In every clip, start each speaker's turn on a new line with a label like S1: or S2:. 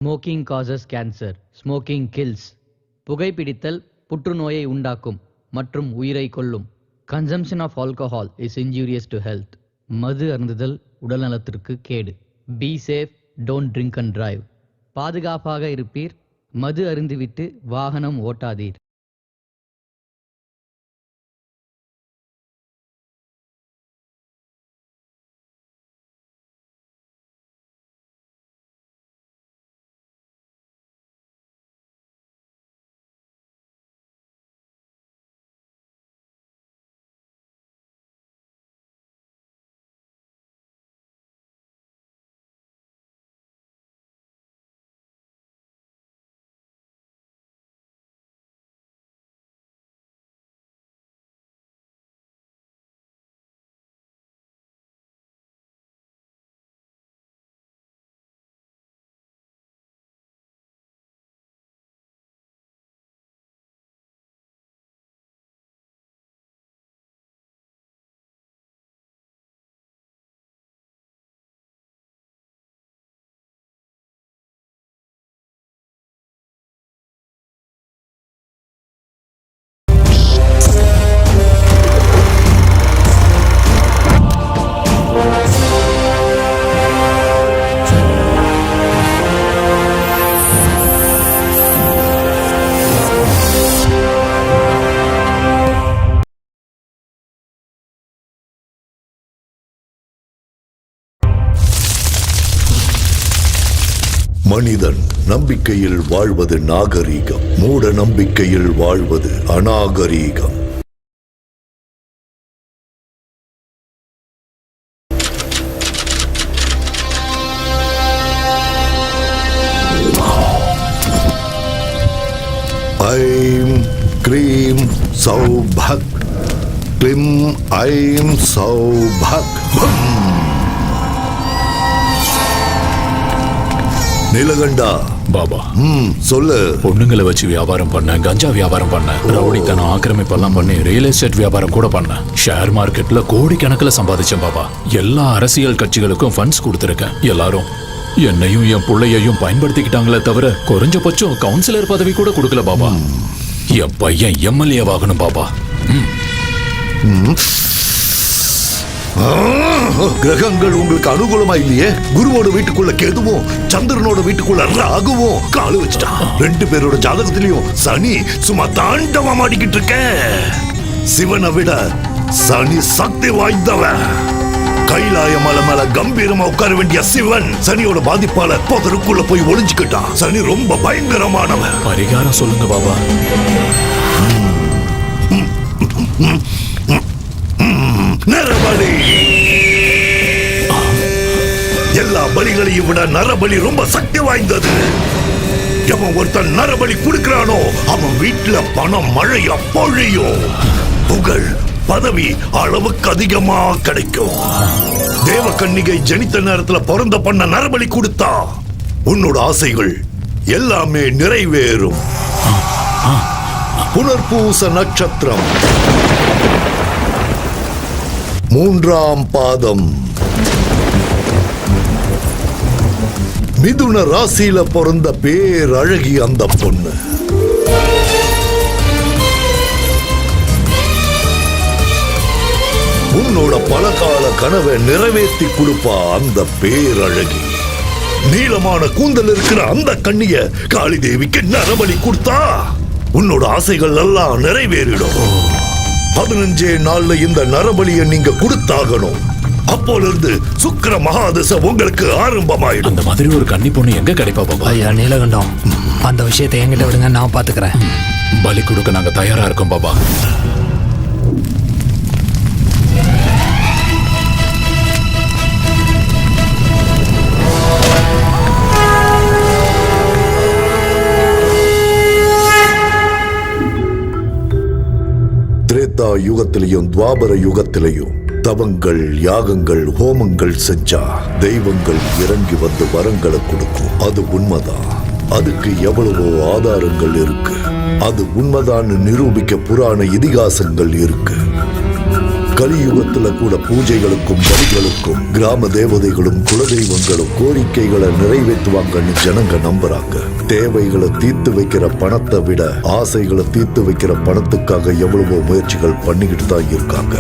S1: Smoking causes cancer. Smoking kills. புகைப்பிடித்தல் புற்றுநோயை உண்டாக்கும் மற்றும் உயிரை கொல்லும். Consumption of alcohol is injurious to health. மது அருந்துதல் உடல்நலத்திற்கு கேடு. Be safe, don't drink and drive. பாதுகாப்பாக இருப்பீர். மது அருந்துவிட்டு வாகனம் ஓட்டாதீர்.
S2: மனிதன் நம்பிக்கையில் வாழ்வது நாகரீகம், மூட நம்பிக்கையில் வாழ்வது அநாகரீகம். ஐம் க்ரீம் சௌபக், க்ளிம் ஐம் சௌபக். நீலகண்டா
S3: பாபா,
S2: சொல்லு.
S3: பொண்ணுங்களை வச்சு வியாபாரம் பண்ண, கஞ்சா வியாபாரம் பண்ண, ரவுடித்தனம் ஆக்கிரமிப்பெல்லாம் பண்ணி ரியல் எஸ்டேட் வியாபாரம் கூட பண்ண, ஷேர் மார்க்கெட்ல கோடிக்கணக்கில் சம்பாதிச்சேன் பாபா. எல்லா அரசியல் கட்சிகளுக்கும் ஃபண்ட்ஸ் கொடுத்துருக்கேன். எல்லாரும் என்னையும் என் பிள்ளையையும் பயன்படுத்திக்கிட்டாங்களே தவிர குறைஞ்சபட்சம் கவுன்சிலர் பதவி கூட கொடுக்கல பாபா. என் பையன் எம்எல்ஏ ஆகணும் பாபா.
S2: கிரகங்கள் உங்களுக்கு அனுகூலமா இல்லையே. குருவோட வீட்டுக்குள்ள கேதுவும் சந்திரனோட வீட்டுக்குள்ள ராகுவும் காலு வச்சுட்டான். ரெண்டு பேரோட ஜாதகத்திலையும் சனி சும்மா தாண்டவம் ஆடிக்கிட்டு இருக்க. சிவனை விட சனி சக்தி வாய்ந்தவன். கைலாய மலை மேல கம்பீரமா உட்கார வேண்டிய சிவன் சனியோட பாதிப்பால புதருக்குள்ள போய் ஒளிஞ்சுக்கிட்டான். சனி ரொம்ப பயங்கரமானவன்.
S3: பரிகாரம் சொல்லுங்க பாபா. நரபலி.
S2: எல்லா பலிகளையும் விட நரபலி ரொம்ப சக்தி வாய்ந்தது. எவன் ஒருத்தன் நரபலி கொடுக்கிறானோ அவன் வீட்டுல பணம் மழையா பொழியும். புகழ் பதவி அளவுக்கு அதிகமா கிடைக்கும். தேவகன்னிகை ஜனித்த நேரத்துல பிறந்த பண்ண நரபலி கொடுத்தா உன்னோட ஆசைகள் எல்லாமே நிறைவேறும். புனர்பூச நட்சத்திரம் 3ஆம் பாதம். மிதுன ராசியில பிறந்த பேரழகி அந்த பொண்ணு. உன்னோட பலகால கனவை நிறைவேற்றி கொடுப்பா அந்த பேரழகி. நீளமான கூந்தல் இருக்கிற அந்த கண்ணிய காளி தேவிக்கு நரபலி கொடுத்தா உன்னோட ஆசைகள் எல்லாம் நிறைவேறிடும். 15 நாள்ல இந்த நரபலியை நீங்க கொடுத்தாகணும். அப்போல இருந்து சுக்கிர மகாதசை உங்களுக்கு ஆரம்பமாயிடும்.
S3: அந்த மாதிரி ஒரு கன்னி பொண்ணு எங்க கிடைப்பா பாபா?
S4: ஐயா நீலகண்டம், அந்த விஷயத்தை என்கிட்ட விடுங்க, நான் பாத்துக்கிறேன்.
S3: பலி கொடுக்க நாங்க தயாரா இருக்கோம் பாபா.
S2: திரேதா யுகத்திலையும் துவாபர யுகத்திலையும் தவங்கள், யாகங்கள், ஹோமங்கள் செஞ்சா தெய்வங்கள் இறங்கி வந்து வரங்களை கொடுக்கும். அது உண்மைதான். அதுக்கு எவ்வளவோ ஆதாரங்கள் இருக்கு. அது உண்மைதான் நிரூபிக்க புராண இதிகாசங்கள் இருக்கு. கலியுகத்துல கூட பூஜைகளுக்கும் பலிகளுக்கும் கிராம தேவதைகளும் குலதெய்வங்களும் கோரிக்கைகளை நிறைவேற்றுவாங்கன்னு ஜனங்க நம்புறாங்க. தேவைகளை தீர்த்து வைக்கிற பணத்தை விட ஆசைகளை தீர்த்து வைக்கிற பணத்துக்காக எவ்வளவோ முயற்சிகள் பண்ணிக்கிட்டு தான் இருக்காங்க.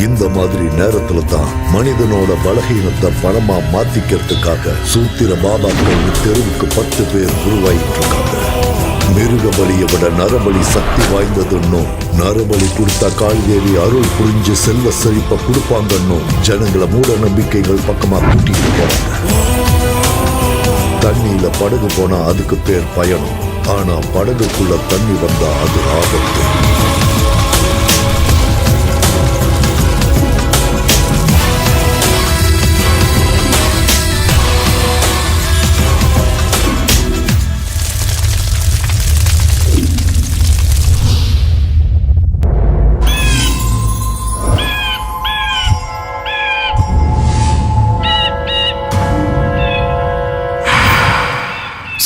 S2: இந்த மாதிரி நேரத்துல தான் மனிதனோட பலகீனத்தை பணமா மாத்திக்கிறதுக்காக சூத்திர பாபாக்கள் தெருவுக்கு 10 பேர் உருவாயிட்டு இருக்காங்க. மிருக பலியை விட நரபலி சக்தி வாய்ந்ததுன்னும் நரபலி கொடுத்தா காய்கறி அருள் புரிஞ்சு செல்வ செழிப்ப கொடுப்பாங்கன்னும் ஜனங்களை மூட நம்பிக்கைகள் பக்கமா கூட்டிட்டு போறாங்க. தண்ணியில படகு போனா அதுக்கு பேர் பயணம். ஆனா படகுக்குள்ள தண்ணி வந்தா அது ஆபத்து.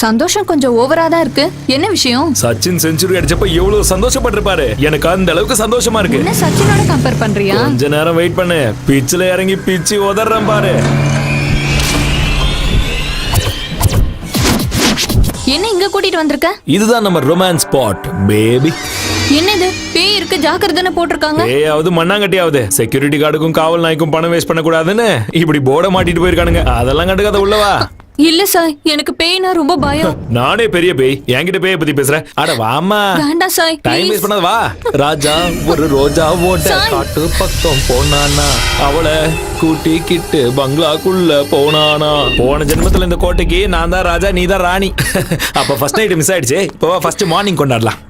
S5: சந்தோஷம் கொஞ்சம் ஓவரா தான் இருக்கு. என்ன விஷயம்?
S6: சச்சின் செஞ்சுரி அடிச்சப்ப எவ்வளவு சந்தோஷப்பட்டிருப்பாரு. எனக்கு அந்த அளவுக்கு சந்தோஷமா இருக்கு.
S5: என்ன சச்சினோட கம்பேர் பண்றியா?
S6: கொஞ்ச நேரம் வெயிட் பண்ணு. பிச்சில இறங்கி பிச்சு உதறேன் பாரு.
S5: என்ன இங்க கூட்டிட்டு வந்திருக்க?
S6: இதுதான் நம்ம ரொமான்ஸ் ஸ்பாட் பேபி.
S5: என்னது பேய் இருக்கு ஜாக்கிரதைன்னு போட்டிருக்காங்க.
S6: பேயாவது மண்ணாங்கட்டியாவது செக்யூரிட்டி கார்டுக்கும் காவல் நாய்க்கும் பணம் வேஸ்ட் பண்ண கூடாதுன்னு இப்படி போர்டை மாட்டிட்டு போயிருக்கானுங்க. அதெல்லாம் கண்டுக்காத உள்ளவா.
S5: இல்ல சாய், எனக்கு பேய்னா ரொம்ப பயம்.
S6: நானே பெரிய பேய், என்கிட்ட பேய பத்தி பேசுறேன். அட வாமா.
S5: வேண்டாம் சாய்,
S6: டைம் வேஸ்ட் பண்ணாத வா. ராஜா ஒரு ரோஜா ஓட்ட காட்டு பக்கம் போனானா, அவளை கூட்டிக்கிட்டு பங்களாக்குள்ள போனானா. போன ஜென்மத்துல இந்த கோட்டைக்கு நான் தான் ராஜா, நீ தான் ராணி. அப்ப ஃபர்ஸ்ட் நைட் மிஸ் ஆயிடுச்சு. இப்போ ஃபர்ஸ்ட் மார்னிங் கொண்டாடலாம்.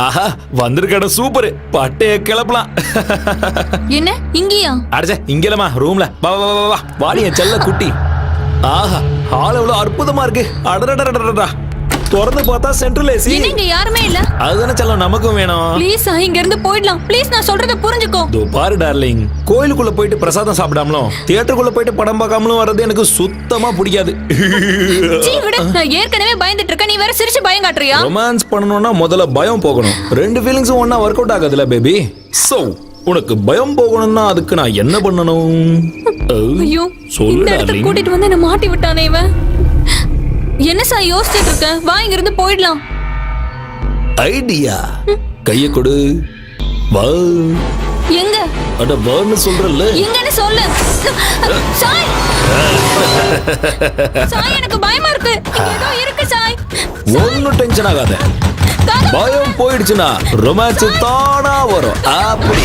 S6: ஆஹா வந்திருக்கட சூப்பர். பட்டைய கிளப்பலாம்.
S5: என்ன இங்கயா?
S6: அடச்சே இங்கலமா ரூம்ல. வா வா வா வா. வாடி என் செல்ல குட்டி. ஆஹா ஹால் எவ்வளவு அற்புதமா இருக்கு. அடடடடடடா. திறந்து பார்த்தா சென்ட்ரல் ஏசி.
S5: இங்க யாருமே இல்ல.
S6: அதுதானே செல்லம் நமக்கும் வேணும்.
S5: ப்ளீஸ் இங்க இருந்து போய்டலாம். ப்ளீஸ் நான் சொல்றத புரிஞ்சுக்கோ.
S6: தோ பாரு டார்லிங், கோயிலுக்குள்ள போயிட்டு பிரசாதம் சாப்பிடாமலும் தியேட்டருக்குள்ள போயிட்டு படம் பார்க்காமலும் வர்றது எனக்கு சுத்தமா பிடிக்காது.
S5: சீ விடு, நான் ஏற்கனவே பயந்துட்டு இருக்கேன். நீ வேற சிரிச்சு பயம் காட்டுறியா?
S6: ரொமான்ஸ் பண்ணனும்னா முதல்ல பயம் போகணும். ரெண்டு ஃபீலிங்ஸும் ஒண்ணா வொர்க் அவுட் ஆகாதுல பேபி. சோ உனக்கு பயம் போகணும்னா அதுக்கு நான் என்ன பண்ணணும்?
S5: ஐயோ
S6: சொல்லு
S5: இந்த இடத்துக்கு கூட்டிட்டு வந்து என்ன மாட்டி விட்டானே இவன். என்ன சார் யோசிச்சுட்டு இருக்க? வா இங்க இருந்து போயிடலாம்.
S6: ஐடியா. கைய கொடு. வா.
S5: எங்க?
S6: அட வான்னு சொல்றல்ல.
S5: எங்கன்னு சொல்லு. சாய். சாய் எனக்கு பயமா இருக்கு. ஏதோ இருக்கு சாய்.
S6: ஒன்னும் டென்ஷன் ஆகாத. பயம் போயிடுச்சுனா ரொமான்ஸ் தானா வரும். அப்படி.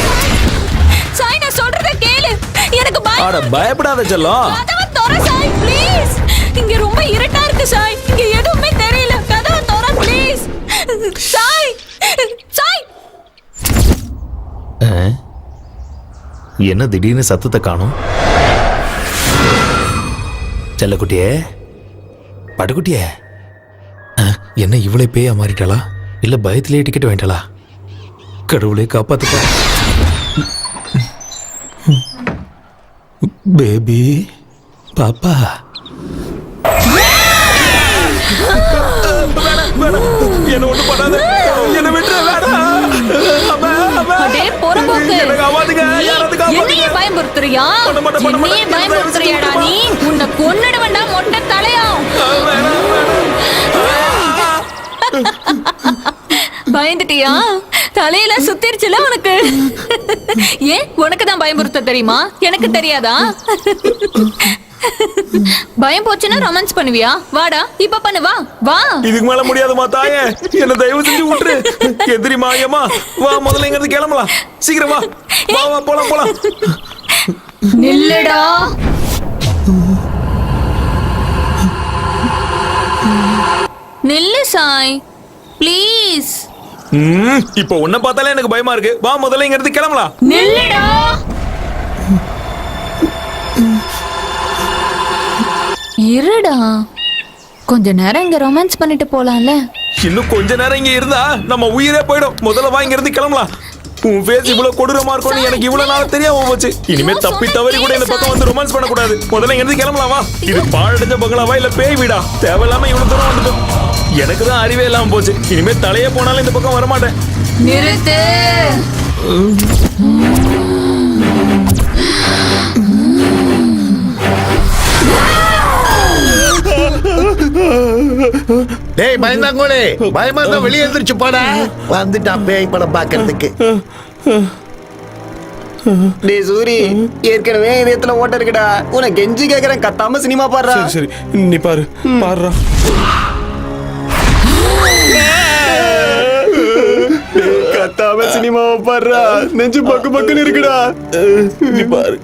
S5: சாய் நான் சொல்றத கேளு. எனக்கு பயம்.
S6: அட பயப்படாத செல்லம்.
S5: கதவை தர சாய் ப்ளீஸ். இங்க ரொம்ப இருட்டா இருக்கு சாய். இங்க எதுவுமே தெரியல. கதவை தர ப்ளீஸ். சாய். சாய்.
S6: என்ன திடீர்னு சத்தத்தை காணோம்? செல்லக்குட்டியே, படுக்குட்டியே, என்ன இவளே பேயா மாறிட்டாளா? இல்ல பயத்திலே டிக்கெட் வாங்கிட்டாளா? கடவுளே காப்பாத்துப்பா. பேபி பாப்பா. என்ன ஒண்ணு பண்ணாத. என்ன விட்டுற வேணாம்.
S5: அடே போறம்போக்கு. என்னையே பயமுறுத்துறியா? என்னையே பயமுறுத்துறியாடா நீ? உன்னை கொன்னுடுவேன்டா மொட்டை தலையா. பயந்துட்டியா? தலையில சுத்திருச்சுல உனக்கு. ஏன் உனக்கு தான் பயமுறுத்த தெரியுமா? எனக்கு தெரியாதா? பயம் போச்சுன்னா ரொமான்ஸ் பண்ணுவியா? வாடா இப்ப பண்ணு. வா வா.
S6: இதுக்கு மேல முடியாதுமா தாயே. என்ன தயவு செஞ்சு விட்டுரு. எந்திரிமா ஏமா. வா முதல்ல இங்க இருந்து கிளம்பலாம். சீக்கிரம் வா. வா வா போலாம் போலாம்.
S5: நில்லுடா. நில்லு சாய் ப்ளீஸ்.
S6: இப்போ உன்னை பார்த்தாலே எனக்கு பயமா இருக்கு. வா முதல்ல இங்க இருந்து கிளம்பலாம்.
S5: நில்லுடா. இருடா கொஞ்ச நேரம் இங்க ரொமான்ஸ் பண்ணிட்டு போலாம்ல.
S6: இன்னும் கொஞ்ச நேரம் இங்க இருந்தா நம்ம உயிரே போயிடும். முதல்ல வா இங்க இருந்து கிளம்பலாம். உன் ஃபேஸ் இவ்வளவு கொடூரமா இருக்கும்னு எனக்கு இவ்வளவு நாள் தெரியாம போச்சு. இனிமே தப்பி தவறி கூட இந்த பக்கம் வந்து ரொமான்ஸ் பண்ண கூடாது. முதல்ல இங்க இருந்து கிளம்பலாம் வா. இது பாழடைஞ்ச பங்களாவா இல்ல பேய் வீடா? தேவையில்லாம இவ்வளவு தூரம் வந்துட்டோம். எனக்கு தான் அறிவே இல்லாம போச்சு. இனிமே தலையே போனாலும் இந்த பக்கம் வரமாட்டேன்.
S5: நிறுத்து.
S2: டேய் பயந்தாங்கோலே, பயமா இருந்தா வெளியே எந்திரிச்சு போடா. வந்துட்டான் பேய் படம் பாக்குறதுக்கு.
S7: டேய் சூரி, ஏற்கனவே இதயத்துல ஓட்ட இருக்குடா. உனக்கு கெஞ்சி கேக்குறேன், கத்தாம சினிமா பாடுறா.
S6: சரி நீ பாரு, பாடுறா.
S7: கத்தாம சினிமாவை பாடுறா. நெஞ்சு பக்கு பக்குன்னு இருக்குடா.
S6: நீ பாரு.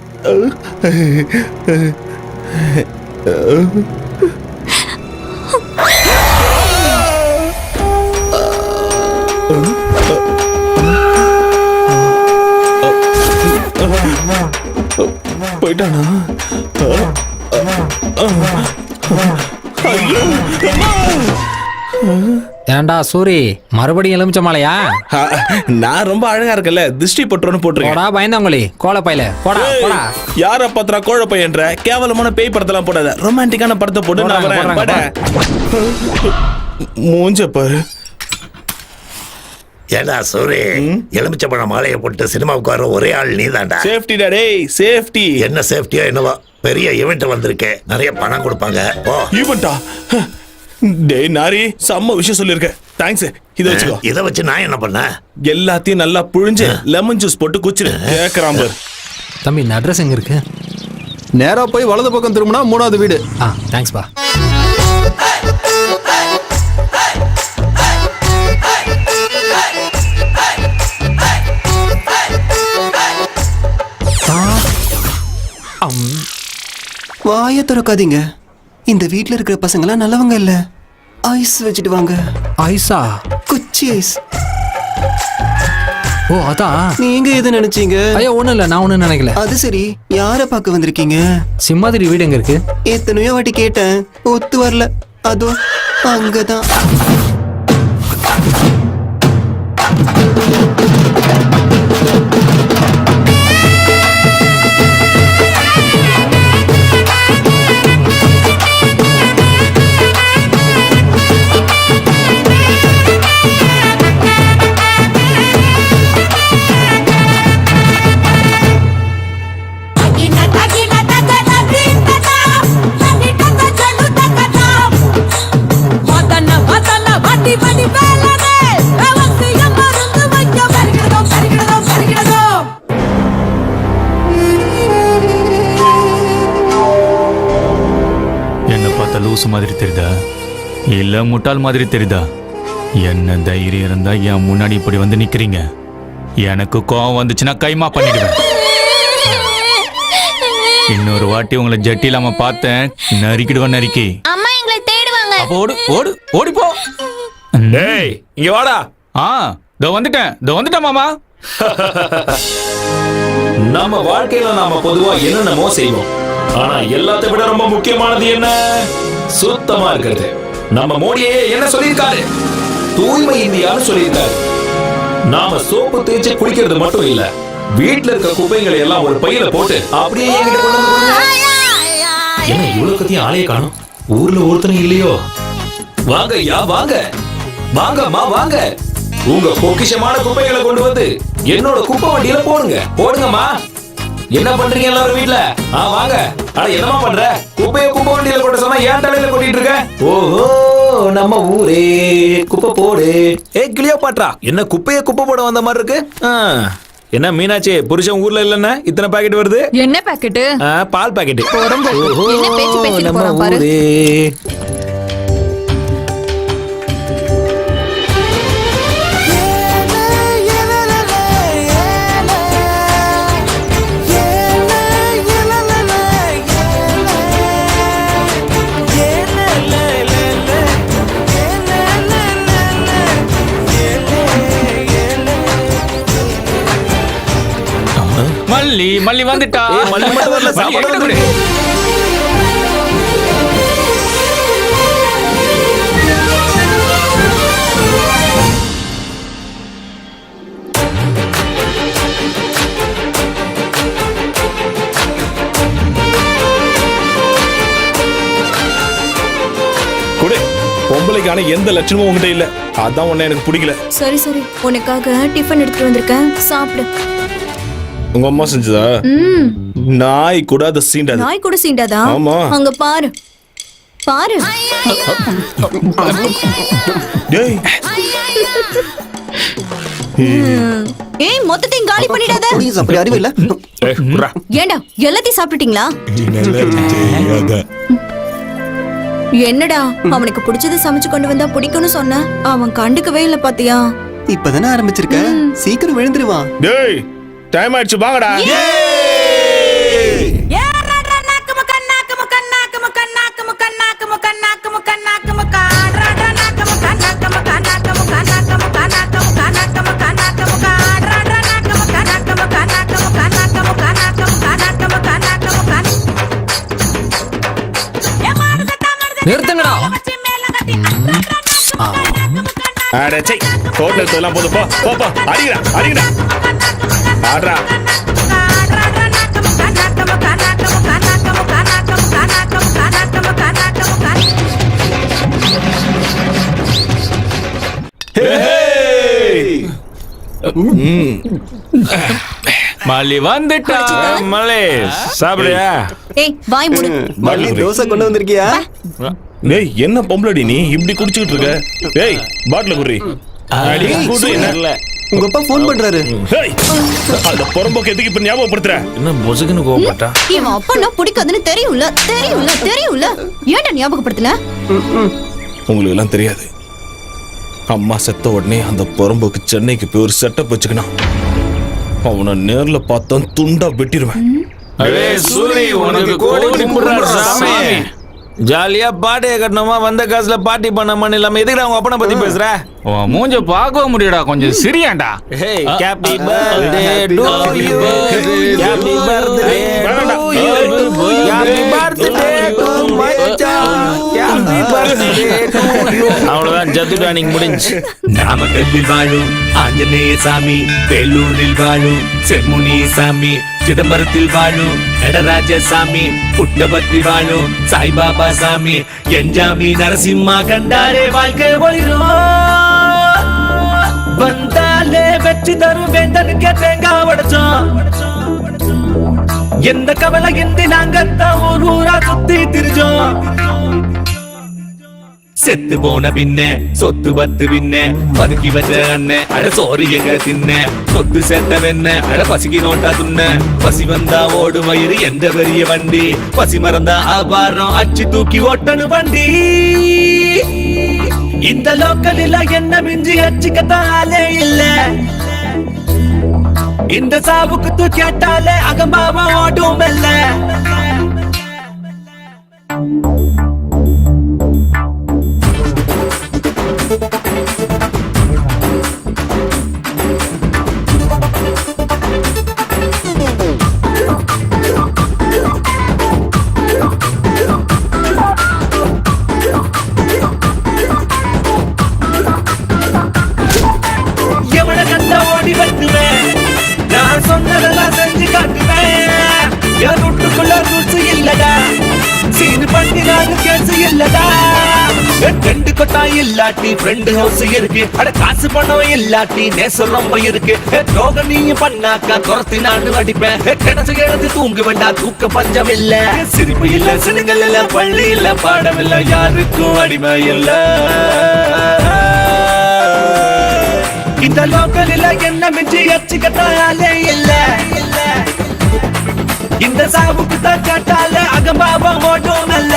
S6: போயிட்டானா?
S4: ஏன்டா சூரி, மறுபடியும் எலுமிச்ச மாலையா?
S6: நான் ரொம்ப அழகா இருக்கல, திருஷ்டி பட்டுறோன்னு போட்டுருக்கேன்.
S4: போடா பயந்தாங்கோலி, கோலப்பையில போடா போடா.
S6: யார பத்திரா கோழ பையன்ற கேவலமான பேய் படத்தெல்லாம் போடாத, ரொமான்டிக்கான படத்தை போட்டு நான் வரேன். மூஞ்ச பாரு.
S2: ஏடா சூரி, எலுமிச்சம்பழம் மாலையை போட்டு சினிமாவுக்கு வர ஒரே ஆள் நீ தான்டா.
S6: சேஃப்டி டா டேய், சேஃப்டி.
S2: என்ன சேஃப்டியோ என்னவோ, பெரிய ஈவெண்ட் வந்திருக்கேன், நிறைய பணம் கொடுப்பாங்க. ஓ
S6: ஈவென்ட்டா? டேய் நாரி, செம்ம விஷயம் சொல்லிருக்க. தேங்க்ஸ். இத வச்சுக்கோ.
S2: இத வச்சு நான் என்ன பண்ண?
S6: எல்லாத்தையும் நல்லா புழிஞ்சு லெமன் ஜூஸ் போட்டு குச்சிரு. கேக்குறான் பாரு.
S4: தம்பி, இந்த அட்ரஸ் எங்க இருக்கு?
S7: நேரா போய் வலது பக்கம் திரும்பினா 3வது வீடு.
S4: தேங்க்ஸ் பா.
S7: வாய திறக்காதீங்க. இந்த வீட்ல இருக்கிற பசங்களாம் நல்லவங்க இல்ல. ஐஸ் வச்சுட்டு வாங்க.
S4: ஐஸா?
S7: குச்சி ஐஸ்.
S4: ஓ அதான்.
S7: நீங்க எது நினைச்சீங்க?
S4: ஐயோ ஒண்ணும் இல்ல, நான் ஒண்ணும் நினைக்கல.
S7: அது சரி, யார பார்க்க வந்திருக்கீங்க?
S4: சிம்மாதிரி வீடு எங்க இருக்கு?
S7: எத்தனையோ வாட்டி கேட்டேன், ஒத்து வரல. அதோ அங்கதான்.
S8: லூசு மாதிரி தெரியுதா இல்ல முட்டாள் மாதிரி தெரியுதா? என்ன தைரியம் இருந்தா என் முன்னாடி இப்படி வந்து நிக்கிறீங்க? எனக்கு கோவம் வந்துச்சுன்னா கைமா பண்ணிடுவேன். இன்னொரு வாட்டி உங்களை ஜட்டி இல்லாம பார்த்தேன், நறுக்கிடுவேன் நறுக்கி.
S5: அம்மா எங்களை தேடுவாங்க.
S8: அப்ப ஓடு ஓடு ஓடி போ.
S6: டேய் இங்க வாடா.
S8: இதோ வந்துட்டேன் மாமா.
S6: நம்ம வாழ்க்கையில நாம பொதுவா என்னென்னமோ செய்வோம். ஆனா எல்லாத்தை விட ரொம்ப முக்கியமானது என்ன? சுத்தமா இருக்கிறது. நம்ம மோடியே என்ன சொல்லியிருக்காரு? தூய்மை இந்தியான்னு சொல்லியிருக்காரு. நாம சோப்பு தேய்ச்சி குளிக்கிறது மட்டும் இல்ல, வீட்டுல இருக்க குப்பைகளை எல்லாம் ஒரு பையில போட்டு அப்படியே என்கிட்ட கொண்டு வந்து. என்ன இவ்வளவு கத்தியும் ஆளைய காணும்? ஊர்ல ஒருத்தனும் இல்லையோ? வாங்க ஐயா, வாங்க வாங்கம்மா வாங்க. உங்க பொக்கிஷமான குப்பைகளை கொண்டு வந்து என்னோட குப்பை வண்டியில போடுங்கம்மா. என்ன பண்றீங்க எல்லாரும் வீட்ல? வாங்க. அட என்னமா பண்ற? குப்பைய குப்பை வண்டியில கொட்ட சொன்னா ஏன் தலையில கொட்டிட்டு இருக்க? ஓஹோ, நம்ம ஊரே குப்பை போடு. கிளியோ பாட்ரா, என்ன குப்பைய குப்பை போட வந்த மாதிரி இருக்கு? என்ன மீனாட்சி, புருஷன் ஊர்ல இல்லன்னா இத்தனை பாக்கெட் வருது?
S5: என்ன பாக்கெட்?
S6: பால் பாக்கெட்.
S5: என்ன பேச்சு பேசிட்டு போறான் பாரு.
S8: மல்லி வந்துட்டா.
S6: மல்லி மட்டும் வரல, சாப்பாடு வந்து. குடு. பொம்பளை பொம்பளைக்கான எந்த லட்சணமும் உங்ககிட்ட இல்ல. அதான் உன்னை எனக்கு பிடிக்கல.
S5: சரி சரி, உனக்காக டிஃபன் எடுத்துட்டு வந்திருக்கேன், சாப்பிடு.
S6: உங்க அம்மா செஞ்சதா? நாய் கூட அதை சீண்டாது.
S5: நாய் கூட சீண்டாதா?
S6: ஆமா.
S5: அங்க பாரு பாரு.
S6: டேய்
S5: ஏய், மொத்தத்தையும் காலி பண்ணிடாத.
S7: ப்ளீஸ், அப்படி அறிவு இல்ல.
S5: ஏண்டா எல்லாத்தையும் சாப்பிட்டுட்டீங்களா? என்னடா அவனுக்கு பிடிச்சது சமைச்சு கொண்டு வந்தா பிடிக்கும்னு சொன்ன, அவன் கண்டுக்கவே இல்ல பாத்தியா?
S7: இப்பதானே ஆரம்பிச்சிருக்க, சீக்கிரம் விழுந்துருவான்.
S6: டேய் டைம் ஆயிடுச்சு, வாங்கடா.
S4: நிறுத்துங்கடா.
S6: அட சை, கோட்ல எல்லாம் போது, போ போ போ, அடிங்கடா அடிங்கடா, ஆடுறா.
S8: மல்லி வந்துட்டா.
S6: மலே சாப்பிடுறியா?
S5: ஏய் வாய் மூடு.
S7: மல்லி தோசை கொண்டு வந்திருக்கியா?
S6: டேய் என்ன பொம்பளடி நீ இப்படி குடிச்சிட்டு இருக்க? டேய் பாட்டில குடி. அடி குடி. இல்ல
S7: உங்க அப்பா போன் பண்றாரு.
S6: டேய் அந்த பொறம்போக்கு எதுக்கு இப்ப ஞாபகப்படுத்துற? என்ன முசுகுன்னு கோவப்பட்டா?
S5: இவன் அப்பா பிடிக்காதுன்னு தெரியும்ல தெரியும்ல தெரியும்ல, ஏன்டா ஞாபகப்படுத்தல?
S6: உங்களுக்கு எல்லாம் தெரியாது. அம்மா செத்த உடனே அந்த பொறம்போக்கு சென்னைக்கு போய் ஒரு செட்டப் வச்சுக்கணும். அவனை நேர்ல பார்த்தா துண்டா வெட்டிடுவேன்.
S9: ஜாலியா பாட்டியை கட்டணுமா, வந்த காசுல பார்ட்டி பண்ணாமன்னு இல்லாம எதுக்கு அவங்க அப்பனை பத்தி பேசுற?
S8: மூஞ்ச பார்க்கவும் முடியடா, கொஞ்சம் சிரியாண்டா.
S9: Hey, happy birthday to you. Happy birthday to you. Happy birthday to my child. Happy birthday to you. அவ்வளவுதான், ஜத்து டானிங் முடிஞ்சு.
S10: நாமக்கல்லில் வாழும் ஆஞ்சநேய சாமி, வேலூரில் வாழும் செம்முனி சாமி, சிதம்பரத்தில் வாழும் நடராஜ சாமி, புட்டபர்த்தி வாழும் சாய்பாபா சாமி, என்ஜாமி நரசிம்மா கண்டாரே வாழ்க்கை ஒளிரும். வந்தாலே வெற்றி தரும் வேந்தனுக்கு தேங்காய் உடைச்சோம். எந்த கவலை இன்றி நாங்கத்தான் ஊர் ஊரா சுத்தி திரிஞ்சோம். செத்து போன பின்ன சொத்து பத்து பின்ன பதுக்கி வச்ச அண்ணன் அட சோறு எங்க தின்ன, சொத்து சேர்த்த வெண்ண அட பசிக்கு நோட்டா துண்ண, பசி வந்தா ஓடு வயிறு எந்த பெரிய வண்டி, பசி மறந்தா ஆபாரம் அச்சு தூக்கி ஓட்டனு வண்டி. இந்த லோக்கலில் என்ன மிஞ்சி அச்சுக்கத்தாலே இல்ல, இந்த சாவுக்கு தூக்கி கேட்டாலே அகம்பாவா ஓடும் இல்ல. எவனை கண்ட ஓடி வெட்டுவேன், நான் சொன்னதெல்லாம் செஞ்சு காட்டுவேன். என் வீட்டுக்குள்ள ருசி இல்லடா, சீனு பண்ணி நானு கேசு இல்லடா. ரெண்டு கொட்டா இல்லாட்டி ஃப்ரெண்ட் ஹவுஸ் இருக்கு, அட காசு பணம் இல்லாட்டி நேசம் ரொம்ப இருக்கு. ரோக நீயும் பண்ணாக்கா துரத்தி நானு அடிப்பேன். கிடச்சு கிடந்து தூங்க வேண்டாம், தூக்க பஞ்சம் இல்ல. சிரிப்பு இல்ல, சினுங்கள் இல்ல, பள்ளி இல்ல, பாடம் இல்ல, யாருக்கும் அடிமை இல்ல. இந்த லோக்கலில் என்ன மிஞ்சி அச்சுக்கத்தாலே இல்ல, இந்த சாவுக்கு தான் கேட்டாலே அகம்பாவா ஓட்டும் அல்ல.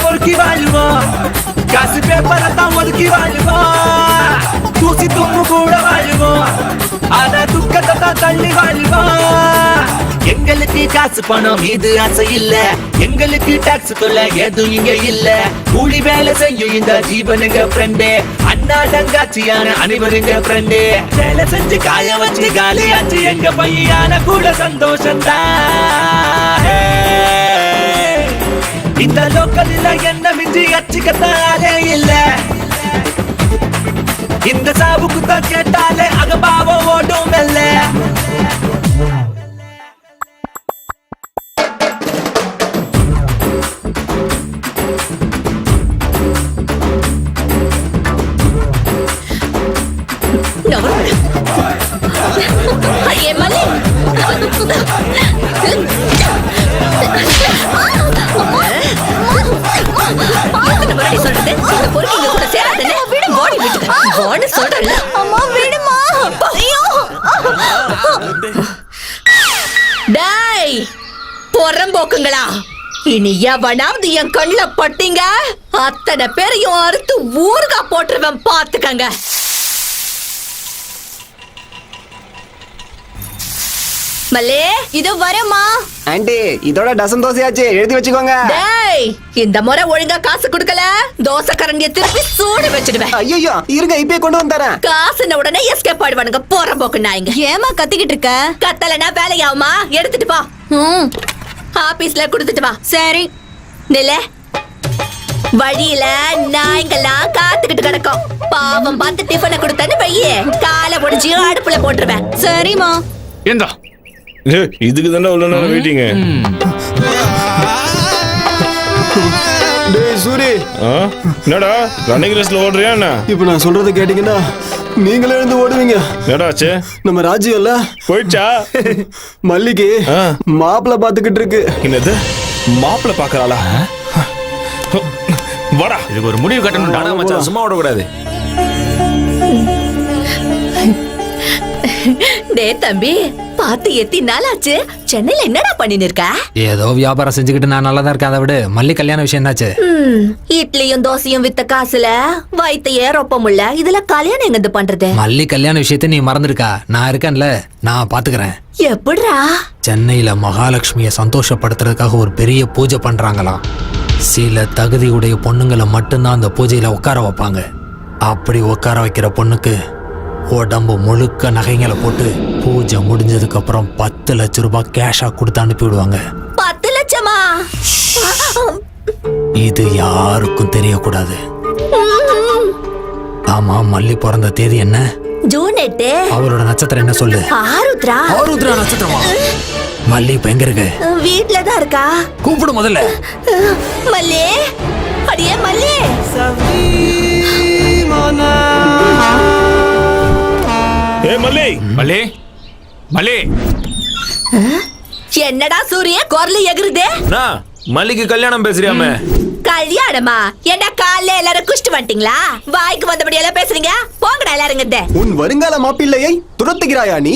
S10: பொறுக்கி வாழ்வோம், காசு பேப்பரத்தான் ஒதுக்கி வாழ்வோம், தூசி தும்மு கூட வாழ்வோம், ஆனா துக்கத்தை தான் தள்ளி வாழ்வோம். எங்களுக்கு காசு பணம் மீது ஆசை இல்ல, எங்களுக்கு டாக்ஸ் தொல்லை எதுவும் இங்க இல்ல. கூலி வேலை செய்யும் இந்த ஜீவனுங்க ஃப்ரெண்டே, அண்ணன் அண்ணாடங்காச்சியான அனைவருங்க ஃப்ரெண்டு. வேலை செஞ்சு காய வச்சு காலியாச்சு எங்க பையான கூட சந்தோஷம்தான். இந்த லோக்கல்ல என்ன மிஞ்சி அச்சுக்கத்தாலே இல்ல. இந்த சாவுக்கு தான் கேட்டாலே அகபாவம் ஓடும் மெல்ல.
S5: ஐயே மல்லி, சொல்றது பொறுக்கீங்க கூட சேராதே. பாடி விட்டு சொல்றேன். அம்மா விடுமா. ஐயோ டேய் பொறம்போக்குங்களா, இனி எவனாவது என் கண்ணுல பட்டீங்க அத்தனை பேரையும் அறுத்து ஊறுகா போட்டுருவேன் பாத்துக்கங்க. மல்லே இது வரமா.
S7: ஆண்டி இதோட டசன் தோசையாச்சு, எழுதி வச்சுக்கோங்க.
S5: டேய் இந்த முறை ஒழுங்கா காசு கொடுக்கல தோசை கரண்டிய திருப்பி சூடு வச்சிடுவேன்.
S7: ஐயோ இருங்க, இப்பயே கொண்டு வந்துறேன்.
S5: காசுன உடனே எஸ்கேப் ஆயிடுவானுங்க போற போக்கு நாய்ங்க. ஏமா கத்திக்கிட்டு இருக்க? கத்தலனா வேலையாவுமா? எடுத்துட்டு போ. ஆபீஸ்ல கொடுத்துட்டு வா. சரி நில வழியில நாய்ங்கெல்லாம் காத்துக்கிட்டு கிடக்கும். பாவம் பார்த்து டிஃபனை கொடுத்தேன்னு பையே காலை முடிச்சு அடுப்புல போட்டுருவேன். சரிமா.
S6: ஏண்டா இதுக்கு தானே உள்ள நேரம் வெயிட்டிங்க.
S7: டேய் சூரி,
S6: என்னடா ரன்னிங் ரேஸ்ல ஓடுறியா என்ன?
S7: இப்போ நான் சொல்றத கேட்டீங்கன்னா நீங்களே எழுந்து ஓடுவீங்க.
S6: என்னடாச்சு?
S7: நம்ம ராஜ்யம் இல்ல
S6: போயிடுச்சா?
S7: மல்லிக்கு மாப்பிள்ள பாத்துக்கிட்டு இருக்கு.
S6: என்னது மாப்பிள்ள பாக்குறாளா? வாடா
S8: இதுக்கு ஒரு முடிவு கட்டணும்.
S6: மச்சான் சும்மா விடக்கூடாது.
S5: டே தம்பி பாத்து எத்தி நாளாச்சு. சென்னையில என்னடா பண்ணின்னு இருக்க?
S4: ஏதோ வியாபாரம் செஞ்சுக்கிட்டு நான் நல்லா தான் இருக்கேன். அதை விட மல்லி கல்யாண விஷயம் என்னாச்சு?
S5: இட்லியும் தோசையும் வித்த காசுல வயித்தையே ரொப்பமுல்ல. இதுல கல்யாணம் எங்க பண்றது?
S4: மல்லி கல்யாண விஷயத்தை நீ மறந்துருக்கா? நான் இருக்கேன்ல, நான் பாத்துக்கிறேன்.
S5: எப்படிரா?
S4: சென்னையில மகாலட்சுமிய சந்தோஷப்படுத்துறதுக்காக ஒரு பெரிய பூஜை பண்றாங்களாம். சில தகுதியுடைய பொண்ணுங்களை மட்டும்தான் அந்த பூஜையில உட்கார வைப்பாங்க. அப்படி உட்கார வைக்கிற பொண்ணுக்கு உடம்பு முழுக்க நகைங்களை போட்டு பூஜை முடிஞ்சதுக்கு அப்புறம் 10 லட்சம் ரூபாய் கேஷா கொடுத்து அனுப்பி விடுவாங்க.
S5: 10 லட்சமா?
S4: இது யாருக்கும் தெரியக்கூடாது. ஆமா, மல்லி பிறந்த தேதி என்ன?
S5: ஜூன் 8.
S4: அவரோட நட்சத்திரம் என்ன சொல்லு?
S5: ஆருத்ரா.
S4: ஆருத்ரா நட்சத்திரமா? மல்லி இப்ப எங்க இருக்கு?
S5: வீட்ல தான் இருக்கா.
S4: கூப்பிடு முதல்ல.
S5: மல்லி, அடியே மல்லி.
S6: ஏ மல்லி,
S8: மல்லி, மல்லி.
S5: என்னடா சூரிய குரல் எகுறுதே?
S6: மல்லிக்கு கல்யாணம் பேசுறியாமே?
S5: கல்யாணமா? என்ன காலைல எல்லாரும் குஷ்டு வந்துட்டீங்களா? வாய்க்கு வந்தபடி எல்லாம் பேசுறீங்க. போங்கடா எல்லாரும் இங்க.
S7: உன் வருங்கால மாப்பிள்ளையை துரத்துகிறாயா நீ?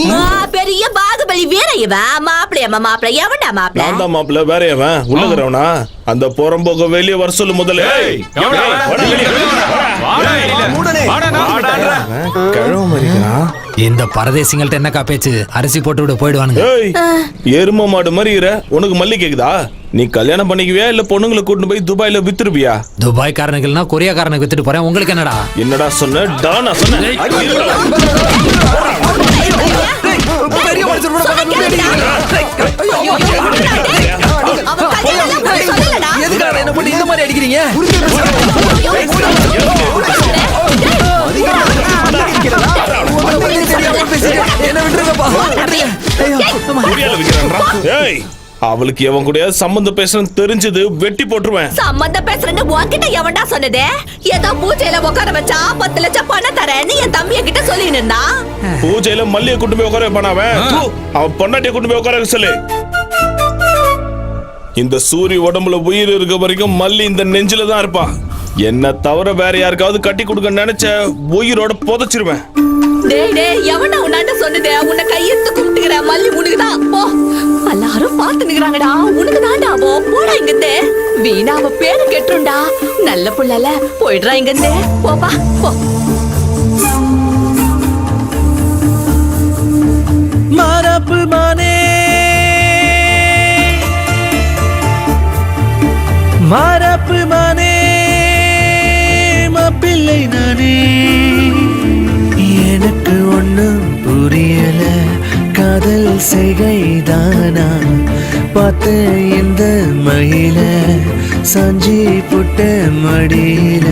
S5: பெரிய பாகுபலி வீர இவன். மாப்பிள்ளையம்மா மாப்பிள்ளை. எவன்டா மாப்பிள்ளை?
S6: நான் தான் மாப்பிள்ளை. வேற எவன்? உள்ளகிறவனா? அந்த புறம்போக்க வெளியே வர சொல்லு முதல்ல.
S4: இந்த பரதேசிங்கள்ட்ட என்னக்கா பேச்சு? அரிசி போட்டு விட போயிடுவானுங்க.
S6: எரும மாடு மாதிரி உனக்கு மல்லி கேக்குதா? நீ கல்யாணம் பண்ணிக்குவியா இல்ல பொண்ணுங்களை கூட்டு போய் துபாயில வித்துருவியா?
S4: துபாய் காரனுக்குன்னா கொரியா காரனுக்கு வித்துட்டு போறேன். உங்களுக்கு என்னடா?
S6: என்னடா சொன்ன? டானா சொன்ன?
S7: இந்த மாதிரி அடிக்கிறீங்க?
S6: அவளுக்கு எவன் கூட சம்பந்தம் பேசுறேன்னு தெரிஞ்சது வெட்டி போட்டுருவேன்.
S5: சம்பந்தம் பேசுறேன்னு உன்கிட்ட எவன்டா சொன்னது? ஏதோ பூஜையில உட்கார வச்சா 10 லட்சம் பணம் தரேன்னு என் தம்பிய கிட்ட சொல்லின்னு இருந்தான்.
S6: பூஜையில மல்லியை கூட்டு போய் உட்கார வைப்பான் அவன் பொண்டாட்டிய கூட்டு போய் உட்கார சொல்லு. இந்த சூரிய உடம்புல உயிர் இருக்க வரைக்கும் மல்லி இந்த நெஞ்சில தான் இருப்பா. என்ன தவிர வேற யாருக்காவது கட்டி கொடுக்க நினைச்ச உயிரோட புதைச்சிருவேன்.
S5: டேய் டேய், எவன்டா உன்னாண்ட சொன்னது? உன்னை கையெடுத்து கும்பிட்டுக்கிற மல்லி உனக்குதான். போ, எல்லாரும் பார்த்து நிக்கிறாங்கடா. உனக்கு தான்டா. போடா இங்கிருந்து. வீணா அவ பேரு கெட்டுண்டா. நல்ல புள்ளல போயிடுறா இங்கிருந்து. போப்பா போ.
S10: மாறாப்பு மானே மாறாப்பு மானே மாப்பிள்ள மாப்பிள்ளை நானே. எனக்கு ஒண்ணும் புரியல, காதல் செய்கைதானா? பார்த்த இந்த மயில சாஞ்சி புட்ட மடியில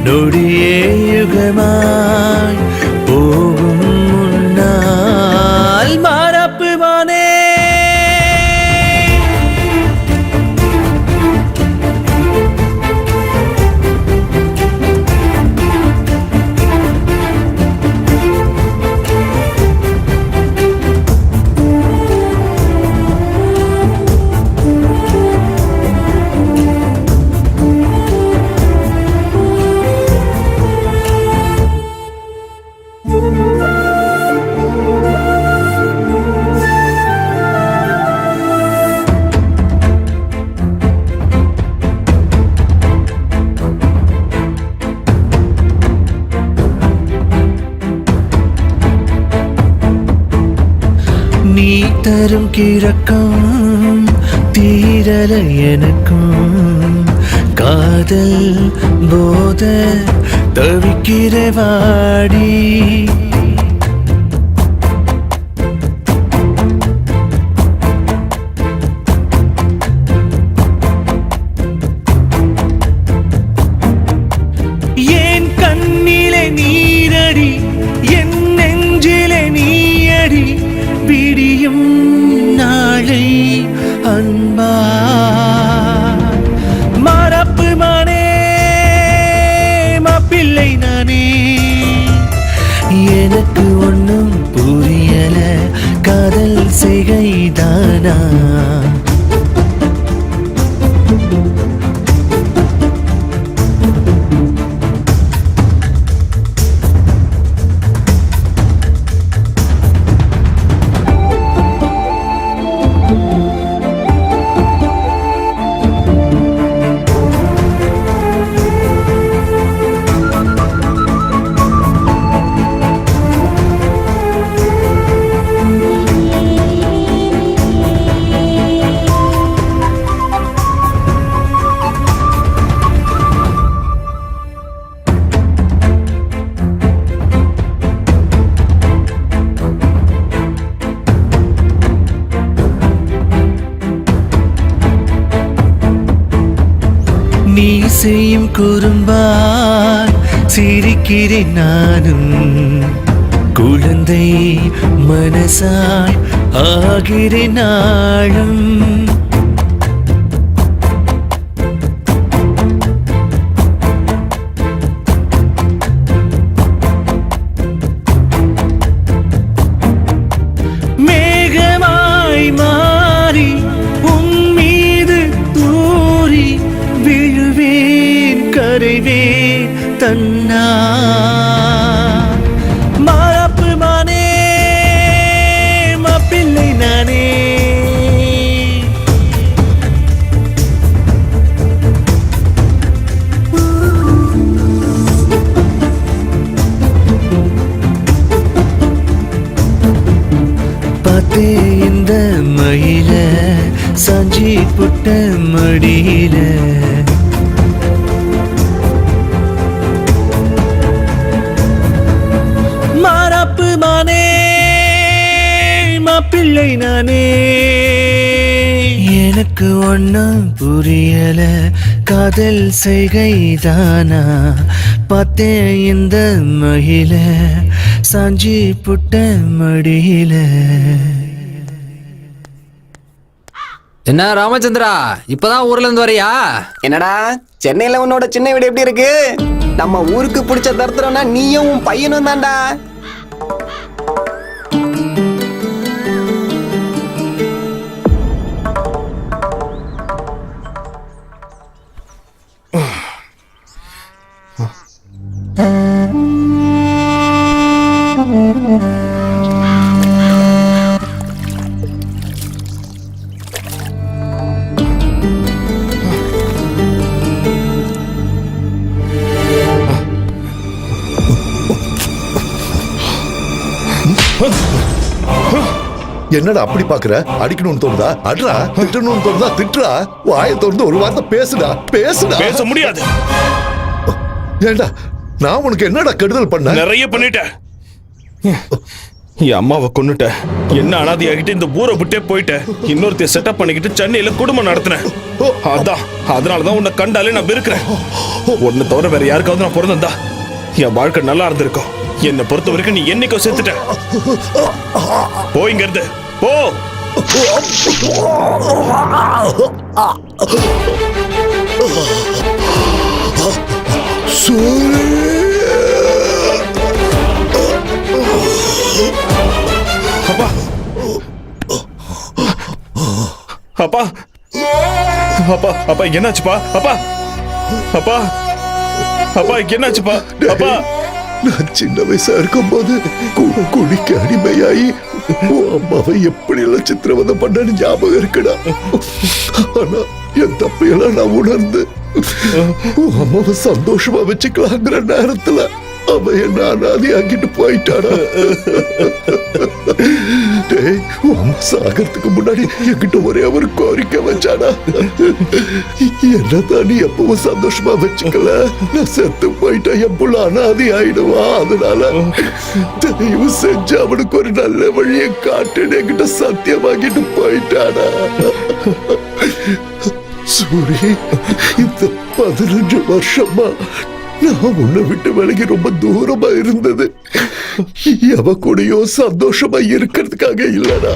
S10: நொடியே யுகமாய் போகும் முன்னால் மாறப்பு மானே. நீ தரும் கிழக்கம் தீரல எனக்கும், காதல் போத தவிக்கிற வாடி. ஏன் கண்ணிலே நீரடி, என் நெஞ்சிலே நீயடி, விடியும் நாளை அன்பா மறப்பு மானே. மாப்பிள்ளை நானே. எனக்கு ஒண்ணும் புரியல, காதல் செய்கைதானா? நீ செய்யும் குறும்பால் சிரிக்கிறேன் நானும், குழந்தை மனசாய் ஆகிறேன் நாளும். மேகமாய் மாறி உன் மீது தூறி விழுவேன், கரைவேன் தன்னா. மாறப்பு மானே. மாப்பிள்ளை நானே. பார்த்தே இந்த மயில சாஞ்சி புட்ட மடியில மாறப்பு மானே. மாப்பிள்ளை நானே. எனக்கு ஒண்ணும் புரியல, காதல் செய்கைதானா? பார்த்தேன் இந்த மயில சாஞ்சி புட்ட மடியில.
S4: என்ன ராமச்சந்திரா, இப்பதான் ஊர்ல இருந்து வரியா?
S7: என்னடா சென்னையில உன்னோட சின்ன வீடு எப்படி இருக்கு? நம்ம ஊருக்கு பிடிச்ச தருத்திரம்னா நீயும் உன் பையனும் தான்டா.
S2: என்னடா அப்படி பாக்குற? அடிக்கணும்னு தோணுதா அட்ரா, திட்டணும்னு தோணுதா திட்டுறா. வாயை திறந்து ஒரு வார்த்தை பேசுடா. பேச முடியாது.
S11: ஏண்டா
S2: நான் உனக்கு என்னடா கெடுதல் பண்ண?
S11: நிறைய பண்ணிட்டேன். என் அம்மாவை கொன்னுட்ட, என்ன அனாதையாகிட்டு இந்த ஊரை விட்டே போயிட்டேன். இன்னொருத்தைய செட்டப் பண்ணிக்கிட்டு சென்னையில குடும்பம் நடத்தினேன். அதனாலதான் உன்னை கண்டாலே நான் வெறுக்கிறேன். உன்னை தவிர வேற யாருக்காவது நான் பிறந்தா என் வாழ்க்கை நல்லா இருந்திருக்கும். என்னை பொறுத்த வரைக்கும் நீ என்னைக்கோ செத்துட்ட. போயிங்கிறது போ. அப்பா அப்பா அப்பா அப்பா என்னாச்சுப்பா? அப்பா அப்பா அப்பா என்னாச்சுப்பா? அப்பா
S2: நான் சின்ன வயசா இருக்கும்போது குடிக்க அடிமையாயி உன் அம்மாவை எப்படி எல்லாம் சித்திரவதை பண்ணு ஞாபகம் இருக்குடா. ஆனா என் தப்பையெல்லாம் நான் உணர்ந்து உன் அம்மாவை சந்தோஷமா வச்சுக்கலாங்கிற நேரத்துல அவன் என்ன அனாதையாக்கிட்டு போயிட்டாடா. டேய், உன் அம்மா சாகிறதுக்கு முன்னாடி என்கிட்ட ஒரே ஒரு கோரிக்கை வச்சாடா. என்னதான் நீ எப்பவும் சந்தோஷமா வச்சுக்கல, நான் செத்து போயிட்டா என் புள்ள அனாதை ஆயிடுவா. அதனால தயவு செஞ்சு அவனுக்கு ஒரு நல்ல வழியை காட்டுன்னு என்கிட்ட சத்தியமாக்கிட்டு போயிட்டாடா. சூரி, இந்த 15 வருஷமா நான் உன்னை விட்டு விலகி ரொம்ப தூரமா இருந்தது எவ கூடயோ சந்தோஷமா இருக்கிறதுக்காக இல்லடா.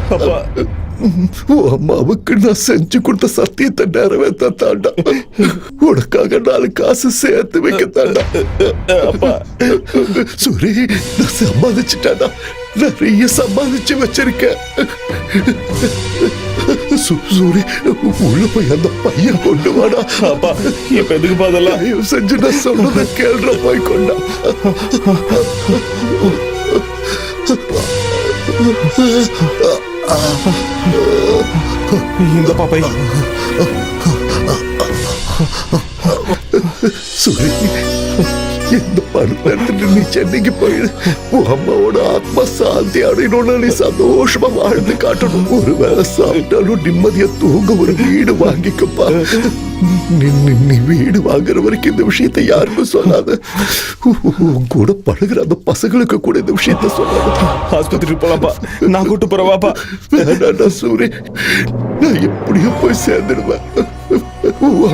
S2: உன் அம்மாவுக்கு நான் செஞ்சு கொடுத்த சத்தியத்தை நிறைவேற்ற தாண்டா. உனக்காக 4 காசு சேர்த்து வைக்க தாண்டா. சூரி, நான் சம்பாதிச்சுட்டாடா, நிறைய சம்பாதிச்சு வச்சிருக்கேன். சூரி, உள்ள போய் அந்த பையன் கொண்டு வாடா.
S11: அப்பா இப்ப எதுக்கு பாதெல்லாம்
S2: செஞ்சு நான் சொன்னதை கேள்ற போய் கொண்டா.
S11: இந்த பாப்பை
S2: சூரி, இந்த பணத்தை எடுத்துட்டு நீ சென்னைக்கு போயிடு. உன் அம்மாவோட ஆத்மா சாந்தி அடையணும்னு நீ சந்தோஷமா வாழ்ந்து காட்டணும். ஒரு வேளை சாப்பிட்டாலும் நிம்மதியா தூங்க ஒரு வீடு வாங்கிக்கப்பா. நீ வீடு வாங்குற வரைக்கும் இந்த விஷயத்தை யாருக்கும் சொல்லாத. உன் கூட பழகுற அந்த பசங்களுக்கு கூட இந்த விஷயத்த சொல்லாத.
S11: ஆஸ்பத்திரிக்கு போலாம்ப்பா, நான் கூட்டு போறவாப்பா.
S2: வேணாடா சூரி, நான் எப்படியும் போய் சேர்ந்துடுவேன்.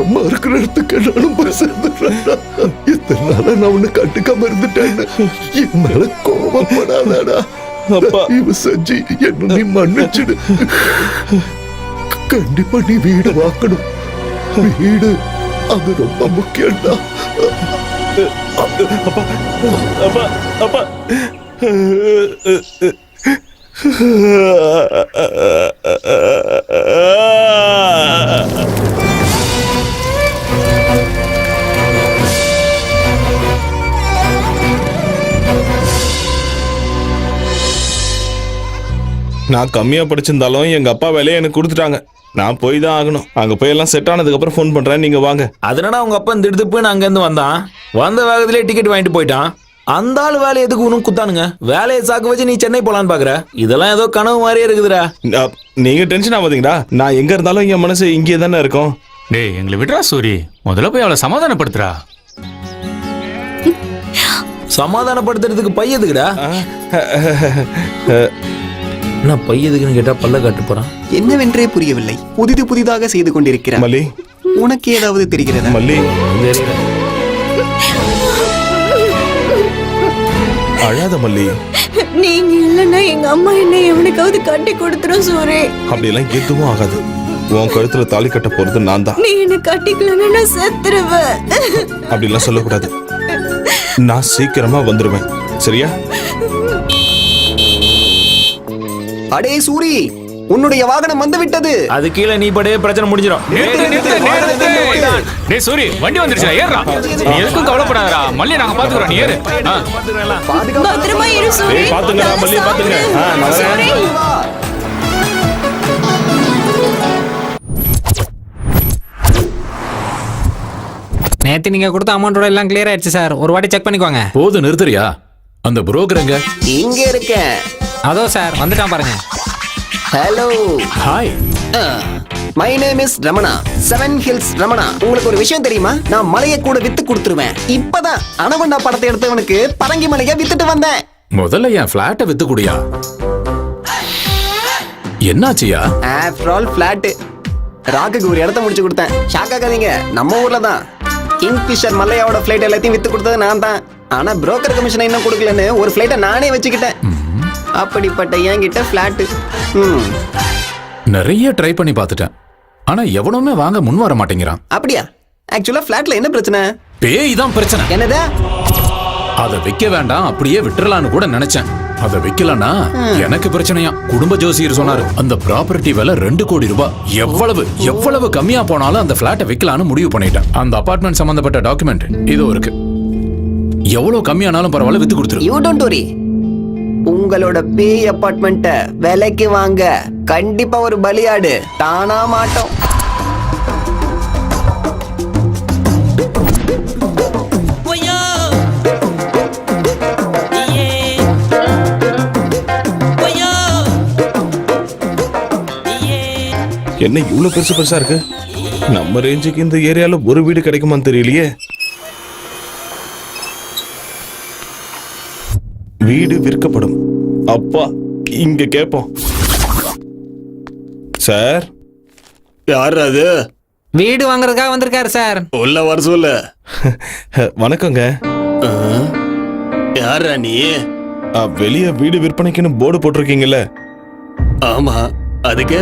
S2: அம்மா இருக்கிற இடத்துக்கு நானும் போய் சேர்ந்துடுறேன். இத்தனை நாளா நான் உன்னை கண்டுக்காம இருந்துட்டேன்னு என் மேல கோபப்படாதடா. இவ செஞ்சு என்ன நீ மன்னிச்சிடு. கண்டிப்பா நீ வீடு வாங்கணும். வீடு அது ரொம்ப முக்கியம்டா.
S11: அப்பா அப்பா அப்பா நான் கம்மியா படிச்சிருந்தாலும் எங்க அப்பா வேலையை எனக்கு கொடுத்துட்டாங்க. நான் போய் தான் ஆகணும். அங்க போய் எல்லாம் செட் ஆனதுக்கு அப்புறம் ஃபோன் பண்றேன், நீங்க வாங்க.
S6: அதனால அவங்க அப்பா திடுதுப்புன்னு அங்க இருந்து வந்தான். வந்த வேகத்திலே டிக்கெட் வாங்கிட்டு போயிட்டான். அந்த ஆள் வேலை எதுக்கு ஒன்றும் குத்தானுங்க? வேலையை சாக்கு வச்சு நீ சென்னை போலான்னு பாக்குற? இதெல்லாம் ஏதோ கனவு மாதிரியே இருக்குதுடா.
S11: நீங்க டென்ஷன் ஆகாதீங்கடா. நான் எங்க இருந்தாலும் என் மனசு இங்கே தானே இருக்கும்.
S8: டேய், எங்களை விடுறா சூரி. முதல்ல போய் அவளை சமாதானப்படுத்துறா.
S6: சமாதானப்படுத்துறதுக்கு பையதுக்குடா. என்ன பையதுக்குன்னு கேட்டா பல்ல காட்டு போறான்.
S7: என்னவென்றே புரியவில்லை. புதிதாக செய்து கொண்டிருக்கிறான்.
S11: மல்லி,
S7: உனக்கு ஏதாவது தெரிகிறதா?
S11: மல்லி, அழாத மல்லி.
S5: நீங்க இல்லன்னா எங்க அம்மா என்ன எவனுக்காவது கட்டி கொடுத்துரும் சூரி.
S11: அப்படியெல்லாம் எதுவும் ஆகாது. உன் கழுத்துல தாலி கட்ட போறது நான் தான்.
S5: நீ என்ன கட்டிக்கலன்னா நான் செத்துருவேன்.
S11: அப்படிலாம் சொல்லக்கூடாது. நான் சீக்கிரமா வந்துருவேன், சரியா?
S7: அடே சூரி, உன்னுடைய வாகனம் வந்து விட்டது.
S6: அது கீழே நீ படே பிரச்சனை முடிஞ்சிடும்.
S8: டேய் சூரி, வண்டி வந்துருச்சா, ஏறுடா. நீ எதுக்கும் கவலைப்படாதடா, மல்லி நாங்க பாத்துக்கறோம், நீ ஏறு.
S5: பத்திரமா இரு சூரி.
S11: பாத்துங்க மல்லி, பாத்துங்க. நான் வரேன்.
S4: நேத்து நீங்க கொடுத்த அமௌண்டோட எல்லாம் கிளியர் ஆயிடுச்சு சார். ஒரு வாட்டி செக் பண்ணிக்கோங்க.
S3: போது நிறுத்துறியா? அந்த புரோக்கருங்க
S7: இங்க இருக்க.
S4: அதோ சார் வந்துட்டான் பாருங்க.
S7: Hello.
S3: Hi.
S7: My name is Ramana, 7 hills Ramana. உங்களுக்கு ஒரு விஷயம் தெரியுமா? நான் மலையை கூட வித்து கொடுத்துருவேன். இப்பதான் அனகொண்டா படத்தை எடுத்தவனுக்கு பரங்கி மலையை வித்துட்டு வந்தேன்.
S3: முதல்ல என் பிளாட்டை with Gudiya. என்னாச்சியா?
S7: After all plot ராக்குக்கு ஒரு இடத்த முடிச்சு கொடுத்தேன். ஷாக் ஆகாதீங்க, நம்ம ஊர்ல தான். கிங்ஃபிஷர் மல்லையாவோட ஃபிளைட் எல்லாத்தையும் வித்து கொடுத்தது நான் தான். ஆனா புரோக்கர் கமிஷனை இன்னும் கொடுக்கலன்னு ஒரு ஃபிளைட்டை நானே வச்சுக்கிட்டேன். அப்படிப்பட்ட என்கிட்ட பிளாட்
S3: நிறைய ட்ரை பண்ணி பார்த்துட்டேன். ஆனா எவனுமே வாங்க முன் வர மாட்டேங்கிறான்.
S7: அப்படியா? ஆக்சுவலா பிளாட்ல என்ன பிரச்சனை?
S3: பேய் தான் பிரச்சனை.
S7: என்னது?
S3: அதை விற்க வேண்டாம், அப்படியே விட்டுறலான்னு கூட நினைச்சேன். அதை விற்கலன்னா எனக்கு பிரச்சனையா. குடும்ப ஜோசியர் சொன்னாரு அந்த ப்ராப்பர்ட்டி விலை 2 கோடி ரூபாய். எவ்வளவு கம்மியா போனாலும் அந்த பிளாட்டை விற்கலான்னு முடிவு பண்ணிட்டேன். அந்த அபார்ட்மெண்ட் சம்பந்தப்பட்ட டாக்குமெண்ட் இதோ இருக்கு. எவ்வளவு கம்மியானாலும் பரவாயில்ல, வித்து கொடுத்துரு.
S7: You don't worry. உங்களோட பேய் அபார்ட்மெண்ட்ட விலைக்கு வாங்க கண்டிப்பா ஒரு பலியாடு தானா மாட்டோம்.
S11: என்ன இவ்வளவு பெருசா இருக்கு? நம்ம ரேஞ்சுக்கு இந்த ஏரியால ஒரு வீடு கிடைக்குமான்னு தெரியலையே. வீடு விற்கப்படும். அப்பா இங்க கேப்போம். சார்,
S7: யார் அது?
S4: வீடு வாங்குறதுக்காக வந்திருக்காரு சார்.
S7: உள்ள வர சொல்லு.
S11: வணக்கங்க.
S7: யாரா நீ?
S11: வெளிய வீடு விற்பனைக்குன்னு போர்டு போட்டிருக்கீங்கல்ல?
S7: ஆமா, அதுக்கு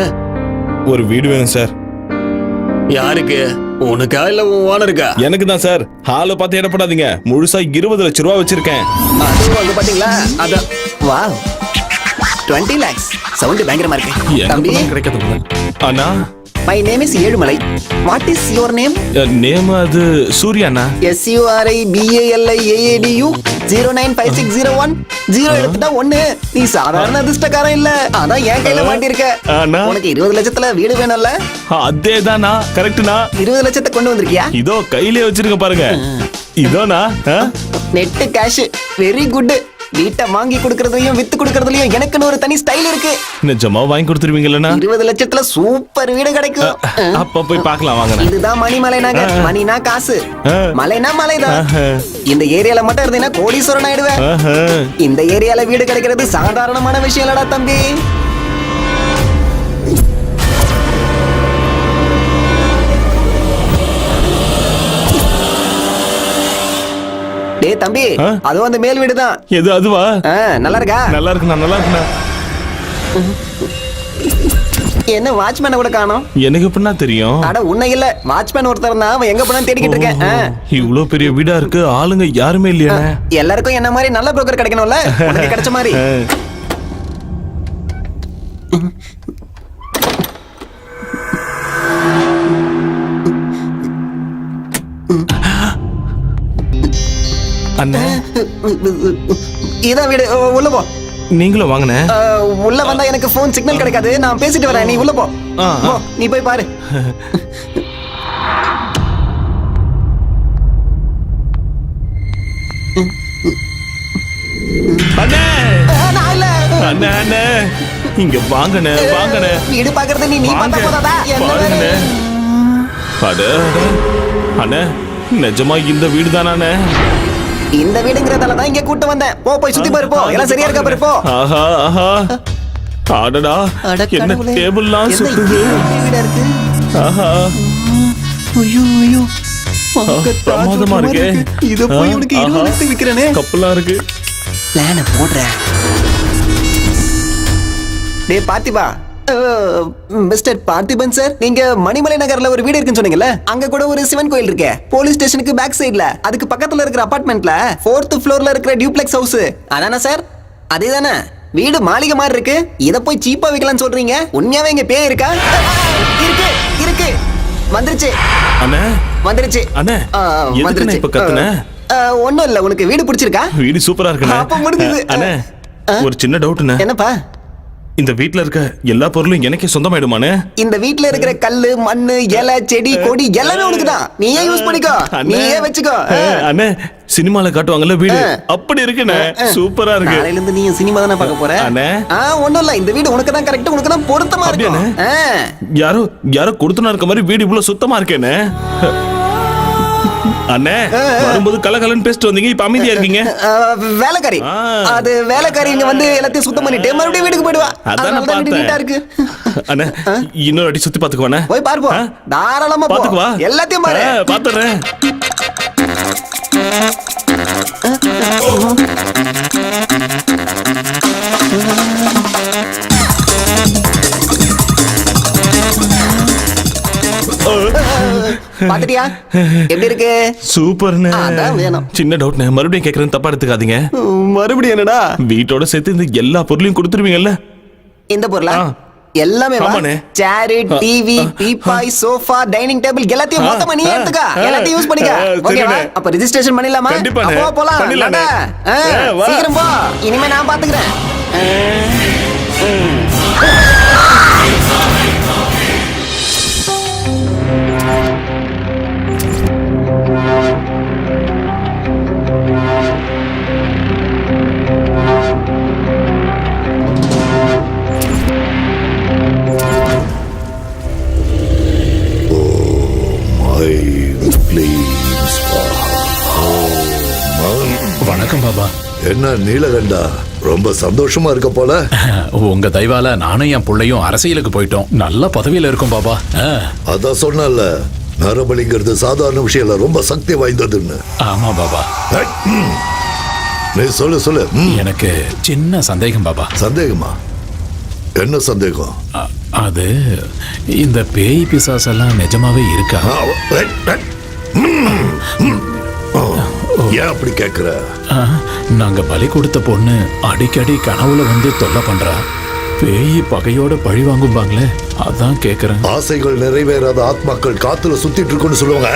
S11: ஒரு வீடு வேணும் சார்.
S7: யாருக்கு? உனக்கா இல்ல உன் ஓனருக்கா?
S11: எனக்கு தான் சார். ஹால பார்த்து இடப்படாதீங்க. முழுசா 20 லட்சம் ரூபாய் வச்சிருக்கேன்.
S7: அதுவும் அங்க பாத்தீங்களா? அத வாவ் 20 lakhs. சவுண்ட் பயங்கரமா இருக்கு. தம்பி
S11: கிடைக்காது அண்ணா.
S7: My name is Ezhumalai. What is your name?
S11: Name அது சூர்யாண்ணா.
S7: SURIBALIAADU 095601 0 எடுத்துட்டா 1. நீ சாதாரண அதிர்ஷ்டக்காரன் இல்ல. ஆனா என் கையில மாட்டிருக்க. உனக்கு 20 லட்சத்துல வீடு வேணும்ல?
S11: அதேதானா? கரெக்ட்னா?
S7: 20 லட்சத்தை கொண்டு வந்திருக்கியா?
S11: இதோ கையிலே வச்சிருக்க பாருங்க. இதோனா
S7: நெட் கேஷ். Very good. வீட்டை வாங்கி கொடுக்கறதுலயும் வித்து கொடுக்கறதுலயும் எனக்குன்னு ஒரு தனி ஸ்டைல் இருக்கு.
S11: நிஜமா வாங்கி கொடுத்துருவீங்களா?
S7: 20 லட்சத்துல சூப்பர் வீடு கிடைக்கும்.
S11: அப்ப போய் பார்க்கலாம் வாங்க.
S7: இதுதான் மணிமலை நகர். மணினா காசு, மலைனா மலைதான். இந்த ஏரியால மட்டும் இருந்தீங்கன்னா கோடீஸ்வரன் ஆயிடுவேன். இந்த ஏரியால வீடு கிடைக்கிறது சாதாரணமான விஷயம் இல்லடா தம்பி. டேய் தம்பி, அதுவும் அந்த மேல் வீடு தான்.
S11: எது அதுவா?
S7: நல்லா இருக்கா?
S11: நல்லா இருக்குண்ணா, நல்லா இருக்குண்ணா.
S7: என்ன வாட்ச்மேனை கூட காணோம்?
S11: எனக்கு எப்படின்னா தெரியும்?
S7: அட உன்னை இல்ல, வாட்ச்மேன் ஒருத்தர் தான். அவன் எங்க போனான்னு தேடிக்கிட்டு இருக்கேன்.
S11: இவ்வளவு பெரிய வீடா இருக்கு, ஆளுங்க யாருமே இல்லையா?
S7: எல்லாருக்கும் என்ன மாதிரி நல்ல புரோக்கர் கிடைக்கணும்ல, உனக்கு கிடைச்ச மாதிரி.
S11: அண்ணா,
S7: இதான் வீடு. உள்ள போ.
S11: நீங்களும் வாங்கண்ணே.
S7: உள்ள வந்தா எனக்கு போன் சிக்னல் கிடைக்காது. நான் பேசிட்டு வரேன், நீ உள்ள போ. நீ போய் பாரு.
S11: அண்ணே, அண்ணே, அண்ணே, இங்க வாங்கண்ணே, வாங்கண்ணே.
S7: வீடு பாக்குறது நீ பார்த்தா போதாதா?
S11: வாங்கண்ணே. அட அண்ணே, நிஜமா இந்த வீடு தானே?
S7: இந்த வீடுங்கறதால தான் இங்க கூட்டி வந்தேன். போய் சுத்தி பாரு, போ. எல்லாம் சரியா இருக்கா பாரு, போ.
S11: ஆஹா ஆஹா, அடடா, என்ன டேபிள்லாம் சுத்துது. ஆஹா,
S7: ஐயோ ஐயோ,
S11: பிரமாதமா இருக்கே.
S7: இத போய் உனக்கு 20 லட்சம் விக்கிறனே.
S11: கப்பலாம் இருக்கு.
S7: பிளான போடுறேன். டேய் பார்த்திபா, மிஸ்டர் பார்த்திபன் சார், நீங்க மணிமலை நகர்ல ஒரு வீடு இருக்குன்னு சொன்னீங்கல்ல, அங்க கூட ஒரு சிவன் கோயில் இருக்கு. போலீஸ் ஸ்டேஷனுக்கு பேக் சைடுல, அதுக்கு பக்கத்துல இருக்கிற அபார்ட்மெண்ட்ல 4th ஃப்ளோர்ல இருக்கிற டியூப்ளெக்ஸ் ஹவுஸ் அதானே சார்? அதேதானே? வீடு மாளிகை மாதிரி இருக்கு. இத போய் சீப்பா விக்கலாம்னு சொல்றீங்க? உண்மையாவே இங்க பேய் இருக்கா? இருக்கு இருக்கு. வந்துருச்சு
S11: அண்ணே,
S7: வந்துருச்சு
S11: அண்ணே. எதுக்கு இப்ப கத்துன?
S7: ஒண்ணும் இல்ல. உனக்கு வீடு பிடிச்சிருக்கா?
S11: வீடு சூப்பரா இருக்குண்ணே.
S7: அப்ப முடிஞ்சது.
S11: அண்ணே, ஒரு சின்ன டவுட்ண்ணே.
S7: என்னப்பா?
S11: இந்த வீட்ல இருக்க எல்லா பொருளும் எனக்கே சொந்தமாயிடுமானே?
S7: இந்த வீட்ல இருக்கிற கல்லு, மண்ணு, இலை, செடி, கொடி எல்லாமே உனக்கு தான். நீயே யூஸ் பண்ணிக்கோ, நீயே வச்சுக்கோ.
S11: அண்ணே, சினிமால காட்டுவாங்கல்ல வீடு, அப்படி இருக்குண்ணே. சூப்பரா இருக்கு.
S7: நாளையில இருந்து நீ சினிமா தானே பார்க்க போற?
S11: அண்ணே,
S7: ஒண்ணும் இல்ல, இந்த வீடு உனக்கு தான் கரெக்ட், உனக்கு தான் பொருத்தமா இருக்கு.
S11: யாரோ கொடுத்துனா இருக்க மாதிரி வீடு இவ்வளவு சுத்தமா இருக்கேன்னு. அண்ணே, வரும்போது கலகலன்னு பேசிட்டு வந்தீங்க, இப்ப அமைதியா இருக்கீங்க.
S7: வேலைக்காரி, அது வேலைக்காரி இங்க வந்து எல்லாத்தையும் சுத்தம் பண்ணிட்டு மறுபடியும் வீட்டுக்கு போயிடுவா.
S11: அதான் பார்த்தேன்.
S7: இருக்கு.
S11: அண்ணே, இன்னொரு அடி சுத்தி பாத்துக்குவானே?
S7: போய் பாருப்பா, தாராளமா
S11: பாத்துக்குவா.
S7: எல்லாத்தையும் பாரு.
S11: பாத்துறேன்.
S7: பாத்துட்டியா எப்படி இருக்கு?
S11: சூப்பர்ண்ணே.
S7: அதான் வேணும்.
S11: சின்ன டவுட்ண்ணே, மறுபடியும் கேக்குறேன், தப்பா எடுத்துக்காதீங்க.
S7: மறுபடியும் என்னடா?
S11: வீட்டோட சேர்த்து இந்த எல்லா பொருளையும் கொடுத்துருவீங்கல்ல?
S7: இந்த பொருளா? எல்லாமே chair, TV, teapoy, sofa, dining table எல்லாத்தையும் மொத்தமா நீ எடுத்துக்க, எல்லாத்தையும் யூஸ் பண்ணிக்க. ஓகேவா? அப்ப ரெஜிஸ்ட்ரேஷன் பண்ணிடலாமா? அப்போ போலாம். சீக்கிரம் போ, இனிமே நான் பாத்துக்கிறேன்.
S3: வணக்கம் பாபா.
S2: என்ன நீலகண்டா, ரொம்ப சந்தோஷமா இருக்க போல.
S3: உங்க தயவால நானும் என் பிள்ளையும் அரசியலுக்கு போயிட்டோம். நல்ல பதவியில இருக்கும் பாபா.
S2: அதான் சொன்னல, நரபலிங்கிறது சாதாரண விஷயம் இல்ல, ரொம்ப சக்தி வாய்ந்ததுன்னு.
S3: ஆமா பாபா.
S2: நீ சொல்லு.
S3: எனக்கு சின்ன சந்தேகம் பாபா.
S2: சந்தேகமா? என்ன சந்தேகம்?
S3: அது இந்த பேய் பிசாசெல்லாம் நிஜமாவே இருக்கா?
S2: ஏன் அப்படி கேக்குற?
S3: நாங்க பலி கொடுத்த பொண்ணு அடிக்கடி கனவுல வந்து தொல்லை பண்றா. பேய் பகையோட பழி வாங்கும்பாங்களே, அதான் கேக்குறேன்.
S2: ஆசைகள் நிறைவேறாத ஆத்மாக்கள் காத்துல சுத்திட்டு இருக்குன்னு சொல்லுவாங்க.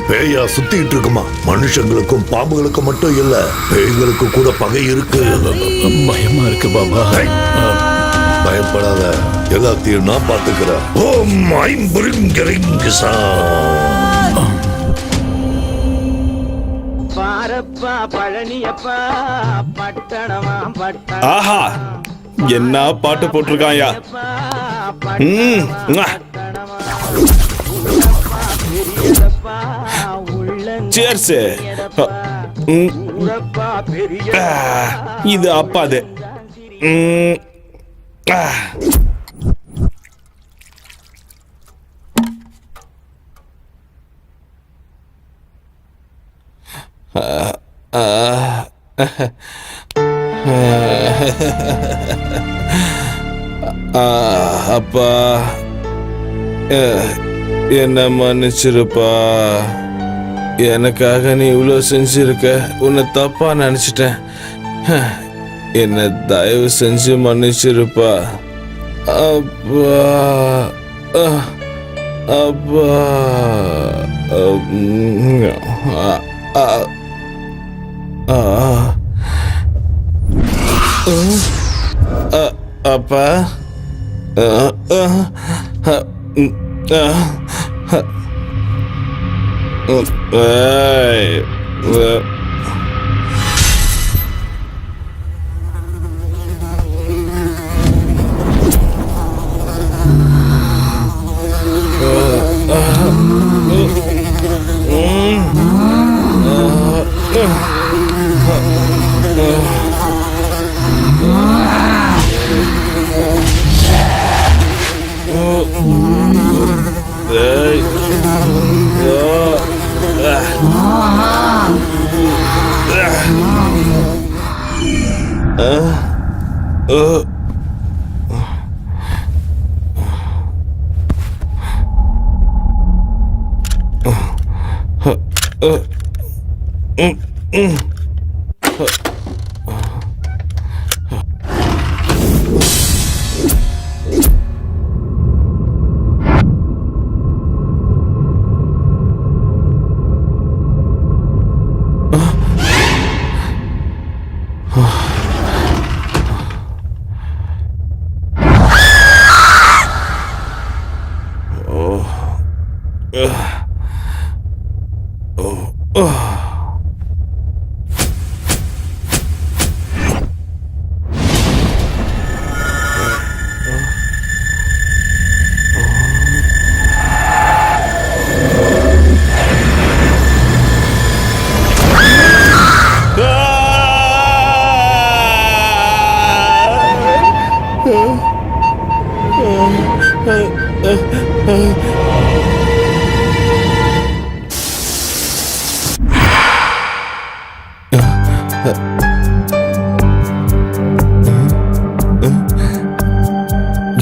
S2: பேயா சுத்திட்டு இருக்குமா? மனுஷங்களுக்கும் பாம்புகளுக்கும் மட்டும் இல்ல, பேய்களுக்கு கூட பகை இருக்கு.
S3: பயமா இருக்கு பாபா.
S2: பயப்படாத, எல்லாத்தையும் நான் பாத்துக்கிறேன். ஓம் ஐம்பரிங்கரிங்கசா.
S11: ஆஹா, என்ன பாட்டு போட்டிருக்காயா. சேர்ஸ். இது அப்பாது. அப்பா, என்ன மன்னிச்சிருப்பா. எனக்காக நீ இவ்வளோ செஞ்சிருக்க, உன்னை தப்பா நினைச்சிட்டேன். என்ன தயவு செஞ்சு மன்னிச்சிருப்பா. அப்பா, அப்பா, அப்பா,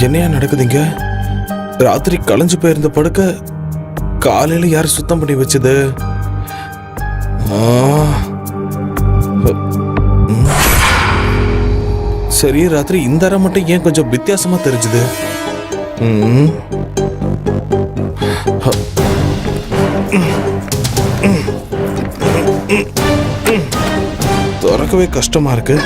S11: என்னையா நடக்குதுங்க? ராத்திரி களைஞ்சு போயிருந்த படுக்க காலையில யார் சுத்தம் பண்ணி வச்சது? சரி, ராத்திரி இந்த அறை மட்டும் ஏன் கொஞ்சம் வித்தியாசமா தெரிஞ்சுது? திறக்கவே கஷ்டமா இருக்கு.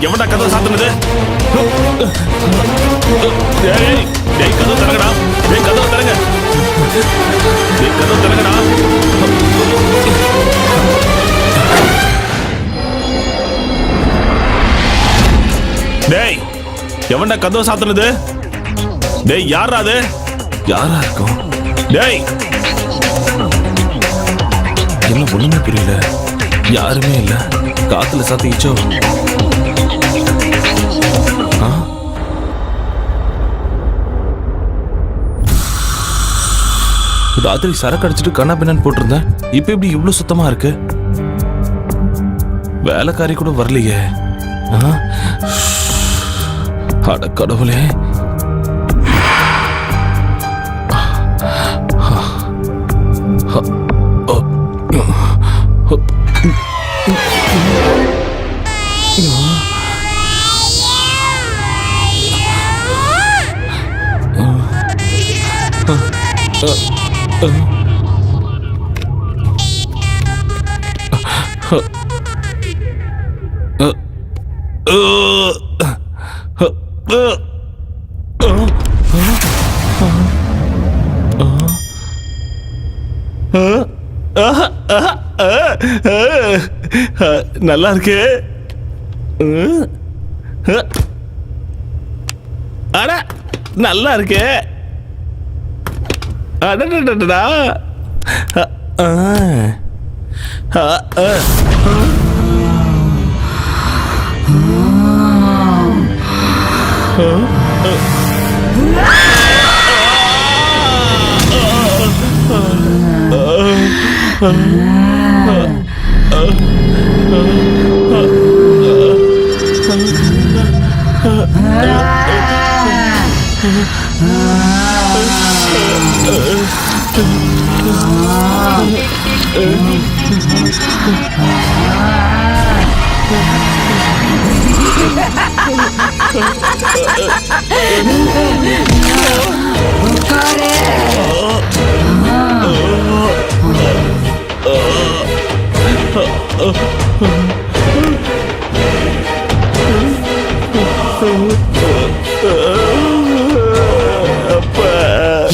S10: எவன்டா கதவை சாத்துனது? கதவை திறங்கடா. கதவை திறங்க. கதவை திறங்கடா. டேய், எவன்டா கதவை சாத்துனது? டேய், யாரா அது?
S11: யாரா இருக்கும்?
S10: டேய்,
S11: என்ன ஒண்ணுமே புரியல. யாருமே இல்ல. காத்துல சாத்திச்சோ? ராத்திரி சரக்கு அடிச்சுட்டு கண்ணா பின்னான்னு போட்டிருந்தேன். இப்ப இப்படி இவ்வளவு சுத்தமா இருக்கு. வேலைக்காரி கூட வரலையே. அட கடவுளே.
S10: நல்லா இருக்கு. அட நல்லா இருக்கு. அடடடடா.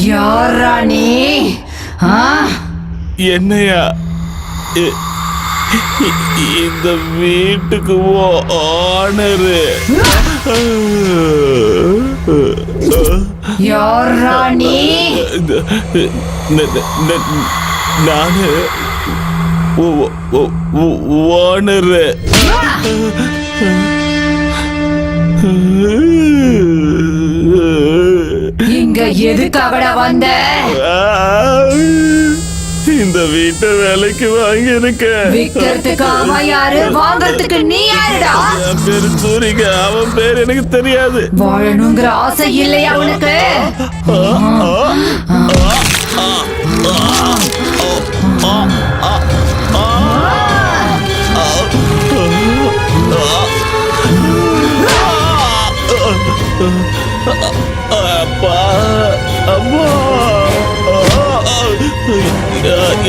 S5: யாரா நீ?
S10: என்னையா இந்த வீட்டுக்கு ஓனரு?
S5: யாரா நீ?
S10: நானு ஓனரு.
S5: இங்க எதுக்காகடா வந்த?
S10: இந்த வீட்டை வேலைக்கு வாங்கி இருக்க.
S5: விக்கிறதுக்கு அவன் யாரு, வாங்கறதுக்கு நீ யாருடா?
S10: என் பேரு சூரிக. அவன் பேர் எனக்கு தெரியாது.
S5: வாழணுங்கிற ஆசை இல்லையா உனக்கு?
S10: அப்பா, அம்மா,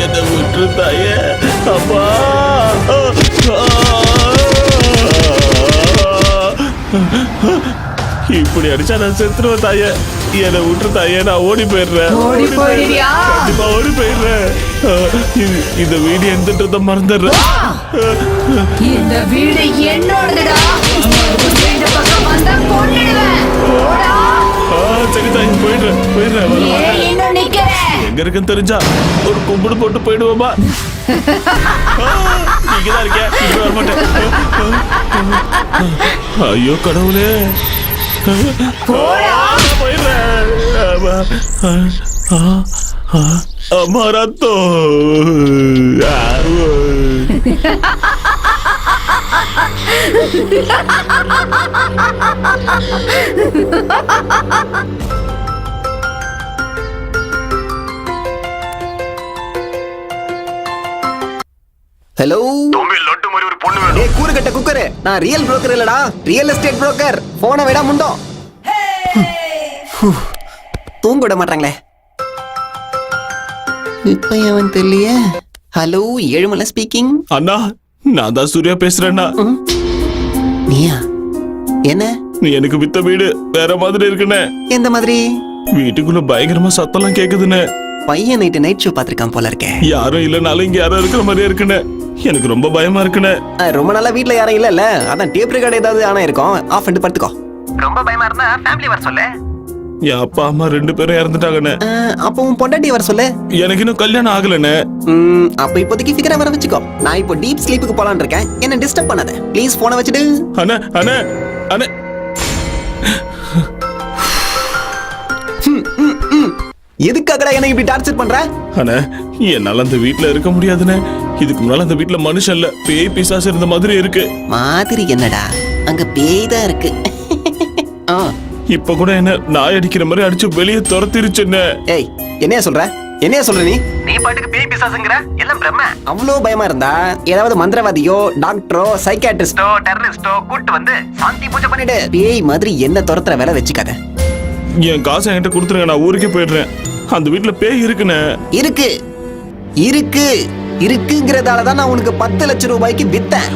S10: என்னை விட்டு தாயே. அப்பா, இப்ப
S11: இப்படி அடிச்சா நான் செத்துருவேன் தாயே. என்னை விட்டு தாயே, நான் ஓடி போயிடுறேன்.
S5: ஓடி போயிடுவியா?
S11: கண்டிப்பா ஓடி போயிடுறேன். இந்த வீடு எந்த மறந்துடுறேன்.
S5: இந்த வீடு என்னோடதுடா. வீடு பக்கம் வந்தா கொன்னுடுவேன். போடா.
S11: சரி தாய், போயிடுறேன்.
S5: ஏன் இன்னும் நிக்கிற?
S11: எங்க இருக்குன்னு தெரிஞ்சா ஒரு கும்பிடு போட்டு போயிடுவோமா? இங்கதான் இருக்கேன், இங்க வர மாட்டேன். ஐயோ கடவுளே, போயிடுறேன். அம்மா ரத்தம்.
S7: ஹலோ,
S2: லட்டு மாதிரி ஒரு பொண்ணு வேணும்.
S7: டேய் கூறுகட்ட குக்கர், நான் ரியல் புரோக்கர் இல்லடா, ரியல் எஸ்டேட் புரோக்கர். போனை விட முண்டோ. தூங்க விட மாட்டாங்களே. இப்ப அவன் தெரியலையே. Hello, Ezhumalai speaking.
S11: அண்ணா, நான் தான் சூர்யா பேசுறேன்னா.
S7: நீயா? என்ன?
S11: நீ எனக்கு வித்த வீடு வேற மாதிரி இருக்குன்னு.
S7: எந்த மாதிரி?
S11: வீட்டுக்குள்ள பயங்கரமா சத்தம்லாம் கேக்குதுன்னு.
S7: பையன் நைட் ஷோ பாத்திருக்கான் போல இருக்கே.
S11: யாரும் இல்லனாலும் இங்க யாரும் இருக்கிற மாதிரியே இருக்குன்னு. எனக்கு ரொம்ப பயமா இருக்குன்னு.
S7: ரொம்ப நாளா வீட்ல யாரும் இல்ல. அதான் டேப் ரெக்கார்ட் ஏதாவது ஆனா இருக்கும். ஆஃப் பண்ணிட்டு படுத்துக்கோ. ரொம்ப பயமா இருந்தா ஃபேமிலி வர சொல்லு.
S11: என் அப்பா அம்மா 2 பேரும் இறந்துட்டாங்கன்னு.
S7: அப்போ உன் பொண்டாட்டி வர சொல்லு.
S11: எனக்கு இன்னும் கல்யாணம் ஆகலன்னு.
S7: அப்ப இப்போதைக்கு ஃபிகரா வர வச்சுக்கோ. நான் இப்போ டீப் ஸ்லீப்புக்கு போலான்னு இருக்கேன். என்ன டிஸ்டர்ப் பண்ணாத ப்ளீஸ். போனை வச்சுடு.
S11: அண்ணே அண்ணே அண்ணே.
S7: எதுக்காகடா என்ன இப்படி டார்ச்சர் பண்ற?
S11: அண்ணே, என்னால அந்த வீட்ல இருக்க முடியாதுன்னு. இதுக்கு முன்னால அந்த வீட்ல மனுஷன் இல்ல, பேய் பிசாசு இருந்த மாதிரி இருக்கு.
S7: மாதிரி என்னடா, அங்க பேய் தான் இருக்கு.
S11: இப்ப கூட என்ன நாய் அடிக்கிற மாதிரி அடிச்சு வெளியே துரத்திருச்சுன்னு.
S7: ஏய், என்னையா சொல்ற? என்னையா சொல்ற நீ? நீ பாட்டுக்கு பேய் பிசாசுங்கற எல்லாம் பிரம்ம. அவ்வளோ பயமா இருந்தா ஏதாவது மந்திரவாதியோ, டாக்டரோ, சைக்கியாட்ரிஸ்டோ, டெரரிஸ்டோ கூட்டு வந்து சாந்தி பூஜை பண்ணிடு. பேய் மாதிரி என்ன துரத்துற வேலை வச்சுக்காத.
S11: என் காசை என்கிட்ட கொடுத்துருங்க, நான் ஊருக்கே போயிடுறேன். அந்த வீட்டுல பேய் இருக்குன்னு.
S7: இருக்கு இருக்கு இருக்குங்கிறதாலதான் நான் உனக்கு 10 லட்சம் ரூபாய்க்கு வித்தேன்.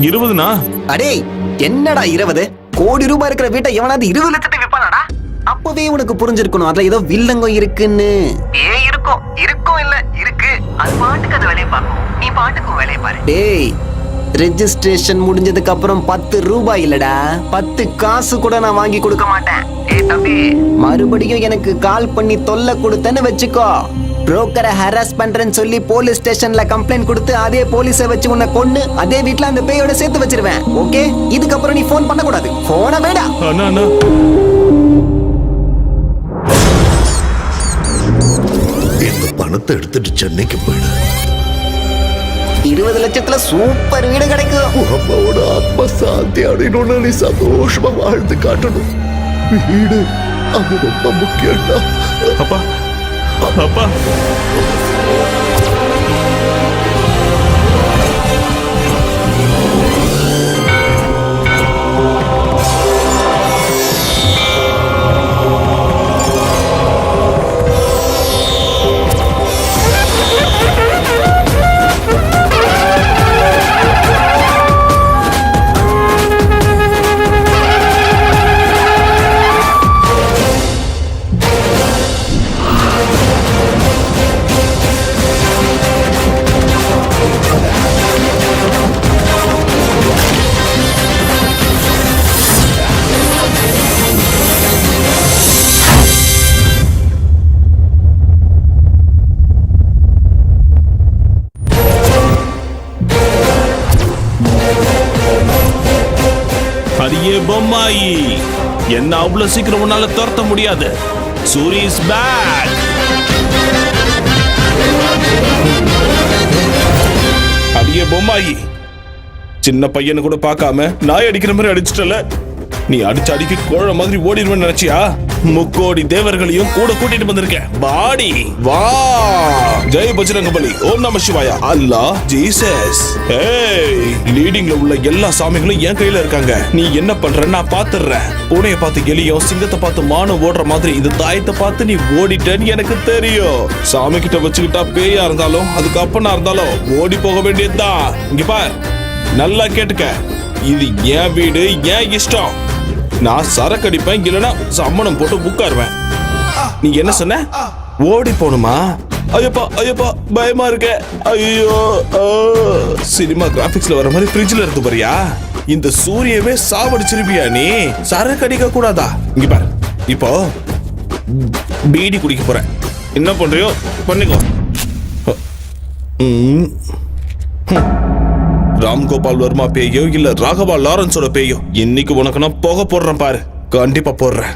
S11: 20னா?
S7: அடே என்னடா 20? கோடி ரூபாய் இருக்கிற வீட்டை எவனாவது 20 லட்சத்துக்கு விப்பானாடா? அப்பவே உனக்கு புரிஞ்சிருக்கணும் அதுல ஏதோ வில்லங்கம் இருக்குன்னு. ஏய் இருக்கும் இருக்கும் இல்ல இருக்கு. அது பாட்டுக்கு அது வேலையை பார்க்கும். நீ பாட்டுக்கும் வேலையை பாரு. டேய், ரெஜிஸ்ட்ரேஷன் முடிஞ்சதுக்கு அப்புறம் 10 ரூபாய் இல்லடா, 10 காசு கூட நான் வாங்கி கொடுக்க மாட்டேன். ஏய் தம்பி, மறுபடியும் எனக்கு கால் பண்ணி தொல்லை கொடுத்தேன்னு வச்சுக்கோ, புரோக்கரை ஹராஸ் பண்றேன்னு சொல்லி போலீஸ் ஸ்டேஷன்ல கம்ப்ளைண்ட் கொடுத்து அதே போலீஸை வச்சு உன்னை கொன்னு அதே வீட்ல அந்த பேயோட சேர்த்து வச்சிருவேன். ஓகே? இதுக்கப்புறம் நீ போன் பண்ண கூடாது. போன வேடா.
S11: அண்ணா அண்ணா,
S2: இந்த பணத்தை எடுத்துட்டு சென்னைக்கு போயிடு.
S7: 20 லட்சத்துல சூப்பர் வீடு கிடைக்கும்.
S2: அம்மாவோட ஆத்மா சாந்தி அடையணும்னு நீ சந்தோஷமா வாழ்ந்து காட்டணும். வீடு அது ரொம்ப முக்கியம்டா.
S11: அப்பா அப்பா, அடியே பொம்மாயி, என்ன அவ்வளவு சீக்கிரம் உன்னால துரத்த முடியாது. Suri is back. அடியே பொம்மாயி, சின்ன பையனை கூட பார்க்காம நாய் அடிக்கிற மாதிரி அடிச்சிட்டல. நீ அடிச்சு அடிக்க கோழ மாதிரி ஓடிடுவேன்னு நினைச்சியா? முக்கோடி தேவர்களையும் கூட கூட்டிட்டு வந்திருக்கேன். பாடி வா. ஜெய் பஜ்ரங்கபலி, ஓம் நம சிவாயா, அல்லாஹ், ஜீசஸ். ஏய், லீடிங்ல உள்ள எல்லா சாமிகளும் என் கையில இருக்காங்க. நீ என்ன பண்ற நான் பாத்துறேன். பூனைய பார்த்து எலியும், சிங்கத்தை பார்த்து மானும் ஓடுற மாதிரி இந்த தாயத்தை பார்த்து நீ ஓடிட்டேன்னு எனக்கு தெரியும். சாமி கிட்ட வச்சுக்கிட்டா பேயா இருந்தாலும் அதுக்கு அப்பனா இருந்தாலும் ஓடி போக வேண்டியதுதான். இங்க பார், நல்லா கேட்டுக்க, இது என் வீடு, என் இஷ்டம். நான் சரக்கு அடிப்பேன், இல்லைன்னா சம்மணம் போட்டு உட்காருவேன். நீ என்ன சொன்ன? ஓடி போணுமா? ஐயப்பா ஐயப்பா பயமா இருக்க. ஐயோ சினிமா கிராபிக்ஸ்ல வர மாதிரி ஃப்ரிட்ஜ்ல இருந்து பாரியா? இந்த சூரியவே சாவடிச்சிருப்பியா நீ? சரக்கு அடிக்க கூடாதா? இங்க பாரு, இப்போ பீடி குடிக்க போறேன். என்ன பண்றியோ பண்ணிக்கோ. ராம்கோபால் வர்மா பேயோ இல்ல ராகவா லாரன்ஸோட பேயோ, இன்னைக்கு உனக்கு நான் புகை போடுறேன் பாரு. கண்டிப்பா போடுறேன்.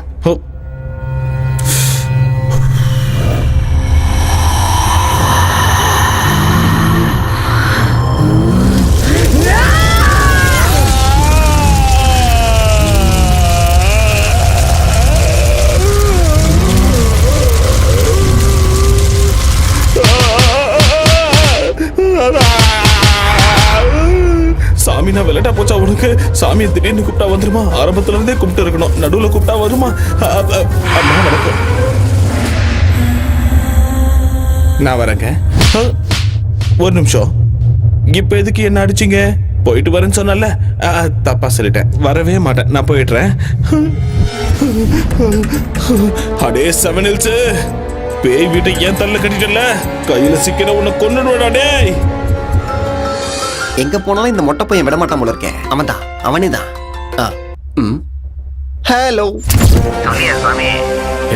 S11: சாமி நான் விளையாட்டா போச்சா உனக்கு? சாமியை திடீர்னு கூப்பிட்டா வந்துருமா? ஆரம்பத்துல இருந்தே கூப்பிட்டு இருக்கணும், நடுவுல கூப்பிட்டா வருமா? அம்மா வணக்கம், நான் வரேங்க. ஒரு நிமிஷம், இப்ப எதுக்கு என்ன அடிச்சீங்க? போயிட்டு வரேன்னு சொன்னல, தப்பா சொல்லிட்டேன், வரவே மாட்டேன், நான் போயிடுறேன். அடே செவன் ஹில்ஸ், பேய் வீட்டை ஏன் தள்ள கட்டிட்டல? கையில சிக்கிற உன்னை கொன்னுடுவாடா டேய்.
S7: எங்க போனாலும் இந்த மொட்டை பையன் விட மாட்டான் போல இருக்கேன். அவன்தான், அவனேதான். ஹலோ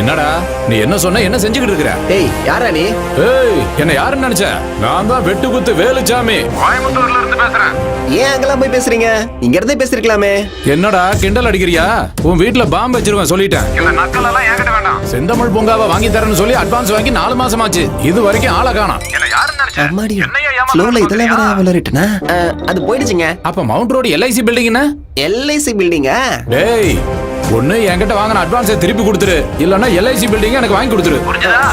S3: என்னடா நீ என்ன சொன்ன? என்ன செஞ்சுக்கிட்டு இருக்கிற?
S7: ஏய் யாரா நீ?
S3: ஏய் என்ன யாருன்னு நினைச்ச? நான் தான் வெட்டு குத்து வேலுச்சாமி, கோயம்புத்தூர்ல இருந்து பேசுறேன்.
S7: ஏன் அங்கெல்லாம் போய் பேசுறீங்க? இங்க இருந்தே பேசிருக்கலாமே.
S3: என்னடா கிண்டல் அடிக்கிறியா? உன் வீட்டுல பாம்பு வச்சிருவேன் சொல்லிட்டேன். இல்ல நக்கல் எல்லாம் என்கிட்ட வேண்டாம். செந்தமிழ் பூங்காவை வாங்கி தரேன்னு சொல்லி அட்வான்ஸ் வாங்கி 4 மாசம் ஆச்சு, இது வரைக்கும் ஆளை காணோம்.
S7: அது போயிடுச்சுங்க.
S3: அப்ப mount road LIC building.
S7: LIC பில்டிங்கா?
S3: டேய் ஒண்ணு என்கிட்ட வாங்கின அட்வான்ஸை திருப்பி கொடுத்துரு, இல்லன்னா LIC பில்டிங் எனக்கு வாங்கி கொடுத்துரு.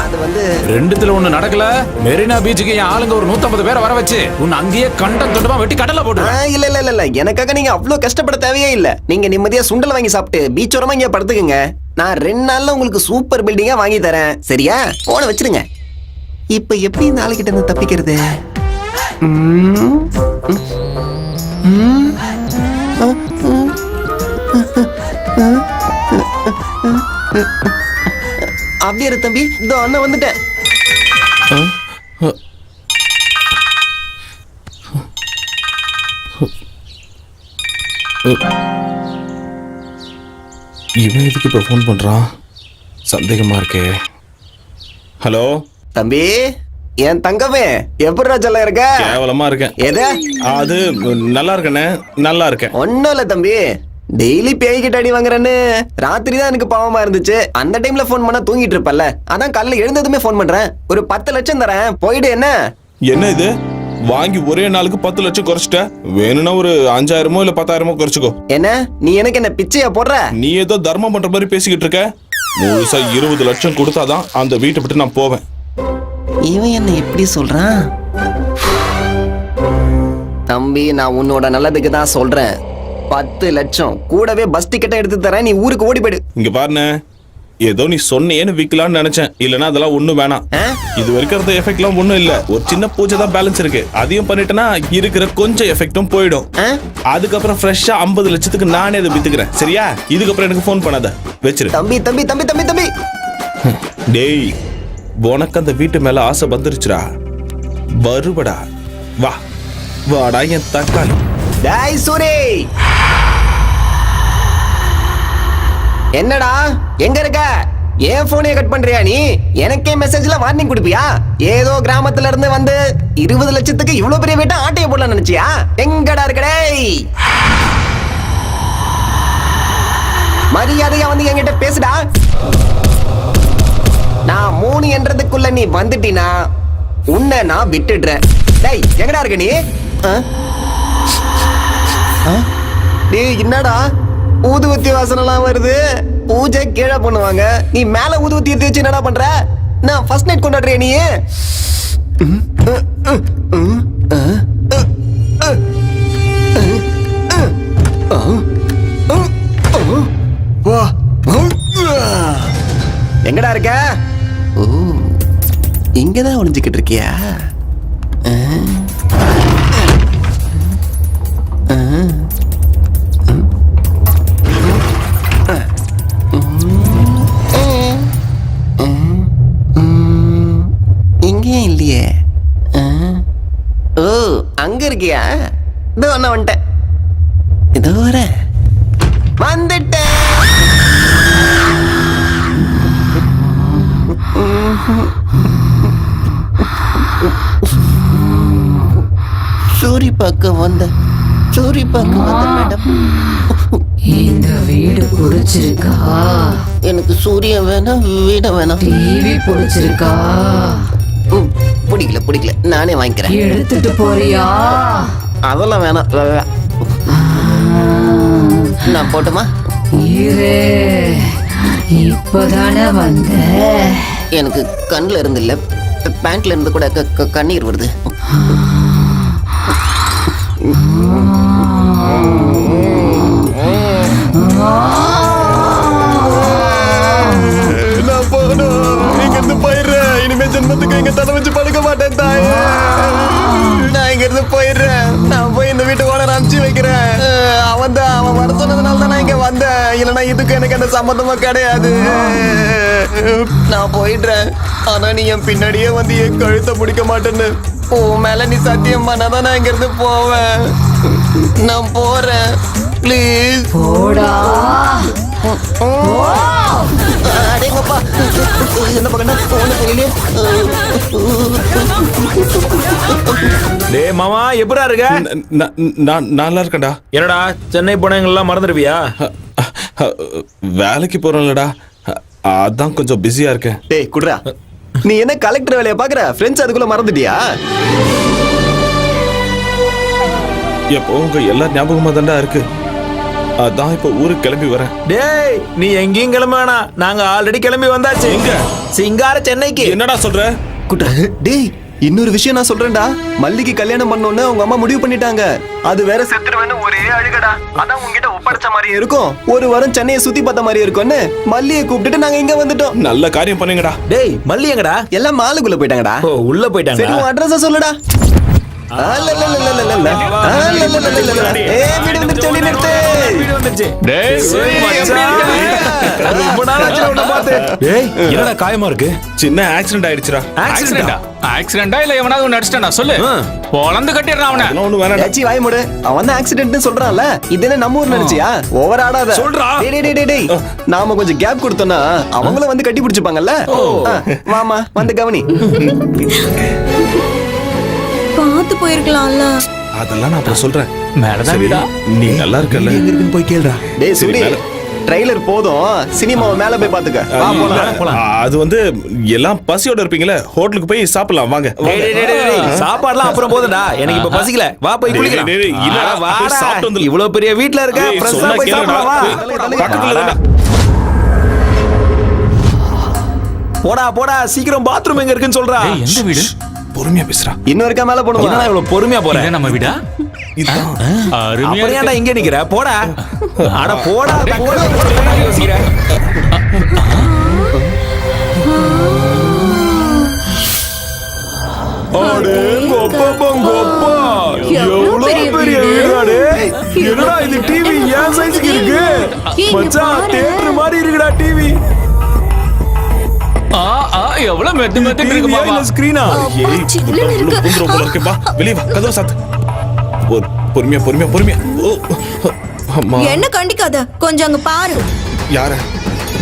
S7: அது வந்து
S3: ரெண்டுத்துல ஒண்ணு நடக்கல. மெரினா பீச்சுக்கு என் ஆளுங்க ஒரு 150 பேரை வர வச்சு உன்னை அங்கேயே கண்டம் தொண்டமா வெட்டி கடல்ல போட்டு.
S7: இல்ல இல்ல இல்ல இல்ல, எனக்காக நீங்க அவ்வளவு கஷ்டப்பட தேவையே இல்ல. நீங்க நிம்மதியா சுண்டல் வாங்கி சாப்பிட்டு பீச் ஓரமா இங்க படுத்துக்குங்க. நான் 2 நாள்ல உங்களுக்கு சூப்பர் பில்டிங்கா வாங்கி தரேன், சரியா? போன வச்சிருங்க. இப்ப எப்படி இந்த ஆளுகிட்ட இருந்து தப்பிக்கிறது? அப்படியே இரு தம்பி, இதோ அண்ணன் வந்துட்டேன்.
S11: இவன் எதுக்கு இப்ப போன் பண்றான்? சந்தேகமா இருக்கே. ஹலோ
S7: தம்பி, என் தங்கமே எப்படி ராஜெல்லாம் இருக்க?
S11: கேவலமா இருக்கேன்.
S7: எது?
S11: அது நல்லா இருக்கேனே, நல்லா இருக்கேன்.
S7: ஒன்னும் இல்ல தம்பி, டெய்லி பேய்கிட்ட அடி வாங்குறேன்னு ராத்திரி தான் எனக்கு பாவமா இருந்துச்சு. அந்த டைம்ல போன் பண்ணா தூங்கிட்டு இருப்பல்ல, அதான் காலைல எழுந்ததுமே போன் பண்றேன். ஒரு 10 லட்சம் தரேன், போயிடு. என்ன
S11: என்ன இது? வாங்கி ஒரே நாளுக்கு 10 லட்சம் குறைச்சிட்ட? வேணும்னா ஒரு 5000 இல்ல 10,000 குறைச்சுக்கோ.
S7: என்ன நீ எனக்கு என்ன பிச்சையா போடுற?
S11: நீ ஏதோ தர்மம் பண்ற மாதிரி பேசிக்கிட்டு இருக்க. முழுசா 20 லட்சம் கொடுத்தாதான் அந்த வீட்டை விட்டு நான் போவேன்.
S7: இவன் என்ன இப்படி சொல்றான்? தம்பி, நான் உன்னோட நல்லதுக்கு தான் சொல்றேன். 10 லட்சம் கூடவே பஸ் டிக்கெட்டை எடுத்து தரேன், நீ ஊருக்கு ஓடி போயிடு.
S11: இங்க பாருண்ணே, ஏதோ நீ சொன்னேன்னு விக்கலாம்னு நினைச்சேன், இல்லனா அதெல்லாம் ஒண்ணும் வேணாம். இது வரைக்கும் இருந்த எஃபெக்ட்லாம் ஒண்ணும் இல்ல. ஒரு சின்ன பூஜை தான் பேலன்ஸ் இருக்கு, அதையும் பண்ணிட்டேன்னா இருக்கிற கொஞ்சம் எஃபெக்டும் போயிடும். அதுக்கப்புறம் ஃப்ரெஷ்ஷா 50 லட்சத்துக்கு நானே அதை வித்துக்கிறேன், சரியா? இதுக்கப்புறம் எனக்கு ஃபோன் பண்ணாத, வச்சிரு.
S7: தம்பி தம்பி தம்பி தம்பி தம்பி
S11: டேய், உனக்கு அந்த வீட்டு மேல ஆசை வந்துருச்சுடா. வருவடா, வா வாடா என் தக்காளி.
S7: டேய் சூரி, என்னடா எங்க இருக்க? ஏன் போனே கட் பண்றியா நீ? எனக்கே மெசேஜ்ல வார்னிங் கொடுப்பியா? ஏதோ கிராமத்துல இருந்து வந்து 20 லட்சத்துக்கு இவ்வளவு பெரிய வீட்டை ஆட்டைய போடலாம் நினைச்சியா? எங்கடா இருக்கடே? மரியாதையா வந்து என்கிட்ட பேசுடா. நான் 3 என்றதுக்குள்ள நீ வந்துட்டினா உன்னை நான் விட்டுடுறேன். டேய் எங்கடா இருக்க நீ? டேய் என்னடா ஊதுவத்தி வாசனெல்லாம் வருது? பூஜை கீழே பண்ணுவாங்க, நீ மேல ஊதுவத்தி எடுத்து வச்சு என்னடா பண்ற? நான் ஃபர்ஸ்ட் நைட் கொண்டாடுறியா நீ? எங்கடா இருக்க? ஓ, இங்கதான் ஒளிஞ்சுக்கிட்டு இருக்கியா? இல்லையே. ஓ அங்க இருக்கியா? இதோ ஒண்ணு வந்துட்டேன். இதோ வரேன். வந்துட்டேன். சூரி பார்க்க வந்த மேடம்.
S12: இந்த வீடு பிடிச்சிருக்கா?
S7: எனக்கு சூரியன் வேணாம், வீட வேணாம்.
S12: டிவி பிடிச்சிருக்கா?
S7: பிடிக்கல, நானே வாங்கிக்கிறேன்.
S12: எடுத்துட்டு போறியா?
S7: அதெல்லாம் வேணாம். நான் போட்டுமா?
S12: இப்பதானே வந்த.
S7: எனக்கு கண்ணுல இருந்து இல்ல, பேண்ட்ல இருந்து கூட கண்ணீர் வருது. நான் போகணும். இங்க இருந்து போயிடுறேன். இனிமே ஜென்மத்துக்கு இங்க தலை வச்சு படுக்க மாட்டேன் தாயே. நான் இங்க இருந்து போயிடுறேன். நான் போய் இந்த வீட்டு ஓனர் அனுப்பிச்சு வைக்கிறேன். அவன் வர சொன்னதுனால தான் நான் இங்க வந்தேன். இல்லைன்னா இதுக்கு எனக்கு அந்த சம்மந்தமா கிடையாது. நான் போயிடுறேன். ஆனா நீ என் பின்னாடியே வந்து என் கழுத்தை பிடிக்க மாட்டேன்னு உன் மேல நீ சத்தியம் பண்ணாதான் நான் இங்க இருந்து போவேன். நான் போறேன். ப்ளீஸ்
S12: போடா.
S7: அடேங்கப்பா, என்ன பக்கம்னா போன கையிலே.
S6: டேய் மாமா எப்படா இருக்க?
S11: நான் நல்லா இருக்கேன்டா.
S6: என்னடா சென்னை போனவங்கெல்லாம் மறந்துடுவியா?
S11: வேலைக்கு போறேன்லடா, அதான் கொஞ்சம் பிஸியா இருக்கேன்.
S7: டேய் குடுறா, நீ என்ன கலெக்டர் வேலையை பாக்குற? ஃப்ரெண்ட்ஸ் அதுக்குள்ள மறந்துட்டியா?
S11: எப்போ உங்க எல்லா ஞாபகமா தான்டா இருக்கு. அதான் இப்ப ஊருக்கு கிளம்பி வரேன்.
S6: டேய் நீ எங்கேயும் கிளம்ப வேணாம், நாங்க ஆல்ரெடி கிளம்பி வந்தாச்சு.
S11: எங்க?
S6: சிங்கார சென்னைக்கு.
S11: என்னடா சொல்ற?
S7: குடுறா. டேய் இன்னொரு விஷயம் நான் சொல்றேன்டா. மல்லிக்கு கல்யாணம் பண்ணோன்னு அவங்க அம்மா முடிவு பண்ணிட்டாங்க. அது வேற செத்துருவேன்னு ஒரே அழுகடா. அதான் உங்ககிட்ட ஒப்படைச்ச மாதிரியே இருக்கும். ஒரு வாரம் சென்னையை சுத்தி பார்த்த மாதிரி இருக்கும்னு மல்லியை கூப்பிட்டுட்டு நாங்க இங்க வந்துட்டோம்.
S11: நல்ல காரியம் பண்ணுங்கடா.
S6: டேய் மல்லி எங்கடா?
S7: எல்லாம் மாலுக்குள்ள போயிட்டாங்கடா.
S6: ஓ உள்ள போயிட்டாங்க.
S7: சரி உன் அட்ரஸ் சொல்லுடா.
S6: என்னடா காயமா இருக்கு?
S11: சின்ன ஆக்சிடென்ட் ஆயிடுச்சுடா.
S8: ஆக்சிடென்டா இல்ல எவனாவது ஒன்னு அடிச்சிட்டானா சொல்லு. பொளந்து கட்டிடுறான் அவனை.
S11: அதெல்லாம் ஒண்ணு வேணாம்டா.
S7: ஏச்சி வாய் மூடு. அவன் தான் ஆக்சிடென்ட்னு சொல்றான்ல. இது என்ன நம்ம ஊர் நினைச்சியா? ஓவர் ஆடாத.
S11: சொல்றா.
S7: டேய் நாம கொஞ்சம் கேப் கொடுத்தோம்னா அவங்களும் வந்து கட்டி பிடிச்சுப்பாங்கல்ல. வாமா வந்து கவனி.
S5: பார்த்து போயிருக்கலாம்ல.
S11: அதெல்லாம் நான் அப்புறம் சொல்றேன்.
S8: மேலதான் வீடா.
S11: நீ நல்லா இருக்கல.
S7: எங்க இருக்குன்னு போய் கேளுடா. டேய் சூரி, ட்ரைலர் போதும், சினிமாவை மேல போய் பாத்துக்க. வா போலாம்.
S11: அது வந்து எல்லாம் பசியோட இருப்பீங்களே, ஹோட்டலுக்கு போய் சாப்பிடலாம் வாங்க.
S6: சாப்பாடுலாம் அப்புறம் போதுடா, எனக்கு இப்ப பசிக்கல. வா போய் குளிக்கலாம்.
S11: சாப்பிட்டு வந்து
S6: இவ்வளவு பெரிய வீட்ல இருக்க, ஃப்ரெஷ்ஷா போய் சாப்பிடலாம். வா
S11: பக்கத்துல தானே.
S6: போடா சீக்கிரம் பாத்ரூம் எங்க இருக்குன்னு சொல்றா.
S8: எந்த வீடு?
S11: பொறுமையா பேசுறா.
S7: இன்னும் இருக்கா மேல போணுமா?
S6: என்னடா இவ்வளவு பொறுமையா போற?
S8: இது நம்ம வீடா? அருமையா
S6: அப்படியாடா இங்க நிக்கிற? போடா. அட போடா. யோசிக்கிற. அடே கோப்பா. எவ்வளவு பெரிய வீடாடே. என்னடா இது டிவி ஏன் சைஸ்க்கு இருக்கு? மச்சான் தியேட்டர் மாதிரி இருக்குடா டிவி.
S8: எவ்வளவு மெத்து இருக்கு மாமா.
S6: ஸ்கிரீனா?
S11: வெளியே வா, கதவை சாத்து. பொறுமையா. ஓ அம்மா.
S5: என்ன கண்டிக்காத, கொஞ்சம் அங்க பாரு.
S11: யார?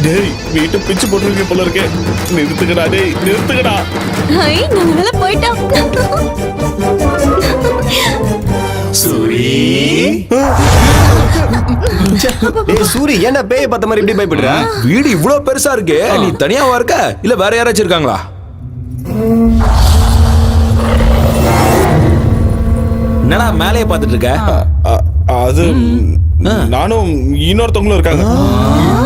S11: டேய் வீட்டை பிச்சு போட்டுருக்கீங்க போல இருக்கே. நிறுத்துக்கடா டேய், நிறுத்துக்கடா.
S5: ஐ நல்ல போய்ட்டோம்.
S6: சூரி.
S7: டேய் சூரி, என்ன பேய் பார்த்த மாதிரி இப்படி பயப்படுற?
S6: வீடு இவ்வளவு பெருசா இருக்கு, நீ தனியாவா இருக்க இல்ல வேற யாராச்சும் இருக்காங்களா? என்னடா மேலேயே பார்த்துட்டு இருக்க?
S11: அது நானும் இன்னொருத்தவங்களும் இருக்காங்க.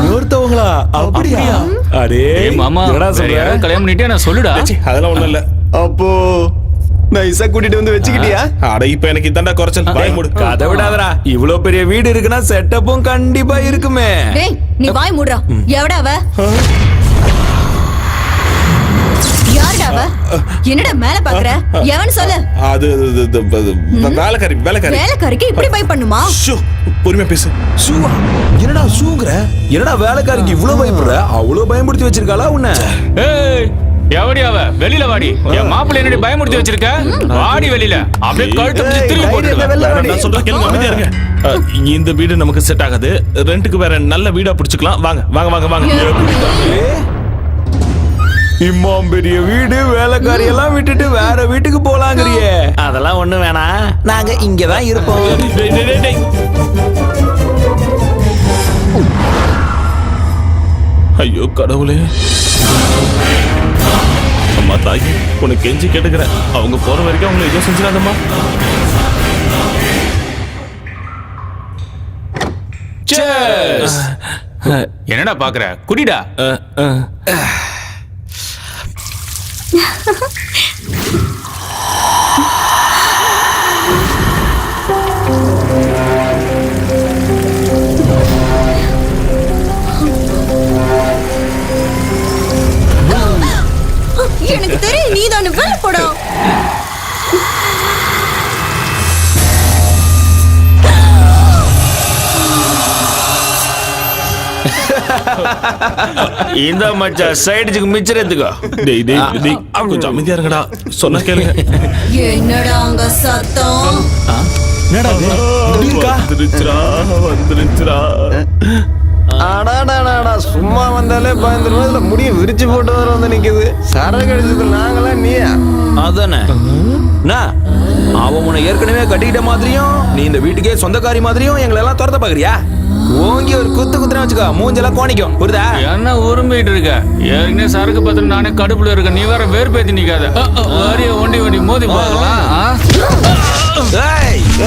S6: இன்னொருத்தவங்களா? அப்படியா? அடே
S8: மாமா,
S6: என்னடா சொல்ற?
S8: கல்யாணம் பண்ணிட்டே நான் சொல்லுடா.
S11: அதெல்லாம் ஒண்ணும் இல்ல.
S7: அப்போ நைஸா கூட்டிட்டு வந்து வச்சுக்கிட்டியா?
S11: அட இப்ப எனக்கு இதாண்டா குறைச்சல். வாய் மூடு.
S6: கதை விடாதடா. இவ்வளவு பெரிய வீடு இருக்குன்னா செட்டப்பும் கண்டிப்பா இருக்குமே.
S5: டேய் நீ வாய் மூடுறா. எவடா அவ? யாருடா அவ? என்னடா மேல பாக்குற? எவன் சொல்லு.
S11: அது வேலைக்காரி.
S5: வேலைக்காரிக்கு இப்படி பை பண்ணுமா?
S11: பொறுமையா பேசு.
S6: ஷூவா? என்னடா ஷூங்கற? என்னடா வேலைக்காரிக்கு இவ்வளவு பயப்படுற? அவ்வளவு பயமுறுத்தி வச்சிருக்காளா உன்னை?
S8: ஏய் எவடி அவ வெளியில வாடி. என் மாப்பிள்ளை என்னடி பயமுறுத்தி வச்சிருக்க? வாடி வெளியில. அப்படியே கழுத்து பிடிச்சு திரும்பி போட்டுருவேன்.
S11: நான் சொல்ற கேளுங்க, அமைதியா இருங்க. இந்த வீடு நமக்கு செட் ஆகாது. ரெண்டுக்கு வேற நல்ல வீடா பிடிச்சுக்கலாம். வாங்க வாங்க வாங்க வாங்க.
S6: இம்மாம் பெரிய வீடு, வேலைக்காரி எல்லாம் விட்டுட்டு வேற வீட்டுக்கு போலாங்கறியே. அதெல்லாம் ஒண்ணு வேணாம், நாங்க இங்கதான் இருப்போம்.
S11: டேய், டேய், டேய், டேய். ஐயோ கடவுளே, அம்மா தாயி, உனக்கு கெஞ்சி கேட்டுக்கிறேன். அவங்க போற வரைக்கும் அவங்களை எதுவும் செஞ்சிடாதம்மா.
S8: என்னடா பாக்குற? குடிடா.
S5: எனக்கு தெரியும் நீதான் வெளில போடா.
S6: இந்த மச்சான் சைடுக்கு மிச்சறதுக்கோ.
S11: டேய் டேய் டேய், கொஞ்சம் அமைதியா இருங்கடா. சொன்னா கேளுங்க.
S5: என்னடா அங்க சத்தம்?
S6: என்னடா
S11: வந்துருச்சுடா.
S9: அடாடாடாடா, சும்மா வந்தாலே பயந்துருவோம். இதுல முடிய விரிச்சு போட்டு வர வந்து நிக்குது. சரக்கு அடிச்சது நாங்களா நீயா?
S6: அதானே. அவன் உன்னை ஏற்கனவே கட்டிக்கிட்ட மாதிரியும் நீ இந்த வீட்டுக்கே சொந்தக்காரி மாதிரியும் எங்களை எல்லாம் துரத்த பாக்குறியா? ஓங்கி ஒரு குத்துனா வச்சுக்கோ, மூஞ்செல்லாம் கோணிக்கும். புரியுதா?
S8: என்ன உரிமைட்டு இருக்க? ஏற்கனவே சரக்கு பத்திரம் நானே கடுப்புல இருக்க. நீ வேற வேறுபேத்தி நிக்காத. வரிய ஒண்டி ஒண்டி மோதி பார்க்கலாம்.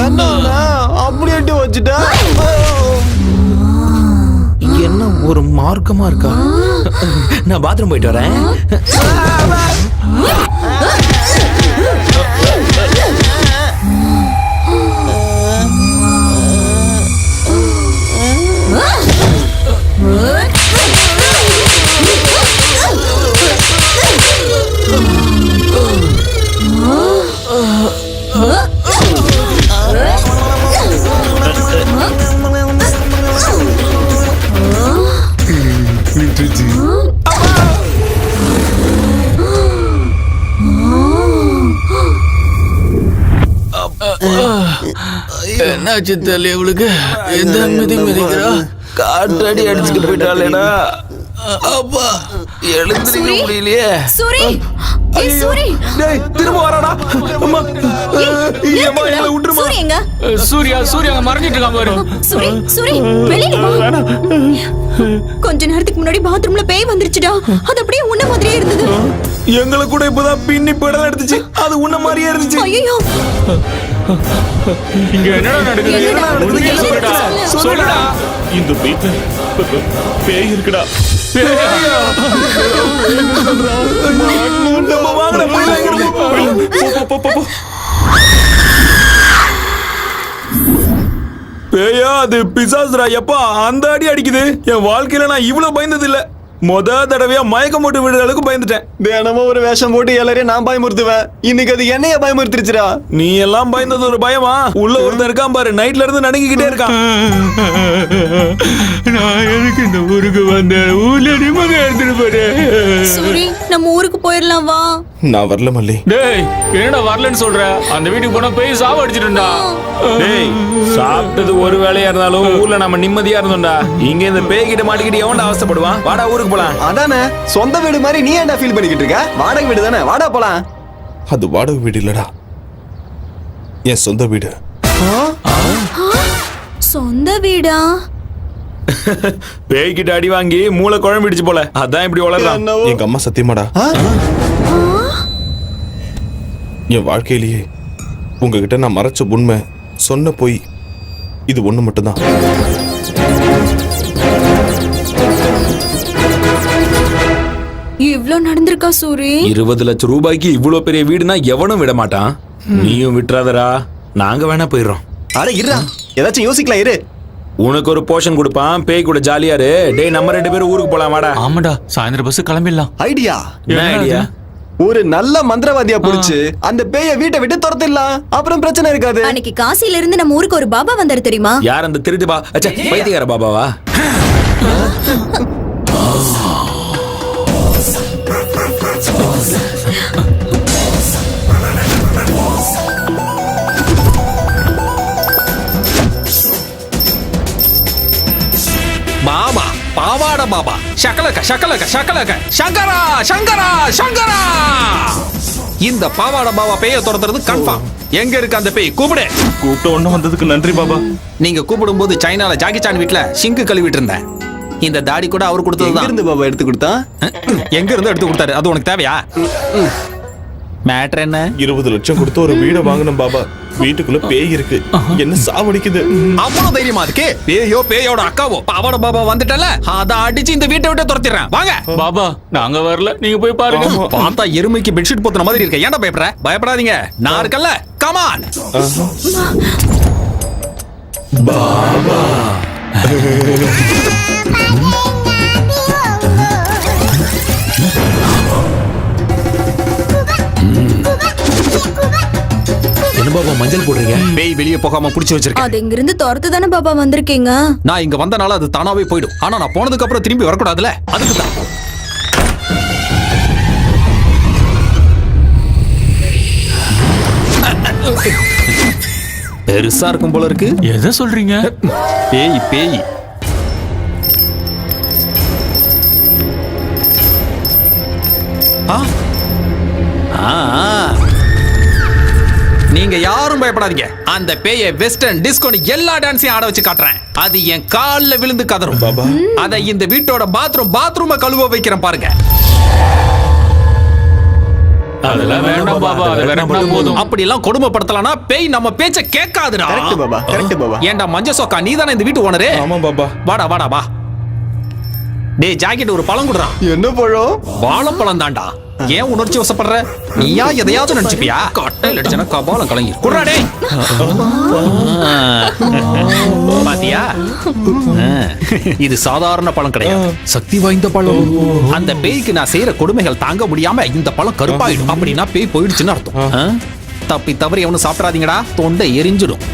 S9: என்னடா அப்படி எட்டி வச்சுட்டா?
S6: என்ன ஒரு மார்க்கமா இருக்கா? நான் பாத்ரூம் போயிட்டு வரேன்.
S8: என்னாச்சு தெரியல இவளுக்கு. எந்த மிதிக்கிறா?
S6: காற்றடி அடிச்சுட்டு போயிட்டாளேடா. அப்பா எழுந்திருக்க முடியலையே.
S5: சூரி, ஏய் சூரி,
S6: டேய் திரும்ப வரடா. அம்மா ஏமா என்ன விட்டுருமா?
S5: சூரி எங்க?
S8: சூர்யா அங்க மறைஞ்சிட்டு இருக்கான் பாரு.
S5: சூரி வெளியில வா. கொஞ்ச நேரத்துக்கு முன்னாடி பாத்ரூம்ல பேய் வந்துருச்சுடா. அது அப்படியே உன்ன மாதிரியே இருந்தது.
S6: எங்களை கூட இப்பதான் பின்னி படம் எடுத்துச்சு. அது உன்ன மாதிரியே இருந்துச்சு.
S5: ஐயோ,
S8: இங்க என்னடா நடக்குது? சொல்லுடா.
S11: இந்த வீட்டுல பேய் இருக்குடா.
S6: நம்ம வாங்கல பேயா? அது பிசாசுரா. எப்பா அந்த அடி அடிக்குது. என் வாழ்க்கையில நான் இவ்வளவு பயந்தது இல்ல. தடவையா மயக்கம் போட்டு விடுற அளவுக்கு பயந்துட்டேன்.
S9: தினமும் ஒரு வேஷம் போட்டு எல்லாரையும் நான் பயமுறுத்துவேன். இன்னைக்கு அது என்னைய பயமுறுத்திருச்சுடா.
S6: நீ எல்லாம் பயந்தது ஒரு பயமா? உள்ள ஒருத்தன் இருக்கான் பாரு, நைட்ல இருந்து நடுங்கிக்கிட்டே இருக்கான்.
S8: நான் எதுக்கு இந்த ஊருக்கு வந்தேன்? ஊர்ல நிம்மதி எடுத்துட்டு போறேன்.
S5: சூரி நம்ம ஊருக்கு போயிடலாம் வா.
S11: நான் வரல மல்லி.
S8: டேய் என்னடா வரலன்னு சொல்ற? அந்த வீட்டுக்கு போனா போய் சாவ அடிச்சிட்டுடா.
S6: டேய் சாப்பிட்டது ஒரு வேலையா இருந்தாலும் ஊர்ல நம்ம நிம்மதியா இருந்தோம்டா. இங்க இந்த பேய் கிட்ட மாட்டிக்கிட்டு எவன்டா அவஸ்தைப்படுவான்? வாடா ஊருக்கு போலாம்.
S9: அதானே சொந்த வீடு மாதிரி நீ ஏன்டா ஃபீல் பண்ணிக்கிட்டு இருக்க? வாடகை வீடு தானே, வாடா போலாம்.
S11: அது வாடகை வீடு இல்லடா, என் சொந்த வீடு.
S5: சொந்த வீடா?
S6: பேய் கிட்ட அடி வாங்கி மூளை குழம்பிடுச்சு போல, அதான் இப்படி வளர்றான்.
S11: எங்க அம்மா சத்தியமாடா, என் வாழ்க்கையிலேயே உங்ககிட்ட நான் மறைச்ச உண்மை, சொன்ன பொய் இது ஒண்ணு மட்டும்தான்.
S5: இவ்ளோ நடந்திருக்கா சூரி?
S6: 20 லட்சம் ரூபாய்க்கு இவ்வளவு பெரிய வீடுனா எவனும் விட மாட்டான். நீயும் விட்டுறாதரா, நாங்க வேணா போயிடுறோம்.
S9: அட இருடா, ஏதாச்சும் யோசிக்கலாம் இரு.
S6: உனக்கு ஒரு போர்ஷன் கொடுப்பான், பேய் கூட ஜாலியா இரு. டேய் நம்ம 2 பேரும் ஊருக்கு போலாம் வாடா.
S8: ஆமாடா, சாயந்தரம் பஸ் கிளம்பிடலாம்.
S9: ஐடியா
S6: என்ன ஐடியா?
S9: ஒரு நல்ல மந்திரவாதியா புடிச்சு அந்த பேய வீட்டை விட்டு துரத்திடலாம். அப்புறம் பிரச்சனை இருக்காது.
S5: அன்னைக்கு காசில இருந்து நம்ம ஊருக்கு ஒரு பாபா வந்தாரு தெரியுமா?
S6: யார் அந்த திருட்டு பா? அச்சா பைத்தியக்கார பாபாவா? பாபா பாவாட பாபா ஷகலக ஷகலக ஷகலக சங்கரா சங்கரா சங்கரா. இந்த பாவாட பாபா பேய துரத்துறது கன்ஃபார்ம். எங்க இருக்கு அந்த பேய்? கூப்பிடு.
S11: கூப்பிட்ட ஒண்ணு வந்ததுக்கு நன்றி பாபா.
S6: நீங்க கூப்பிடும் போது சைனால ஜாக்கி சான் வீட்ல சிங்கு கழுவிட்டு இருந்தேன். இந்த தாடி கூட அவர் கொடுத்ததுதான்.
S7: இருந்து பாபா எடுத்து கொடுத்தா?
S6: எங்க இருந்து எடுத்து கொடுத்தாரு? அது உனக்கு தேவையா? மேட்டர் என்ன?
S11: 20 லட்சம் கொடுத்து ஒரு வீடை வாங்கணும் பாபா. வீட்டுக்குள்ள பேய் இருக்கு, என்ன சாவடிக்குது.
S6: அவ்வளவு தைரியமா இருக்கு? பேயோ பேயோட அக்காவோ பாவாட பாபா வந்துட்டல, அத அடிச்சு இந்த வீட்டை விட்டு துரத்திடுறேன். வாங்க.
S8: பாபா நாங்க வரல, நீங்க போய் பாருங்க.
S6: பார்த்தா எருமைக்கு பெட்ஷீட் போத்துன மாதிரி இருக்க. ஏன்டா பயப்படுற? பயப்படாதீங்க, நான் இருக்கல்ல. கமான்
S11: பாபா.
S6: என்ன பாபா மஞ்சள் போடுறீங்க? பேய் வெளியே போகாம புடிச்சு வச்சிருக்கேன்.
S5: அது இங்க இருந்து துரத்து தானே பாபா வந்திருக்கீங்க.
S6: நான் இங்க வந்தனால அது தானாவே போயிடும். ஆனா நான் போனதுக்கு அப்புறம் திரும்பி வரக்கூடாதுல, அதுக்கு தான். பெருசா இருக்கும் போல இருக்கு.
S8: எதை சொல்றீங்க?
S6: பேய் பேய். நீங்க யாரும் பயப்படாதீங்க. அந்த பேயை வெஸ்டர்ன் டிஸ்கோ எல்லா டான்ஸையும் ஆட வச்சு காட்டுறேன். அது என் கால்ல விழுந்து கதறும் பாபா. அத இந்த வீட்டோட பாத்ரூம கழுவ வைக்கிறேன் பாருங்க.
S8: அதெல்லாம் வேண்டாம் பாபா, அது வேணா போதும்.
S6: அப்படி எல்லாம் கொடுமைப்படுத்தலாம்னா பேய் நம்ம பேச்ச கேட்காதுடா.
S7: Correct Baba, correct Baba.
S6: ஏன்டா மஞ்ச சொக்கா, நீதானே இந்த வீட்டு ஓனரு?
S11: ஆமா பாபா.
S6: வாடா வாடா வா. டேய் ஜாக்கெட் ஒரு பழம் குடுறான்.
S7: என்ன பழம்?
S6: வாழைப்பழம் தான்டா. ஏன் உணர்ச்சி வசப்படுற? நீயா எதையாவது நினைச்சுப்பியா? கட்டையில் அடிச்சனா கபாலம் கலங்கி குடுறா. டேய் பாத்தியா, இது சாதாரண பழம் கிடையாது, சக்தி வாய்ந்த பழம். அந்த பேய்க்கு நான் செய்யற கொடுமைகள் தாங்க முடியாம இந்த பழம் கருப்பாயிடும். அப்படின்னா பேய் போயிடுச்சுன்னு அர்த்தம். தப்பி தவறி எவனும் சாப்பிடாதீங்கடா, தொண்டை எரிஞ்சிடும்.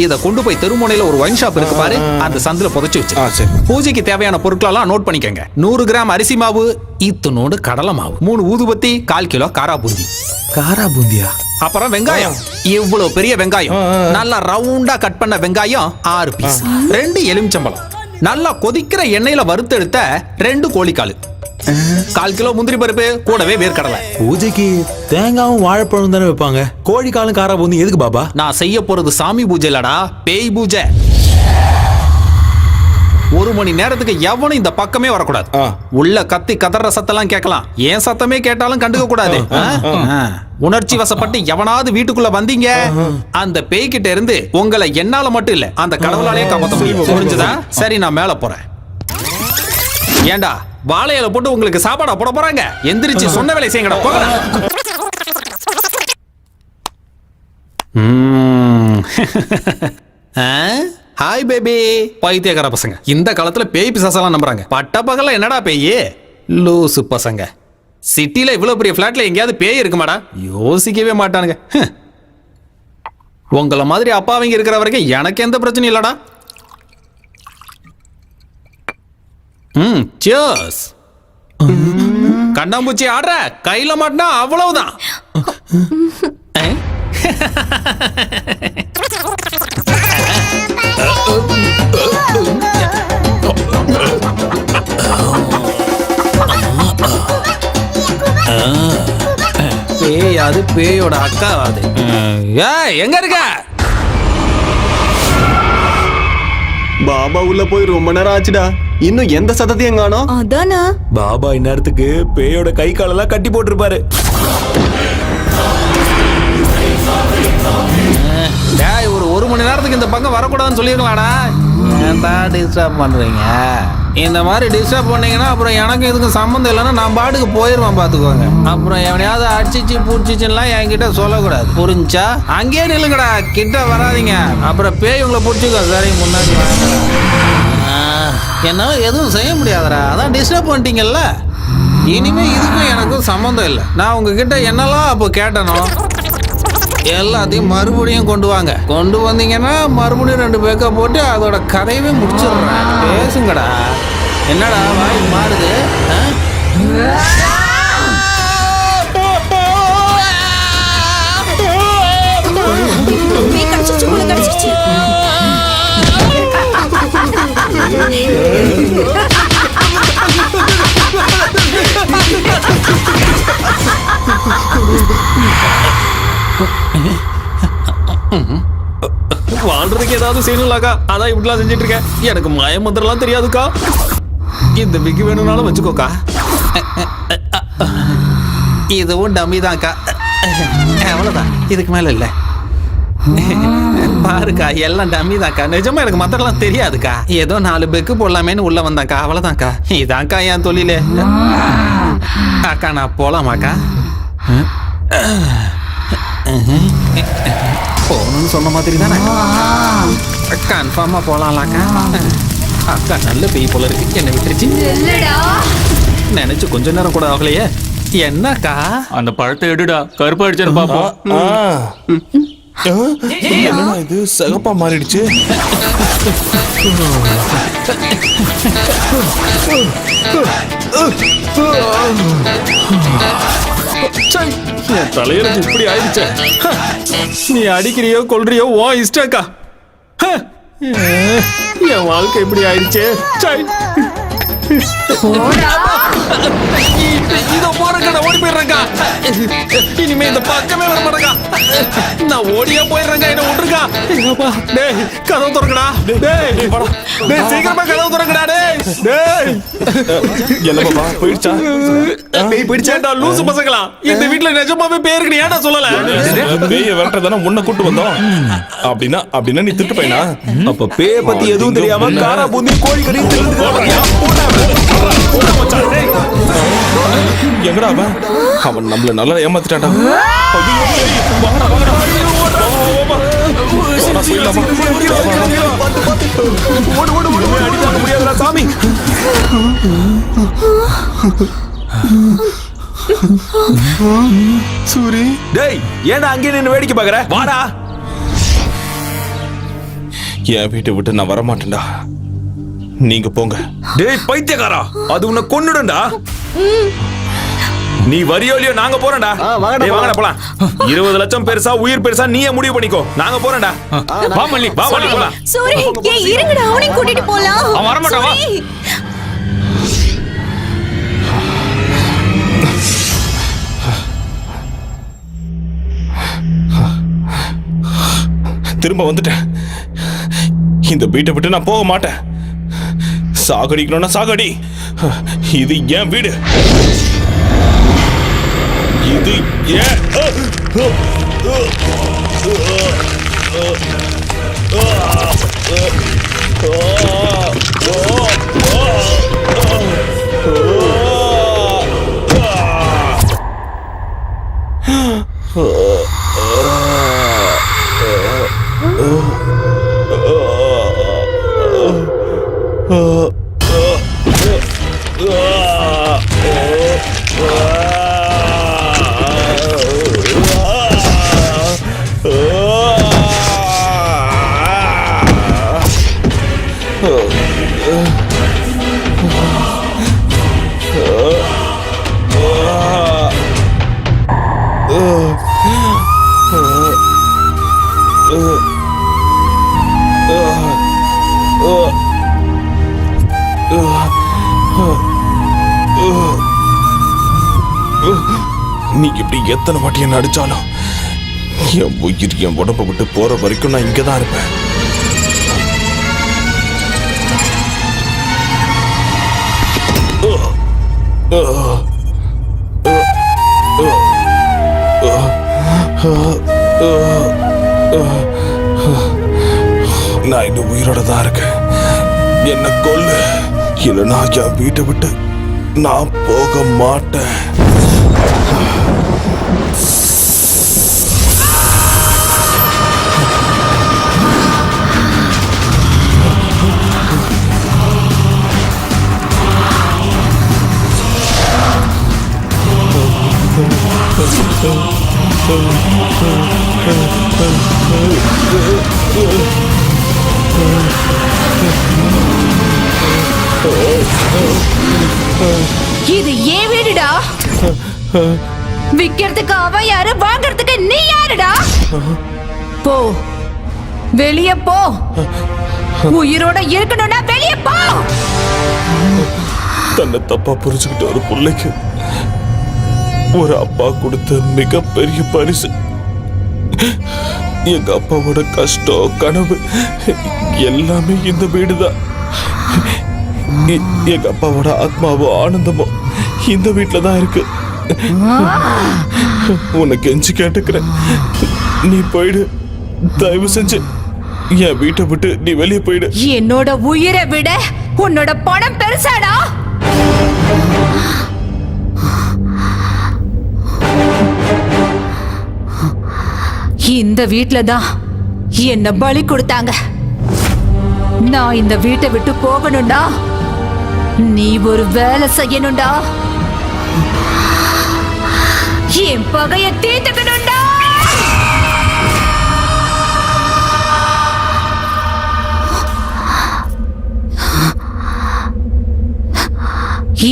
S6: இத கொண்டு போய் தெருமுனையில ஒரு ஒயின் ஷாப் இருக்கு பாரு, அந்த சந்தில புதைச்சு வச்சு பூஜைக்கு தேவையான பொருட்களெல்லாம் நோட் பண்ணிக்கங்க. 100 கிராம் அரிசி மாவு, இத்தனோடு கடலை மாவு, 3 ஊதுபத்தி, 1/4 கிலோ காரா பூந்தி.
S7: காரா பூந்தியா?
S6: அப்புறம் வெங்காயம், இவ்வளவு பெரிய வெங்காயம், நல்லா ரவுண்டா கட் பண்ண வெங்காயம் 6 பீஸ், 2 எலுமிச்சம்பழம், நல்லா கொதிக்கிற எண்ணெயில வறுத்தெடுத்த 2 கோழிக்கால், 1/4 கிலோ முந்திரி பருப்பு, கூடவே வேர்க்கடலை.
S9: பூஜைக்கு தேங்காவும் வாழைப்பழம் தானே வைப்பாங்க, கோழிக்காலும் காரா பூந்தி எதுக்கு பாபா?
S6: நான் செய்ய போறது சாமி பூஜை இல்லடா, பேய் பூஜை. 1 மணி நேரத்துக்கு எவனும் இந்த பக்கமே வரக்கூடாது. உள்ள கத்தி கதற சத்தெல்லாம் கேட்கலாம், ஏன் சத்தமே கேட்டாலும் கண்டுக்க கூடாது. உணர்ச்சி வசப்பட்டு எவனாவது வீட்டுக்குள்ள வந்தீங்க, அந்த பேய்கிட்ட இருந்து உங்களை என்னால மட்டும் இல்ல அந்த கடவுளாலே காப்பாத்த முடியும். புரிஞ்சுதா? சரி, நான் மேல போறேன். ஏண்டா வாழையில போட்டு உங்களுக்கு சாப்பாடா போட போறாங்க? எந்திரிச்சு சொன்ன வேலை செய்யுங்கடா, போங்கடா. Hi baby. பைத்தியக்கார பசங்க இந்த காலத்துல பேய் பிசாசெல்லாம் நம்புறாங்க. பட்ட பகல்ல என்னடா பேய்? லூசு பசங்க. சிட்டில இவ்வளவு பெரிய பிளாட்ல எங்கேயாவது பேய் இருக்குமாடா? யோசிக்கவே மாட்டானுங்க. உங்களை மாதிரி அப்பாவிங்க இருக்கிற வரைக்கும் எனக்கு எந்த பிரச்சனையும் இல்லடா. சியர்ஸ். கண்ணாம்பூச்சி ஆடுற, கையில மாட்டினா அவ்வளவுதான். பேய், அது பேயோட அக்கா. அது எங்க இருக்க?
S7: பாபா உள்ள போய் ரொம்ப நேரம் ஆச்சுடா, இன்னும் எந்த சத்தத்தையும் காணோம்.
S5: அதானா
S9: பாபா இந்நேரத்துக்கு பேயோட கை காலெல்லாம் கட்டி போட்டிருப்பாரு.
S6: ஒரு மணி நேரத்துக்கு இந்த பக்கம் வரக்கூடாதுன்னு சொல்லிருக்கலாம்டா. ஏன்டா டிஸ்டர்ப் பண்றீங்க? இந்த மாதிரி டிஸ்டர்ப் பண்ணீங்கன்னா அப்புறம் எனக்கு இதுக்கு சம்மந்தம் இல்லைன்னா நான் பாட்டுக்கு போயிடுவேன், பாத்துக்கோங்க. அப்புறம் எவனையாவது அடிச்சிச்சு பூச்சிச்சுலாம் என்கிட்ட சொல்லக்கூடாது, புரிஞ்சா? அங்கேயே நில்லுங்கடா, கிட்ட வராதிங்க, அப்புறம் பேய் உங்களை பிடிச்சிக்கோ. சரி, முன்னாடி என்ன எதுவும் செய்ய முடியாதடா, அதான் டிஸ்டர்ப் பண்ணிட்டீங்கல்ல. இனிமே இதுக்கும் எனக்கும் சம்மந்தம் இல்லை. நான் உங்ககிட்ட என்னெல்லாம் அப்போ கேட்டனோ எல்லாத்தையும் மறுபடியும் கொண்டு வாங்க. கொண்டு வந்தீங்கன்னா மறுபடியும் 2 பேக்க போட்டு அதோட கதையவே முடிச்சிடுறேன். பேசுங்கடா. என்னடா வாய் மாறுது?
S5: கடிச்சிச்சு உங்களை கடிச்சிச்சு.
S6: வாழ்றதுக்கு ஏதாவது செய்யணும்லாக்கா, அதான் இப்படிலாம் செஞ்சுட்டு இருக்கேன். எனக்கு மாய மந்திரம்லாம் தெரியாதுக்கா. இந்த விக்கு வேணும்னாலும் வச்சுக்கோக்கா. இதுவும் டம்மி தான்க்கா. அவ்வளோதான், இதுக்கு மேல இல்லை. பாருக்கா, எல்லாம் டம்மி தான்க்கா. நிஜமா எனக்கு மந்திரம்லாம் தெரியாதுக்கா. ஏதோ 4 பெக்கு போடலாமேன்னு உள்ள வந்தாக்கா, அவ்வளோதான்க்கா. இதான்க்கா என் தொழிலே. அக்கா நான் போலாமாக்கா? போகணும்னு சொன்ன மாதிரி தானே? கன்ஃபார்மா போலாம்லாக்கா. அக்கா நல்ல பெய் போல இருக்கு, என்ன விட்டுருச்சு. நினைச்சு கொஞ்ச நேரம் கூட ஆகலையே. என்னக்கா?
S8: அந்த பழத்தை எடுடா, கருப்பாயிடுச்சுன்னு பாப்போம்.
S11: என்னடா இது சகப்பா மாறிடுச்சு?
S6: என் தலையில இப்படி ஆயிடுச்சே. நீ அடிக்கிறியோ கொல்றியோ ஓ இஷ்டக்கா. என் வாழ்க்கை இப்படி ஆயிடுச்சே. இதோ போறேங்க, நான் ஓடி போயிடுறேங்க. இனிமே இந்த பக்கமே வர மாட்டேங்க. நான் ஓடியா போயிடுறேங்க, என்ன விட்டுருக்கா. டேய் கதவு திறக்கடா. டேய் சீக்கிரமா கதவு திறக்கடா. டேய்
S11: என்ன பாப்பா போயிடுச்சா?
S6: பேய் பிடிச்சாடா லூசு பசங்களா. இந்த வீட்ல நிஜமாவே பேய் இருக்கு, ஏன்டா சொல்லல?
S11: பேய விரட்டதானே உன்னை கூட்டு வந்தோம். அப்படின்னா நீ திட்டு பையனா?
S6: அப்ப பேய பத்தி எதுவும் தெரியாம காரா பூந்தி கோழி கறி
S11: எங்கடா அவன் நம்மள நல்லா ஏமாத்திட்டான்டா.
S6: சாமி சூரி, டேய் ஏன்டா அங்கே நின்னு வேடிக்கை பாக்குற? வாடா.
S11: என் வீட்டை விட்டு நான் வரமாட்டேன்டா, நீங்க போங்க.
S6: டேய் பைத்தியக்காரா, அது உன்னை கொன்னுடும்டா. நீ வரியோலியோ நாங்க போறோம்டா. டேய் வாங்கடா போலாம். 20 லட்சம் பெருசா உயிர் பெருசா நீயே முடிவு பண்ணிக்கோ. நாங்க போறோம்டா. வா மல்லி போலாம்.
S5: சூரி, ஏய் இருங்கடா, அவனையும் கூட்டிட்டு போலாம்.
S8: அவன் வர மாட்டான், வா.
S11: திரும்ப வந்துட்டேன். இந்த வீட்டை விட்டு நான் போக மாட்டேன். சாகடிக்கணும்னா சாகடி. இது என் வீடு. இது ஏன் நீ இப்படி எத்தனை வாட்டி என்ன அடிச்சாலும் என் உயிர் என் உடம்பை விட்டு போற வரைக்கும் நான் இங்கதான் இருப்பேன். நான் இன்னும் உயிரோட தான் இருக்கேன். என்ன கொல்லு, இல்லைன்னா என் வீட்டை விட்டு நான் போக மாட்டேன்.
S5: இது ஏன் வீடுடா? விக்கிறதுக்கு அவன் யாரு, வாங்கறதுக்கு நீ யாருடா? போ, வெளியே போ. உயிரோட இருக்கணும்னா வெளியே போ.
S11: தன்னை தப்பா புரிஞ்சுக்கிட்ட ஒரு பிள்ளைக்கு ஒரு அப்பா கொடுத்த மிகப்பெரிய பரிசு. எங்க அப்பாவோட கஷ்டம், கனவு எல்லாமே இந்த வீடுதான். எங்க அப்பாவோட ஆத்மாவோ ஆனந்தமோ இந்த வீட்டுல தான் இருக்கு. உன்னை கெஞ்சி கேட்டுக்கிறேன், நீ போயிடு. தயவு செஞ்சு என் வீட்டை விட்டு நீ வெளியே போயிடு.
S5: என்னோட உயிரை விட உன்னோட பணம் பெருசாடா. இந்த வீட்ல தான் என்ன பலி கொடுத்தாங்க. நான் இந்த வீட்டை விட்டு போகணும்டா. நீ ஒரு வேலை செய்யணும்டா. என் பகைய தீர்த்துக்கணும்டா.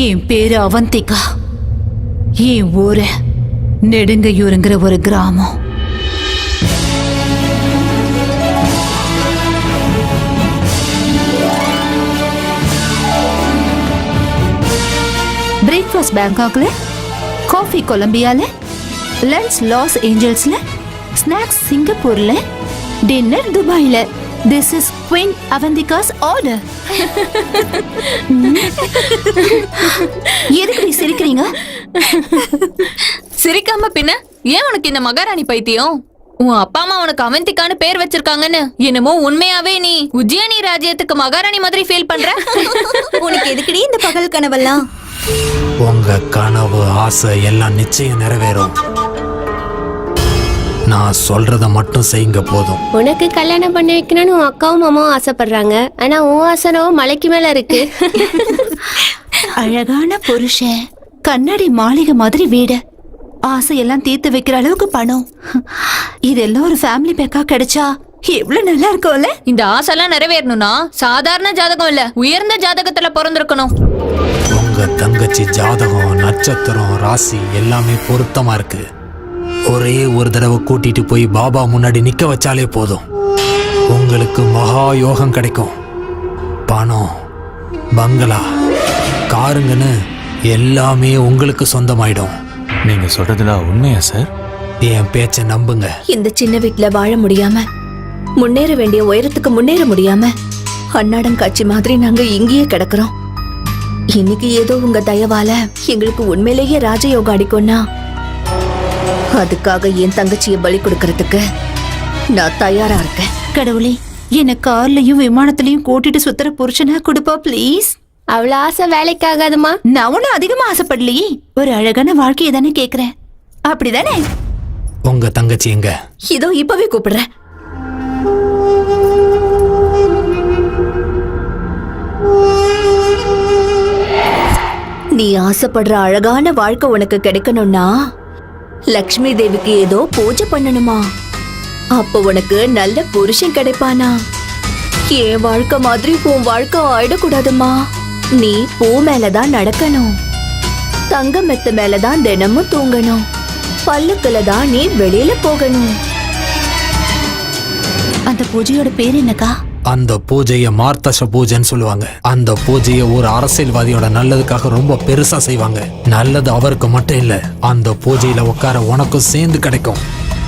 S5: என் பேரு அவந்திகா. என் ஊரு நெடுங்கையூருங்கிற ஒரு கிராமம். பிரேக்ஃபாஸ்ட் பேங்காக்ல, காஃபி கொலம்பியால, லஞ்ச் லாஸ் ஏஞ்சல்ஸ்ல, ஸ்நாக்ஸ் சிங்கப்பூர்ல, டின்னர் துபாயில. This is Queen Avantika's order. எதுக்கு சிரிக்கிறீங்க?
S13: சிரிக்காம பின்ன ஏன் உனக்கு இந்த மகாராணி பைத்தியம்? உன் அப்பா அம்மா உனக்கு அவந்திகான்னு பேர் வச்சிருக்காங்கன்னு என்னமோ உண்மையாவே நீ உஜ்ஜயினி ராஜ்யத்துக்கு மகாராணி மாதிரி ஃபீல் பண்ற?
S5: உனக்கு எதுக்குடி இந்த பகல் கனவெல்லாம்?
S4: உங்க கனவு, ஆசை எல்லாம் நிச்சயம் நிறைவேறும். நான் சொல்றத மட்டும் செய்யுங்க போதும்.
S14: உனக்கு கல்யாணம் பண்ணி வைக்கணும்னு உன் அக்காவும் மாமாவும் ஆசைப்படுறாங்க. ஆனா உன் ஆசனோ மலைக்கு மேல இருக்கு.
S5: அழகான புருஷன், கண்ணாடி மாளிகை மாதிரி வீடு, ஆசையெல்லாம் தீர்த்து வைக்கிற அளவுக்கு பணம், இதெல்லாம் ஒரு ஃபேமிலி பேக்கா கிடைச்சா எவ்வளவு நல்லா இருக்கும்ல.
S13: இந்த ஆசைலாம் நிறைவேறணும்னா சாதாரண ஜாதகம் இல்ல, உயர்ந்த ஜாதகத்துல பிறந்திருக்கணும்.
S4: உங்க தங்கச்சி ஜாதகம், நட்சத்திரம், ராசி எல்லாமே பொருத்தமா இருக்கு. ஒரே ஒரு தடவை கூட்டிட்டு போய் பாபா முன்னாடி நிக்க வச்சாலே போதும். உங்களுக்கு மகா யோகம் கிடைக்கும். பணம், பங்களா, காருங்கன்னு எல்லாமே உங்களுக்கு சொந்தமாயிடும்.
S8: நீங்க சொல்றதுல உண்மையா சார்?
S4: என் பேச்ச நம்புங்க.
S5: இந்த சின்ன வீட்டுல வாழ முடியாம, முன்னேற வேண்டிய உயரத்துக்கு முன்னேற முடியாம அன்னாடங்காட்சி மாதிரி நாங்க இங்கேயே கிடக்குறோம். இன்னைக்கு ஏதோ உங்க தயவால எங்களுக்கு உண்மையிலேயே ராஜயோகம் அடிக்கும்னா அதுக்காக என் தங்கச்சியை பலி கொடுக்கறதுக்கு நான் தயாரா இருக்கேன். கடவுளே, என்ன கார்லயும் விமானத்திலயும் கூட்டிட்டு சுத்துற புருஷனா கொடுப்பா ப்ளீஸ்.
S14: அவ்வளவு ஆசை வேலைக்கு ஆகாதுமா.
S5: நான் ஒன்னும் அதிகமா ஆசைப்படலையே, ஒரு அழகான வாழ்க்கையை தானே கேக்குறேன். அப்படிதானே?
S4: உங்க தங்கச்சி எங்க?
S5: இதோ இப்பவே கூப்பிடுறேன். நீ ஆசைப்படுற அழகான வாழ்க்கை உனக்கு கிடைக்கணும்னா லக்ஷ்மி தேவிக்கு ஏதோ பூஜை பண்ணணுமா? அப்போ உனக்கு நல்ல புருஷன் கிடைப்பானா? என் வாழ்க்கை மாதிரி உன் வாழ்க்கை ஆயிடக்கூடாதுமா. நீ பூ மேலதான் நடக்கணும், தங்க மெத்த மேலதான் தினமும் தூங்கணும், பல்லுக்குல தான் நீ வெளியில போகணும். அந்த பூஜையோட பேர் என்னக்கா?
S4: அந்த பூஜையை மார்த்தச பூஜைன்னு சொல்லுவாங்க. அந்த பூஜையை ஒரு அரசியல்வாதியோட நல்லதுக்காக ரொம்ப பெருசா செய்வாங்க. நல்லது அவருக்கு மட்டும் இல்ல, அந்த பூஜையில உட்கார உனக்கும் சேர்ந்து கிடைக்கும்.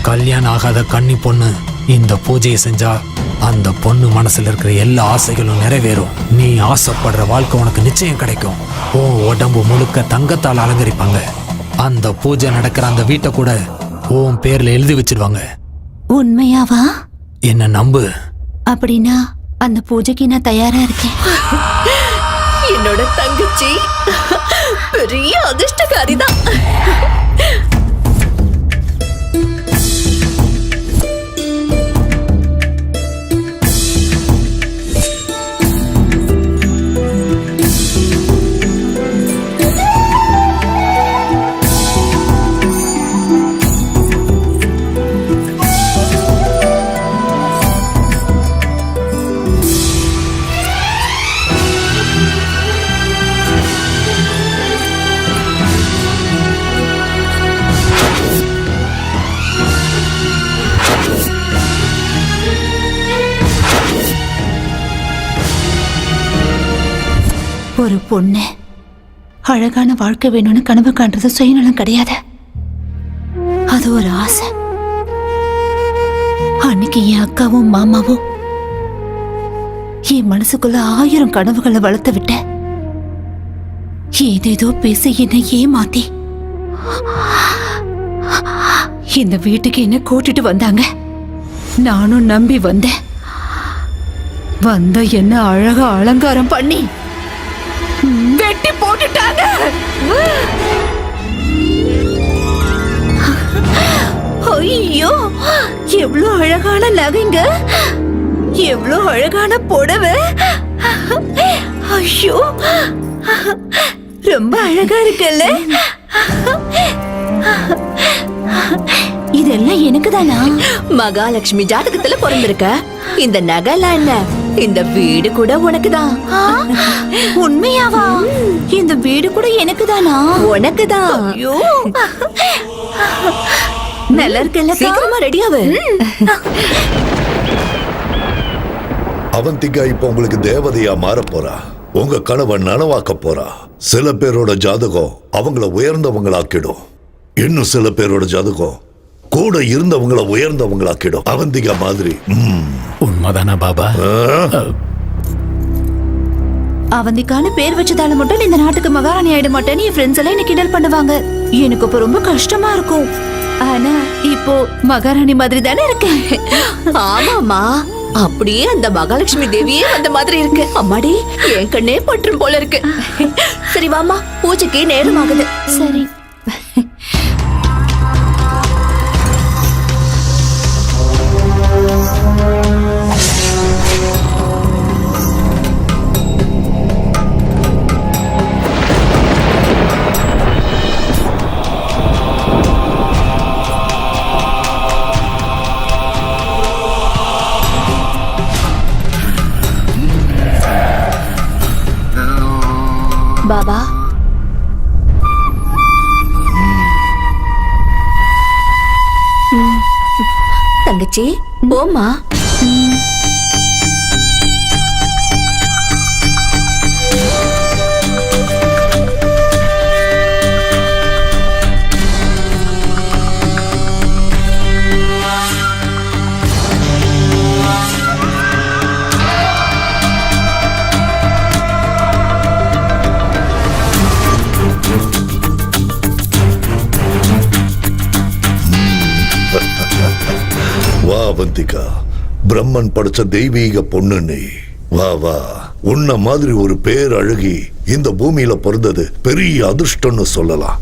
S4: கல்யாணம் ஆகாத கன்னி பொண்ணு இந்த பூஜையை செஞ்சா அந்த பொண்ணு மனசுல இருக்கிற எல்லா ஆசைகளும் நிறைவேறும். நீ ஆசைப்படுற வாழ்க்கை உனக்கு நிச்சயம் கிடைக்கும். உன் உடம்பு முழுக்க தங்கத்தால் அலங்கரிப்பாங்க. அந்த பூஜை நடக்கிற அந்த வீட்டை கூட உன் பேர்ல எழுதி வச்சிடுவாங்க.
S5: உண்மையாவா?
S4: என்ன நம்பு.
S5: அப்படின்னா அந்த பூஜைக்கு நான் தயாரா இருக்கேன். என்னோட தங்கச்சி பெரிய அதிர்ஷ்டக்காரிதான்.
S15: ஒரு பொண்ணு அழகான வாழ்க்கை வேணும்னு கனவு காண்றது சுயநலம் கிடையாது, அது ஒரு ஆசை. அன்னைக்கு என் அக்காவும் மாமாவும் என் மனசுக்குள்ள 1000 கனவுகளை வளர்த்து விட்ட, ஏதேதோ பேசி என்னை ஏமாத்தி இந்த வீட்டுக்கு என்ன கூட்டிட்டு வந்தாங்க. நானும் நம்பி வந்தேன். வந்த என்ன அழகா அலங்காரம் பண்ணி வெட்டி போட்டுட்டாங்க. ஐயோ, எவ்வளவு அழகான நகைங்க, எவ்வளவு அழகான புடவை. ஐயோ, ரொம்ப அழகா இருக்குல்ல. இதெல்லாம் எனக்கு தானா?
S5: மகாலட்சுமி ஜாதகத்துல பிறந்திருக்க. இந்த நகைலாம் என்ன, இந்த வீடு கூட உனக்கு தான்.
S15: உண்மையாவா? இந்த வீடு கூட எனக்கு தானா?
S5: உனக்கு தான்.
S15: ஐயோ, நல்லா இருக்குல்ல.
S5: சீக்கிரமா ரெடியாவு.
S2: அவந்திகா இப்ப உங்களுக்கு தேவதையா மாற போறா. உங்க கனவை நனவாக்க போறா. சில பேரோட ஜாதகம் அவங்கள உயர்ந்தவங்களாக்கிடும், இன்னும் சில பேரோட ஜாதகம் கூட இருந்தவங்கள உயர்ந்தவங்களாக்கிடும். அவந்திகா மாதிரி.
S3: உண்மைதானா பாபா?
S15: அவந்திக்கான பேர் வச்சதால மட்டும் நீ இந்த நாட்டுக்கு மகாராணி ஆயிட மாட்டேன்னு என் ஃப்ரெண்ட்ஸ் எல்லாம் என்ன கிண்டல் பண்ணுவாங்க. எனக்கு இப்ப ரொம்ப கஷ்டமா இருக்கும். ஆனா இப்போ மகாராணி மாதிரி தானே இருக்கேன்.
S5: ஆமாமா, அப்படியே அந்த மகாலட்சுமி தேவியே அந்த மாதிரி இருக்கு. அம்மாடி, என் கண்ணே பற்றும் போல இருக்கு. சரி வாமா, பூஜைக்கு நேரம் ஆகுது.
S15: சரி.
S5: பாபா, தங்கச்சி போமா.
S2: வா அவந்திகா, பிரம்மன் படைச்ச தெய்வீக பொண்ணு நீ. வா வா, உன்ன மாதிரி ஒரு பேர் அழகி இந்த பூமியில பிறந்தது பெரிய அதிர்ஷ்டம்னு சொல்லலாம்.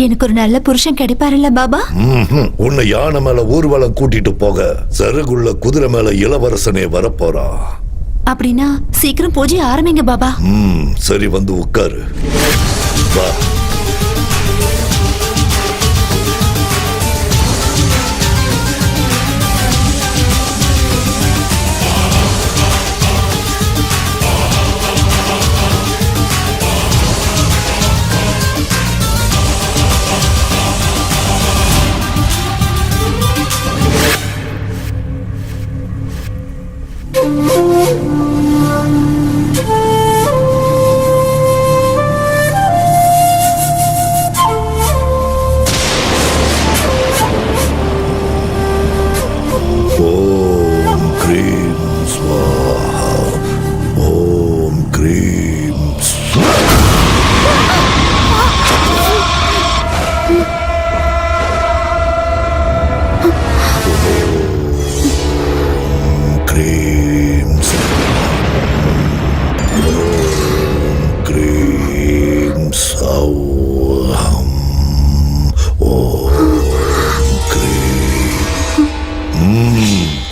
S15: எனக்கு ஒரு நல்ல புருஷன் கிடைப்பாருல்ல பாபா?
S2: உன்னை யானை மேல ஊர்வலம் கூட்டிட்டு போக சருகுள்ள குதிரை மேல இளவரசனே வரப்போறா.
S15: அப்படின்னா சீக்கிரம் பூஜை ஆரம்பிங்க பாபா.
S2: சரி, வந்து உட்காரு. வா.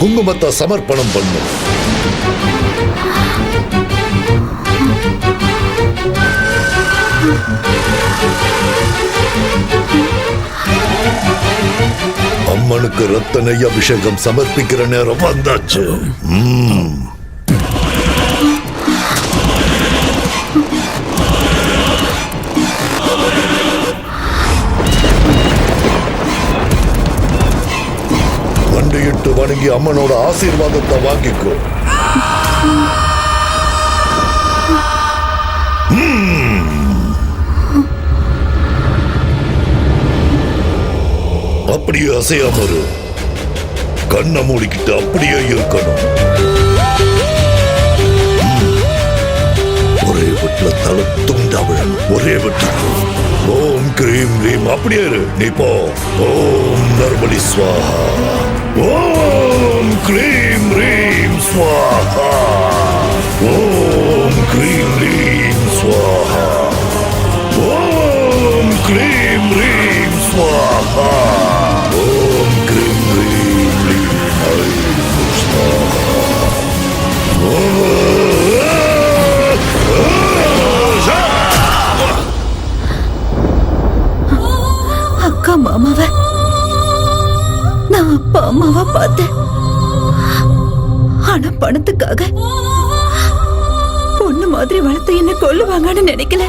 S2: குங்குமத்தை சமர்ப்பணம் பண்ணும். அம்மனுக்கு ரத்த நெய் அபிஷேகம் சமர்ப்பிக்கிற நேரம் வந்தாச்சு. வண்டியிட்டு வணங்கி அம்மனோட ஆசீர்வாதத்தை வாங்கிக்கோ. அப்படியே அசையாம இரு. கண்ணை மூடிக்கிட்டு அப்படியே இருக்கணும். ஒரே வெட்டுல தலை துண்டா விழணும். ஒரே வெட்டு. ஓம் கிரீம் ரீம் அப்படியே இரு. நீ போ. ஓம் நர்மலி ஸ்வாஹா. ஓம் கிரீம் ரீம் ஸ்வாஹா. ஓம் கிரீம் ரீம் ஸ்வாஹா. ஓம் கிரீம் ரீம் ஸ்வாஹா. ஓம் கிரீம் ரீம் ரீம் ஹரிம் ஸ்வாஹா.
S15: அக்கா மாமாவை நான் அப்பா அம்மாவா பார்த்தேன். ஆனா பணத்துக்காக பொண்ணு மாதிரி வளர்த்து என்ன கொல்லுவாங்கன்னு நினைக்கல.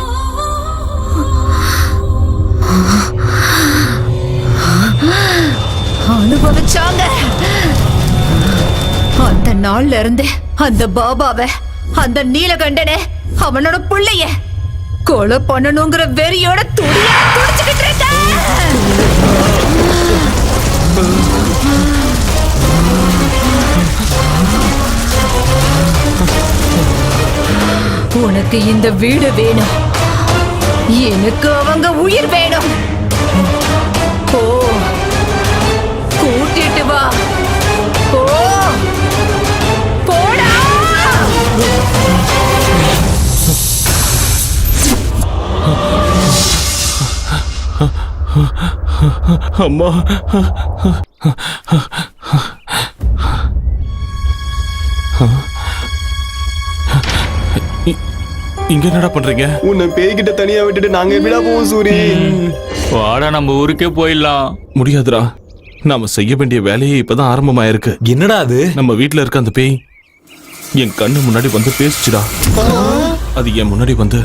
S15: அனுபவிச்சாங்க. அந்த நாள்ல இருந்தே அந்த பாபாவை, அந்த நீலகண்டனை, அவனோட புள்ளைய கொலை பண்ணணுங்கிற வெறியோட துடிச்சுக்கிட்டு இருக்க. உனக்கு இந்த வீடு வேணும், எனக்கு அவங்க உயிர் வேணும். ஓ, கூட்டிட்டு வா. ஓ, போடா.
S11: அம்மா, இங்க என்னடா பண்றீங்க?
S16: உன்னை பேய்கிட்ட தனியா விட்டுட்டு நாங்க எப்படிடா போவோம் சூரி?
S8: வாடா நம்ம ஊருக்கே போயிடலாம்.
S11: முடியாதுடா, நாம செய்ய வேண்டிய வேலையே இப்பதான் ஆரம்பமாயிருக்கு.
S6: என்னடா அது?
S11: நம்ம வீட்டுல இருக்க அந்த பேய் என் கண்ணு முன்னாடி வந்து பேசிச்சுடா. அது என் முன்னாடி வந்து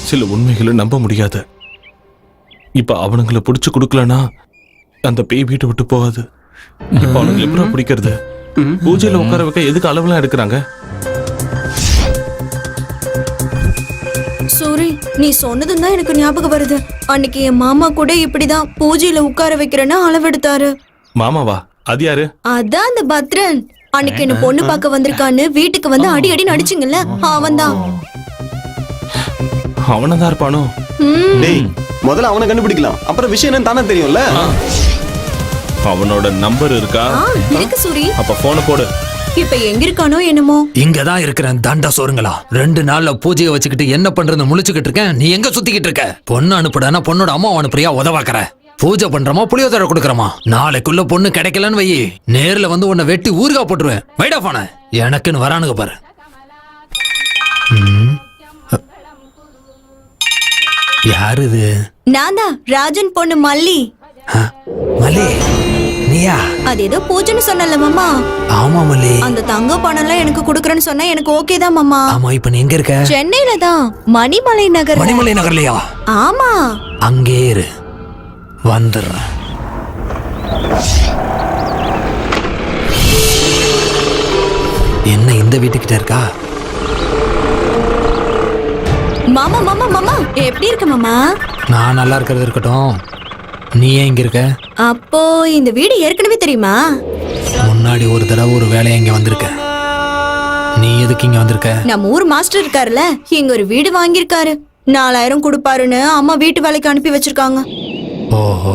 S11: சில உண்மைகளை நம்ப முடியாது. இப்ப அவனுங்களை பிடிச்சு கொடுக்கலனா அந்த பேய் வீட்டை விட்டு போகாது. இப்ப அவனுங்களை எப்படி பிடிக்கிறது? பூஜையில உட்கார வைக்க எதுக்கு அளவுலாம் எடுக்கிறாங்க?
S5: சூரி, நீ சொன்னதும் தான் எனக்கு ஞாபகம் வருது. அன்னைக்கு என் மாமா கூட இப்படிதான் பூஜையில உட்கார வைக்கிறேன்னு அளவெடுத்தாரு.
S11: மாமாவா? அது யாரு?
S5: அதான் அந்த பத்ரன். அன்னைக்கு என்ன பொண்ணு பார்க்க வந்திருக்கான்னு வீட்டுக்கு வந்து அடி அடி நடிச்சுங்கல்ல, அவன்தான்.
S11: அவனதான் இருப்பானோ?
S16: டேய், முதல்ல அவனை கண்டுபிடிக்கலாம், அப்புறம் விஷயம் என்னன்னு தானே தெரியும்ல.
S11: அவனோட நம்பர் இருக்கா?
S5: இருக்கு சூரி.
S11: அப்ப போன போடு.
S5: இப்ப எங்க இருக்கானோ என்னமோ.
S4: இங்கதான் இருக்கிறேன் தண்ட சோறுங்களா. 2 நாள்ல பூஜையை வச்சுக்கிட்டு என்ன பண்றது முழிச்சுக்கிட்டு இருக்கேன். நீ எங்க சுத்திக்கிட்டு இருக்க? பொண்ணு அனுப்புடானா பொண்ணோட அம்மா அனுப்புறியா? உதவாக்குற. பூஜை பண்றமா புளியோதரை கொடுக்கறமா? நாளைக்குள்ள பொண்ணு கிடைக்கலன்னு வை, நேர்ல வந்து உன்னை வெட்டி ஊறுகா போட்டுருவேன். வைடா போன. எனக்குன்னு வரானுங்க பாரு. யாரு இது?
S5: நான் தான் ராஜன் பொண்ணு மல்லி.
S4: மல்லி, நீயா?
S5: அது ஏதோ பூஜைன்னு சொன்னல மாமா.
S4: ஆமா மல்லி.
S5: அந்த தங்க பணம் எல்லாம் எனக்கு குடுக்கறேன்னு சொன்னா எனக்கு ஓகே தான் மாமா.
S4: ஆமா, இப்ப நீ எங்க இருக்க?
S5: சென்னையில தான், மணிமலை நகர்.
S4: மணிமலை நகர்லயா?
S5: ஆமா.
S4: அங்கே இரு, வந்துடுறேன். என்ன இந்த வீட்டுக்கிட்ட இருக்கா?
S5: மாமா மாமா மாமா, எப்படி இருக்க மாமா?
S4: நான் நல்லா இருக்கிறது இருக்கட்டும், நீ ஏன் இங்க இருக்க?
S5: அப்போ இந்த வீடு ஏற்கனவே தெரியுமா?
S4: முன்னாடி ஒரு தடவை ஒரு வேலையா இங்க வந்திருக்க. நீ எதுக்கு இங்க வந்திருக்க?
S5: நம்ம ஊர் மாஸ்டர் இருக்காருல்ல, இங்க ஒரு வீடு வாங்கியிருக்காரு. 4000 கொடுப்பாருன்னு அம்மா வீட்டு வேலைக்கு அனுப்பி வச்சிருக்காங்க.
S4: ஓஹோ,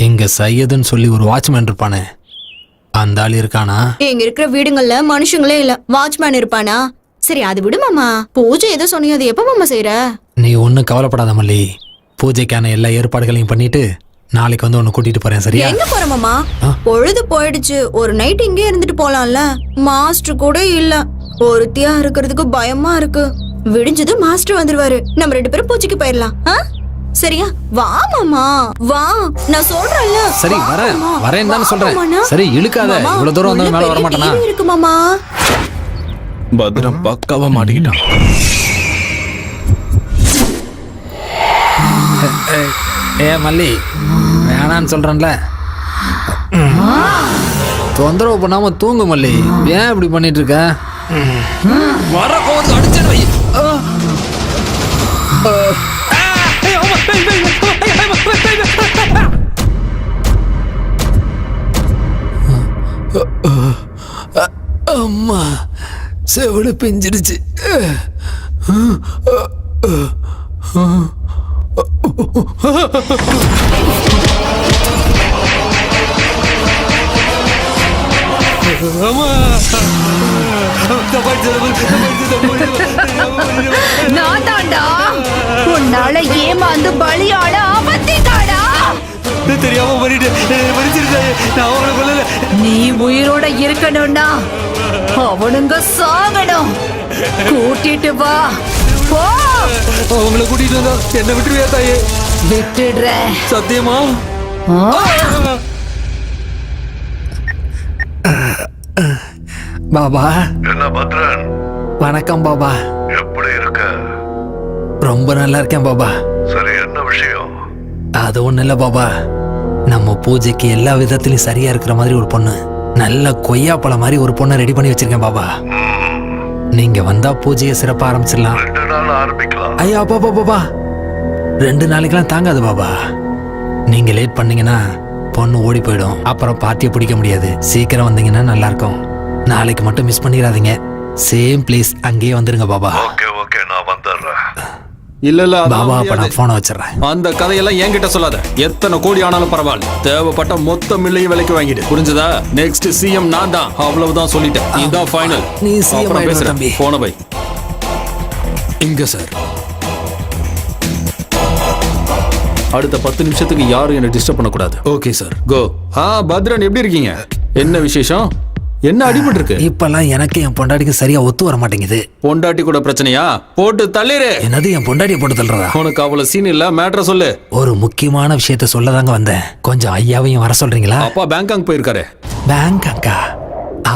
S4: இங்க சையதுன்னு சொல்லி ஒரு வாட்ச்மேன் இருப்பானே, அந்த ஆள் இருக்கானா?
S5: இங்க இருக்கிற வீடுங்கள்ல மனுஷங்களே இல்ல, வாட்ச்மேன் இருப்பானா? சரி அது விடு மாமா. பூஜை ஏதோ சொன்னீங்க, அது எப்ப மாமா செய்யற?
S4: நீ ஒன்னும் கவலைப்படாத மல்லி. பூஜைக்கான எல்லா ஏற்பாடுகளையும் பண்ணிட்டு நாளைக்கு வந்து உன்னை கூட்டிட்டு போறேன், சரியா?
S5: எங்க போற மாமா? பொழுது போயிடுச்சு, ஒரு நைட் இங்கே இருந்துட்டு போலாம்ல. மாஸ்டர் கூட இல்ல, ஒருத்தியா இருக்கிறதுக்கு பயமா இருக்கு. விடிஞ்சது மாஸ்டர் வந்துருவாரு, நம்ம 2 பேரும் பூஜைக்கு போயிடலாம். சரியா? வா மாமா வா, நான் சொல்றேன்ல.
S4: சரி வரேன் தானே சொல்றேன். சரி இழுக்காத, இவ்வளவு தூரம் வந்து மேல வர மாட்டேனா?
S5: இருக்கு மாமா.
S11: பத்ரம் பக்காவா மாட்டிக்கிட்டான்.
S4: ஏ மல்லி, வேணான்னு சொல்றேன்ல. தொந்தரவு பண்ணாம தூங்கு மல்லி. ஏன் இப்படி பண்ணிட்டு இருக்க? வர கோவத்துக்கு அடிச்சேன் வை. செவடு பிஞ்சிருச்சு.
S15: நான் தாண்டா உன்னால ஏமாந்து பலியாட அவந்திக்காடா.
S9: தெரியாம
S15: நீ உயிரோட இருக்கணும்னா அவனுங்க சாகணும். கூட்டிட்டு வா போ.
S9: அவங்கள கூட்டிட்டு வந்தா என்ன விட்டுருவியா தாயே?
S15: விட்டுடுறேன்.
S9: சத்தியமா?
S4: பாபா.
S2: என்ன பத்ரன்?
S4: வணக்கம் பாபா.
S2: எப்படி இருக்க?
S4: ரொம்ப நல்லா இருக்கேன் பாபா.
S2: சரி, என்ன விஷயம்?
S4: அது ஒண்ணு இல்ல பாபா, நம்ம பூஜைக்கு எல்லா விதத்திலயும் சரியா இருக்கிற மாதிரி ஒரு பொண்ணு, நல்ல கொய்யாப்பழம் மாதிரி ஒரு பொண்ணை ரெடி பண்ணி வச்சிருக்கேன் பாபா. நீங்க வந்தா பூஜையை சிறப்பா ஆரம்பிச்சிடலாம்.
S2: 2 நாள் ஆரம்பிக்கலாம்.
S4: ஐயா பாபா பாபா, 2 நாளைக்கெல்லாம் தாங்காது பாபா. நீங்க லேட் பண்ணீங்கன்னா பொண்ணு ஓடி போயிடும், அப்புறம் பார்ட்டியை பிடிக்க முடியாது. சீக்கிரம் வந்தீங்கன்னா நல்லா இருக்கும். நாளைக்கு மட்டும் மிஸ் பண்ணிடாதீங்க. சேம் பிளேஸ் அங்கேயே வந்துருங்க பாபா.
S2: ஓகே ஓகே, நான் வந்துடுறேன்.
S9: இல்ல
S4: பாபா, அப்ப நான் போனை வச்சிடறேன்.
S9: அந்த கதையெல்லாம் என்கிட்ட சொல்லாத. எத்தனை கோடி ஆனாலும் பரவாயில்ல, தேவைப்பட்ட மொத்த மில்லையும் விலைக்கு வாங்கிடு. புரிஞ்சதா? நெக்ஸ்ட் சிஎம் நான் தான், அவ்வளவுதான் சொல்லிட்டேன். இதுதான் ஃபைனல்.
S4: நீ சிஎம் ஆயிடுவ தம்பி.
S9: போன பை இங்க சார். அடுத்த 10 நிமிஷத்துக்கு யாரும் என்ன டிஸ்டர்ப் பண்ணக்கூடாது. ஓகே சார், கோ. பத்ரன் எப்படி இருக்கீங்க? என்ன விசேஷம்? என்ன அடிபட்டு இருக்கு?
S4: இப்பெல்லாம் எனக்கு என் பொண்டாட்டிக்கு சரியா ஒத்து வர மாட்டேங்குது.
S9: பொண்டாட்டி கூட பிரச்சனையா? போட்டு தள்ளிரு.
S4: என்னது என் பொண்டாட்டியை போட்டு தள்ளுறதா?
S9: உனக்கு அவ்வளவு சீன் இல்ல, மேட்டரை சொல்லு.
S4: ஒரு முக்கியமான விஷயத்த சொல்லதாங்க வந்தேன். கொஞ்சம் ஐயாவையும் வர சொல்றீங்களா?
S9: அப்பா பேங்காக் போயிருக்காரு.
S4: பேங்காக்கா?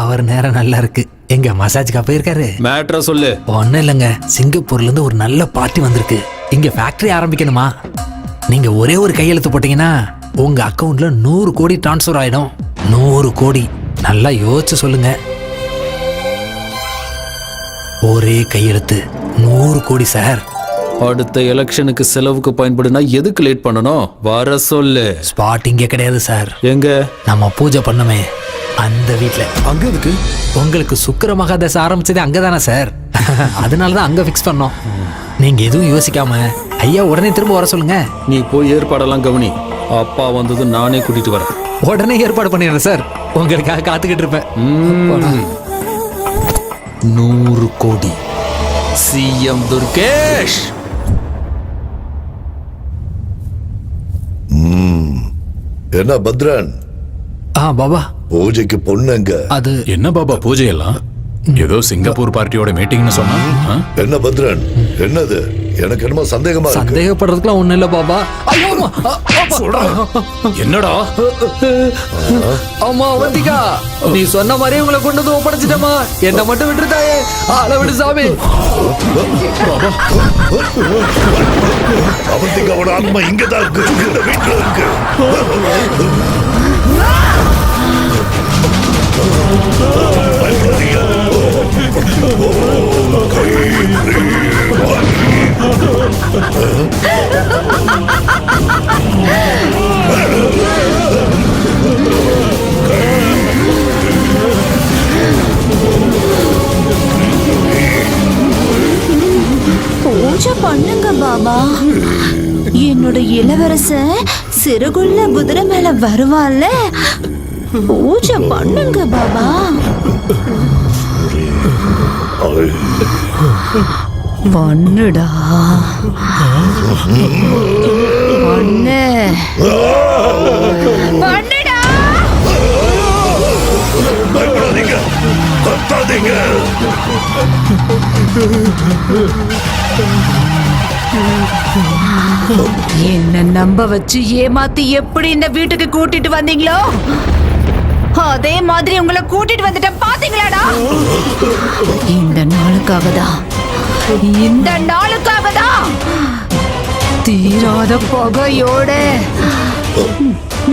S4: அவர் நேரம் நல்லா இருக்கு. எங்க மசாஜ்க்கா போயிருக்காரு?
S9: மேட்டரை சொல்லு.
S4: ஒன்னும் இல்லைங்க, சிங்கப்பூர்ல இருந்து ஒரு நல்ல பார்ட்டி வந்திருக்கு. இங்க ஃபேக்டரி ஆரம்பிக்கணுமா? நீங்க ஒரே ஒரு கையெழுத்து போட்டீங்கன்னா உங்க அக்கவுண்ட்ல 100 கோடி டிரான்ஸ்ஃபர் ஆயிடும். 100 கோடி. நல்லா யோசிச்சு சொல்லுங்க. ஒரே கையெழுத்து 100 கோடி சார்.
S9: அடுத்த எலெக்ஷனுக்கு செலவுக்கு பயன்படுனா எதுக்கு லேட் பண்ணணும்? வர சொல்லு.
S4: ஸ்பாட் இங்க கிடையாது சார்.
S9: எங்க?
S4: நம்ம பூஜை பண்ணமே அந்த வீட்ல.
S9: அங்க இருக்கு.
S4: உங்களுக்கு சுக்கிர மகாதசை ஆரம்பிச்சதே அங்கதானே சார்? அதனாலதான் அங்க ஃபிக்ஸ் பண்ணோம். நீங்க எதுவும் யோசிக்காம ஐயா உடனே திரும்ப வர சொல்லுங்க.
S9: நீ போய் ஏற்பாடெல்லாம் கவனி. அப்பா வந்தது நானே கூட்டிட்டு வரேன்.
S4: உடனே ஏற்பாடு பண்ணிடுறேன் சார். உங்களுக்காக காத்துக்கிட்டு இருப்பேன்.
S9: 100 கோடி. சிஎம் துர்கேஷ்.
S2: என்ன பத்ரன்?
S4: பாபா,
S2: பூஜைக்கு பொண்ணுங்க.
S4: அது
S3: என்ன பாபா பூஜை எல்லாம்? ஏதோ சிங்கப்பூர் பார்ட்டியோட மீட்டிங்னு சொன்னா.
S2: என்ன பத்ரன், என்னது? எனக்கு என்னமோ சந்தேகமா இருக்கு.
S4: சந்தேகப்படுறதுக்குலாம் ஒண்ணு இல்ல பாபா.
S3: என்னடா?
S4: அம்மா அவந்திகா, நீ சொன்ன மாதிரி உங்களை கொண்டு வந்து ஒப்படைச்சிட்டமா. என்ன மட்டும் விட்டுருத்தாயே. ஆள விடு சாமி.
S2: அவந்திகாவோட ஆத்மா இங்கதான் இருக்கு, இந்த வீட்டுல இருக்கு.
S15: பூஜை பண்ணுங்க பாபா. என்னோட இளவரசன் சிறுகுள்ள குதிரை மேல வருவான்ல, பூஜை பண்ணுங்க பாபா. பண்ணுடா பண்ணு. பண்ணுடா.
S2: பயப்படாதீங்க, கத்தாதீங்க.
S15: என்ன நம்ப வச்சு ஏமாத்தி எப்படி இந்த வீட்டுக்கு கூட்டிட்டு வந்தீங்களோ அதே மாதிரி உங்களை கூட்டிட்டு வந்துட்டேன். பாத்தீங்களாடா? இந்த நாளுக்காக தான், இந்த நாளுக்காக தான் தீராத பகையோட,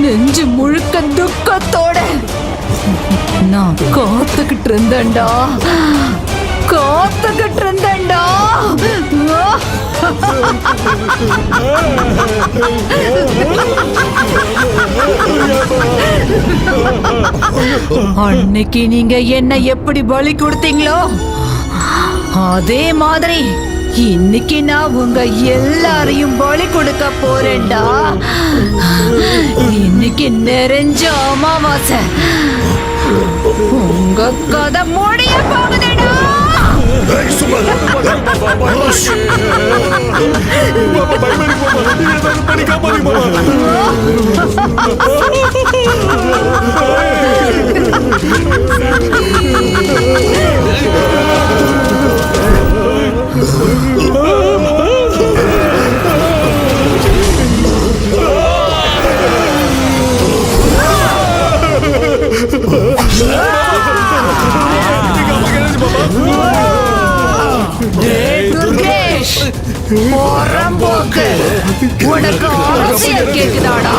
S15: நெஞ்சு முழுக்க துக்கத்தோட நான் காத்துக்கிட்டு இருந்தேன்டா, காத்துக்கிட்டு இருந்தேன்டா. அன்னைக்கு நீங்க என்ன எப்படி பலி கொடுத்தீங்களோ அதே மாதிரி இன்னைக்கு நான் உங்க எல்லாரையும் பலி கொடுக்க போறேன்டா. இன்னைக்கு நிறைஞ்ச அமாவாசை. உங்க கதை முடிய போகுதுடா. துர்கேஷ், போறம்போக்கு, உனக்கு அரசியல் கேக்குதாடா?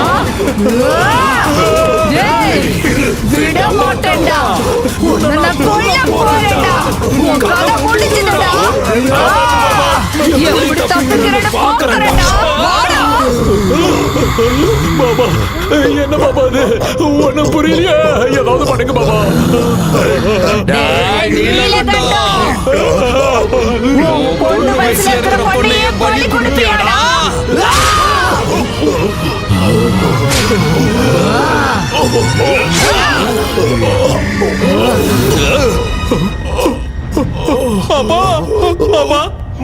S15: டேய், விட மாட்டேன்டா. உன்னை கொல்ல போறேன்டா. உன் கதை முடிஞ்சுதுடா. எப்படி தப்பிக்கிறேன்னு பாக்குறேன்டா. வாடா.
S6: பாபா, என்ன பாபா அது? ஒண்ணும் புரியலையே. ஏதாவது பண்ணுங்க பாபா.
S15: பொண்ணு வயசுல இருக்கிற பொண்ணையே பலி கொடுத்தியாடா?
S11: அப்பா அப்பா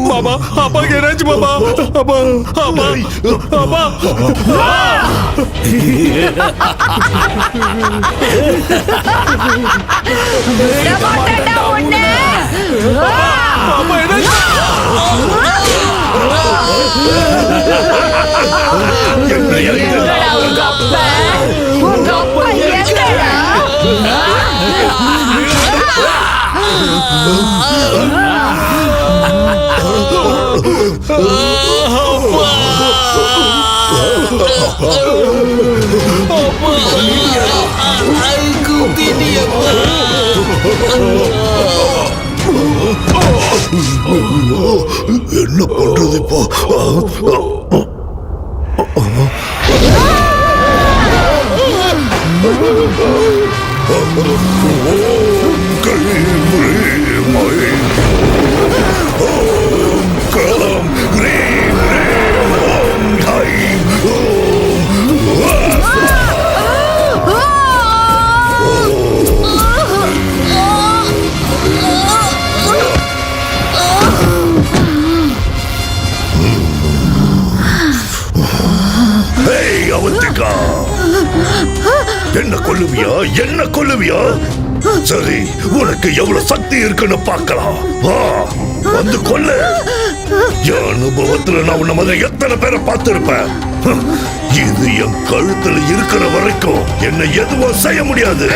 S11: பாபா, அப்பா என்னாச்சு பாபா? அப்பா அப்பா அப்பா
S15: விட மாட்டேன்டா உன்னை.
S11: அப்பா என்னாச்சு?
S15: எங்கடா உங்க அப்பா? உங்க அப்பா எங்கடா?
S2: என்ன பண்றது இப்போ? அவந்திகா, என்ன கொல்லுவியா? என்ன கொல்லுவியா? சரி, உனக்கு எவ்வளவு சக்தி இருக்குன்னு பார்க்கலாம். வா, வந்து கொல்லு. என் அனுபவத்துல நான் உன்ன மாதிரி எத்தனை பேரை பார்த்திருப்பேன். இது என் கழுத்துல இருக்கிற வரைக்கும் என்ன எதுவும் செய்ய முடியாது.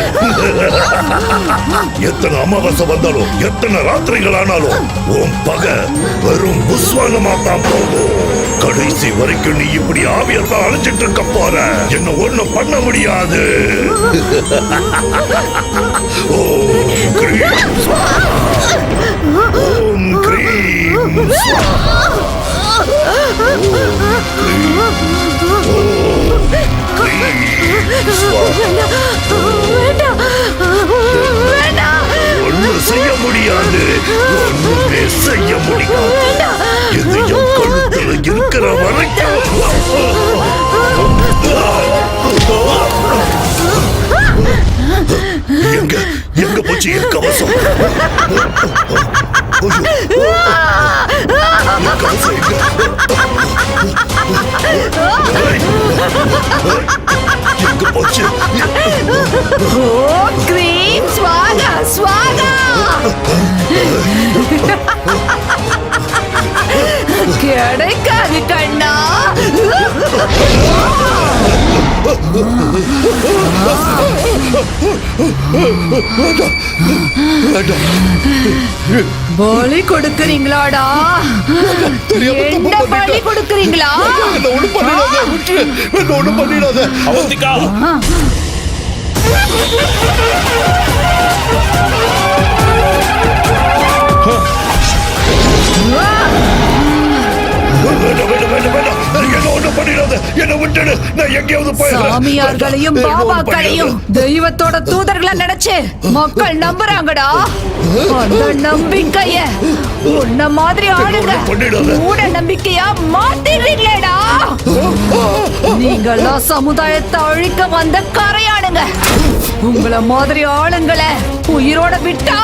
S2: எத்தனை அமாவாசை வந்தாலும், எத்தனை ராத்திரிகள் ஆனாலும் உன் பகை வெறும் புஸ்வானமா தான் போகும். கடைசி வரைக்கும் நீ இப்படி ஆவியர் தான் அழைச்சிட்டு இருக்க போற. என்ன ஒண்ணும் பண்ண முடியாது. ஓம் கிரீம் ஸ்வாஹா. ஓம் கிரீம் ஸ்வாஹா. ஒன்னும் செய்ய முடியாது. ஒண்ணுமே செய்ய முடியாது. இது என் கழுத்துல இருக்கிற வரைக்கும். எங்க எங்க போச்சு என் கவசம்? என் கவசம் எங்க? எங்க போச்சு?
S15: ஓம் கிரீம் ஸ்வாகா ஸ்வாகா. கிடைக்காது கண்ணா. பலி கொடுக்கறீங்களாடா? என்ன பலி கொடுக்கறீங்களா?
S2: ஒண்ணும் பண்ணிடாத
S11: அவந்திகா.
S2: வேண்டாம், வேண்டாம், வேண்டாம், வேண்டாம். என்ன ஒண்ணும் பண்ணிடாத, என்ன விட்டுடு, நான் எங்கேயாவது போயிடுறேன்.
S12: சாமியார்களையும் பாபாக்களையும் தெய்வத்தோட தூதர்களை நினைச்சு மக்கள் நம்புறாங்கடா. அந்த நம்பிக்கைய உன்ன மாதிரி ஆளுங்க மூட நம்பிக்கையா மாத்திடுறீங்களேடா. நீங்கெல்லாம் சமுதாயத்தை அழிக்க வந்த கரையானுங்க. உங்கள மாதிரி ஆளுங்களை உயிரோட விட்டா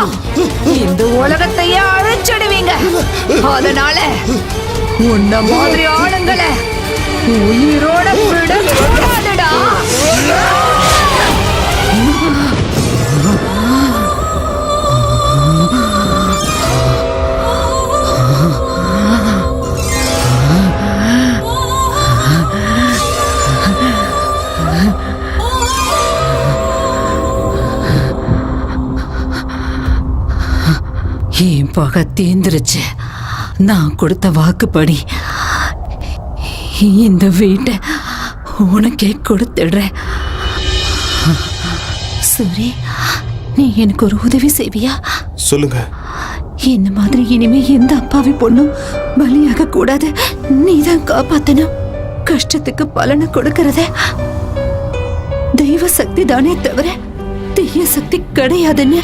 S12: இந்த உலகத்தையே அழிச்சிடுவீங்க. அதனால உன்ன மாதிரி ஆளுங்களை உயிரோட விட கூடாதுடா. என் பகை தீந்துருச்சு. நான் கொடுத்த வாக்குப்படி இந்த வீட்டை உனக்கே கொடுத்துடுறேன். சரி, நீ எனக்கு ஒரு உதவி செய்வியா?
S11: சொல்லுங்க.
S15: இந்த மாதிரி இனிமே எந்த அப்பாவி பொண்ணும் பலியாக கூடாது. நீதான் காப்பாத்தணும். கஷ்டத்துக்கு பலனை கொடுக்கறத தெய்வ சக்தி தானே தவிர தீய சக்தி கிடையாதுன்னு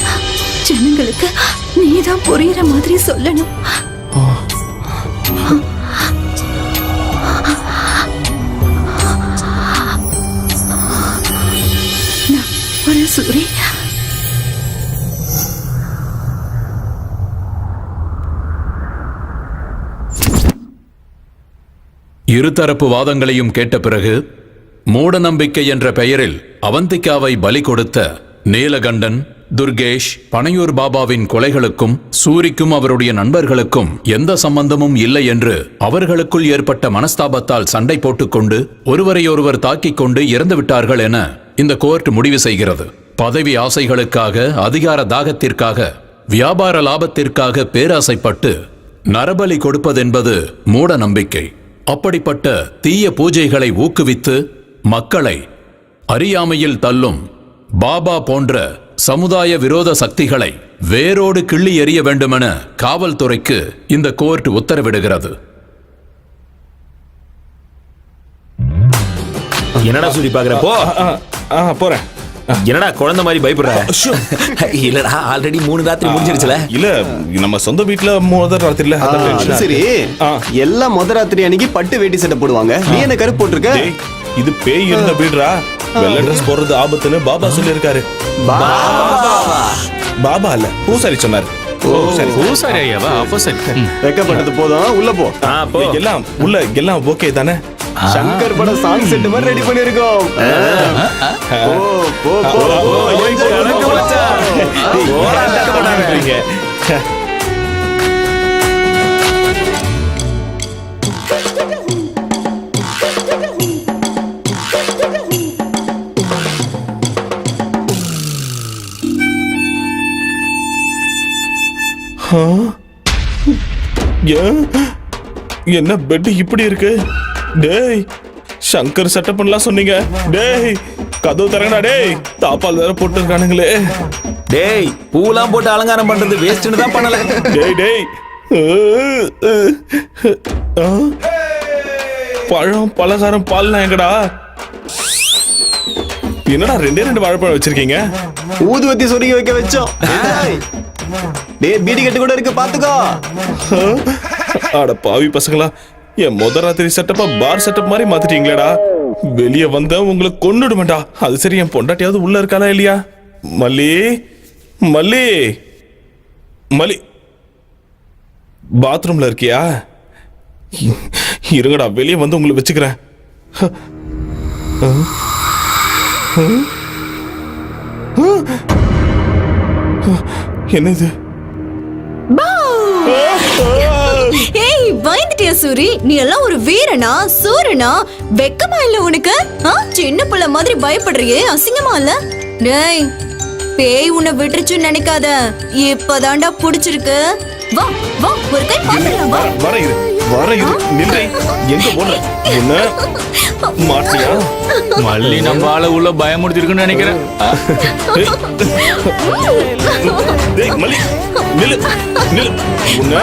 S15: ஜனங்களுக்கு நீதான் புரியுற மாதிரி சொல்லணும். ஒரு சூரி,
S3: இருதரப்பு வாதங்களையும் கேட்ட பிறகு மூட நம்பிக்கை என்ற பெயரில் அவந்திகாவை பலி கொடுத்த நீலகண்டன், துர்கேஷ், பனையூர் பாபாவின் கொலைகளுக்கும் சூரிக்கும் அவருடைய நண்பர்களுக்கும் எந்த சம்பந்தமும் இல்லை என்று அவர்களுக்குள் ஏற்பட்ட மனஸ்தாபத்தால் சண்டை போட்டுக்கொண்டு ஒருவரையொருவர் தாக்கிக் கொண்டு இறந்து விட்டார்கள் என இந்த கோர்ட் முடிவு செய்கிறது. பதவி ஆசைகளுக்காக, அதிகார தாகத்திற்காக, வியாபார லாபத்திற்காக பேராசைப்பட்டு நரபலி கொடுப்பதென்பது மூட நம்பிக்கை. அப்படிப்பட்ட தீய பூஜைகளை ஊக்குவித்து மக்களை அறியாமையில் தள்ளும் பாபா போன்ற சமுதாய விரோத சக்திகளை வேரோடு கிள்ளி எறிய வேண்டுமென காவல்துறைக்கு இந்த கோர்ட் உத்தரவிடுகிறது.
S6: என்னடா சூரி பாக்குறப்போ
S11: போறேன்.
S6: என்னடா குழந்தை மாதிரி பயப்படுற? இல்லடா, ஆல்ரெடி 3 ராத்திரி முடிஞ்சிருச்சுல.
S11: இல்ல, நம்ம சொந்த வீட்டுல முதல் ராத்திரில.
S16: அது சரி, எல்லாம் முதல் ராத்திரி அன்னைக்கு பட்டு வேட்டி சட்டை போடுவாங்க. நீ என்ன கருப்பு போட்டிருக்க?
S11: இது பேய் இருந்த வீடுடா. வெள்ளை ட்ரெஸ் போடுறது ஆபத்துன்னு பாபா சொல்லி இருக்காரு. பாபா இல்ல, பூசாரி சொன்னாரு.
S8: பூசாரி ஐயாவா? அப்ப சரி,
S16: வெக்கப்பட்டது போதும், உள்ள போ.
S11: எல்லாம் உள்ள எல்லாம் ஓகே தானே?
S16: சங்கர் பட சாங் செட் மாதிரி ரெடி பண்ணிருக்கோம்.
S11: என்ன பெட் இப்படி இருக்கு? டேய், சங்கர் செட்டப் பண்ணலாம் சொன்னீங்க. டேய், கதவு தரங்கடா. டேய், தாப்பால் வேற போட்டு இருக்கானுங்களே.
S6: டேய், பூலாம் போட்டு அலங்காரம் பண்றது வேஸ்ட்னு தான் பண்ணல.
S11: டேய் டேய், பழம் பலகாரம் பால்லாம் எங்கடா? என்னடா 2 வாழைப்பழம் வச்சிருக்கீங்க?
S16: ஊதுவத்தி சொருகி வைக்க வச்சோம். டேய், பீடி கட்டு கூட இருக்கு, பாத்துக்கோ.
S11: அட பாவி பசங்களா, என் முதல் ராத்திரி செட்டப்பா பார் செட்டப் மாதிரி மாத்திட்டீங்களேடா. வெளியே வந்த உங்களை கொன்னுடுவேன்டா. அது சரி, என் பொண்டாட்டியாவது உள்ள இருக்காளா இல்லையா? மல்லி மல்லி மல்லி, பாத்ரூம்ல இருக்கியா? இருங்கடா, வெளியே வந்து உங்களை வச்சுக்கிறேன். என்ன இது?
S5: ஏய், பயந்துட்டியா சூரி? நீ எல்லாம் ஒரு வீரனா, சூரனா? வெக்கமா இல்ல உனக்கு? சின்ன பிள்ளை மாதிரி பயப்படுறியே, அசிங்கமா இல்ல? டேய், பேய் உன்னை விட்டுருச்சுன்னு நினைக்காத. இப்பதான்டா புடிச்சிருக்கு. வா வா, ஒரு கை பாத்துடலாம். வா,
S11: வர இரு, நில்லை. எங்க போன? என்ன மாட்டியா?
S8: மல்லி நம்ம ஆள உள்ள பயமுறுத்திருக்குன்னு நினைக்கிறேன்.
S11: டேய் மல்லி, நில்லு நில்லு. உன்ன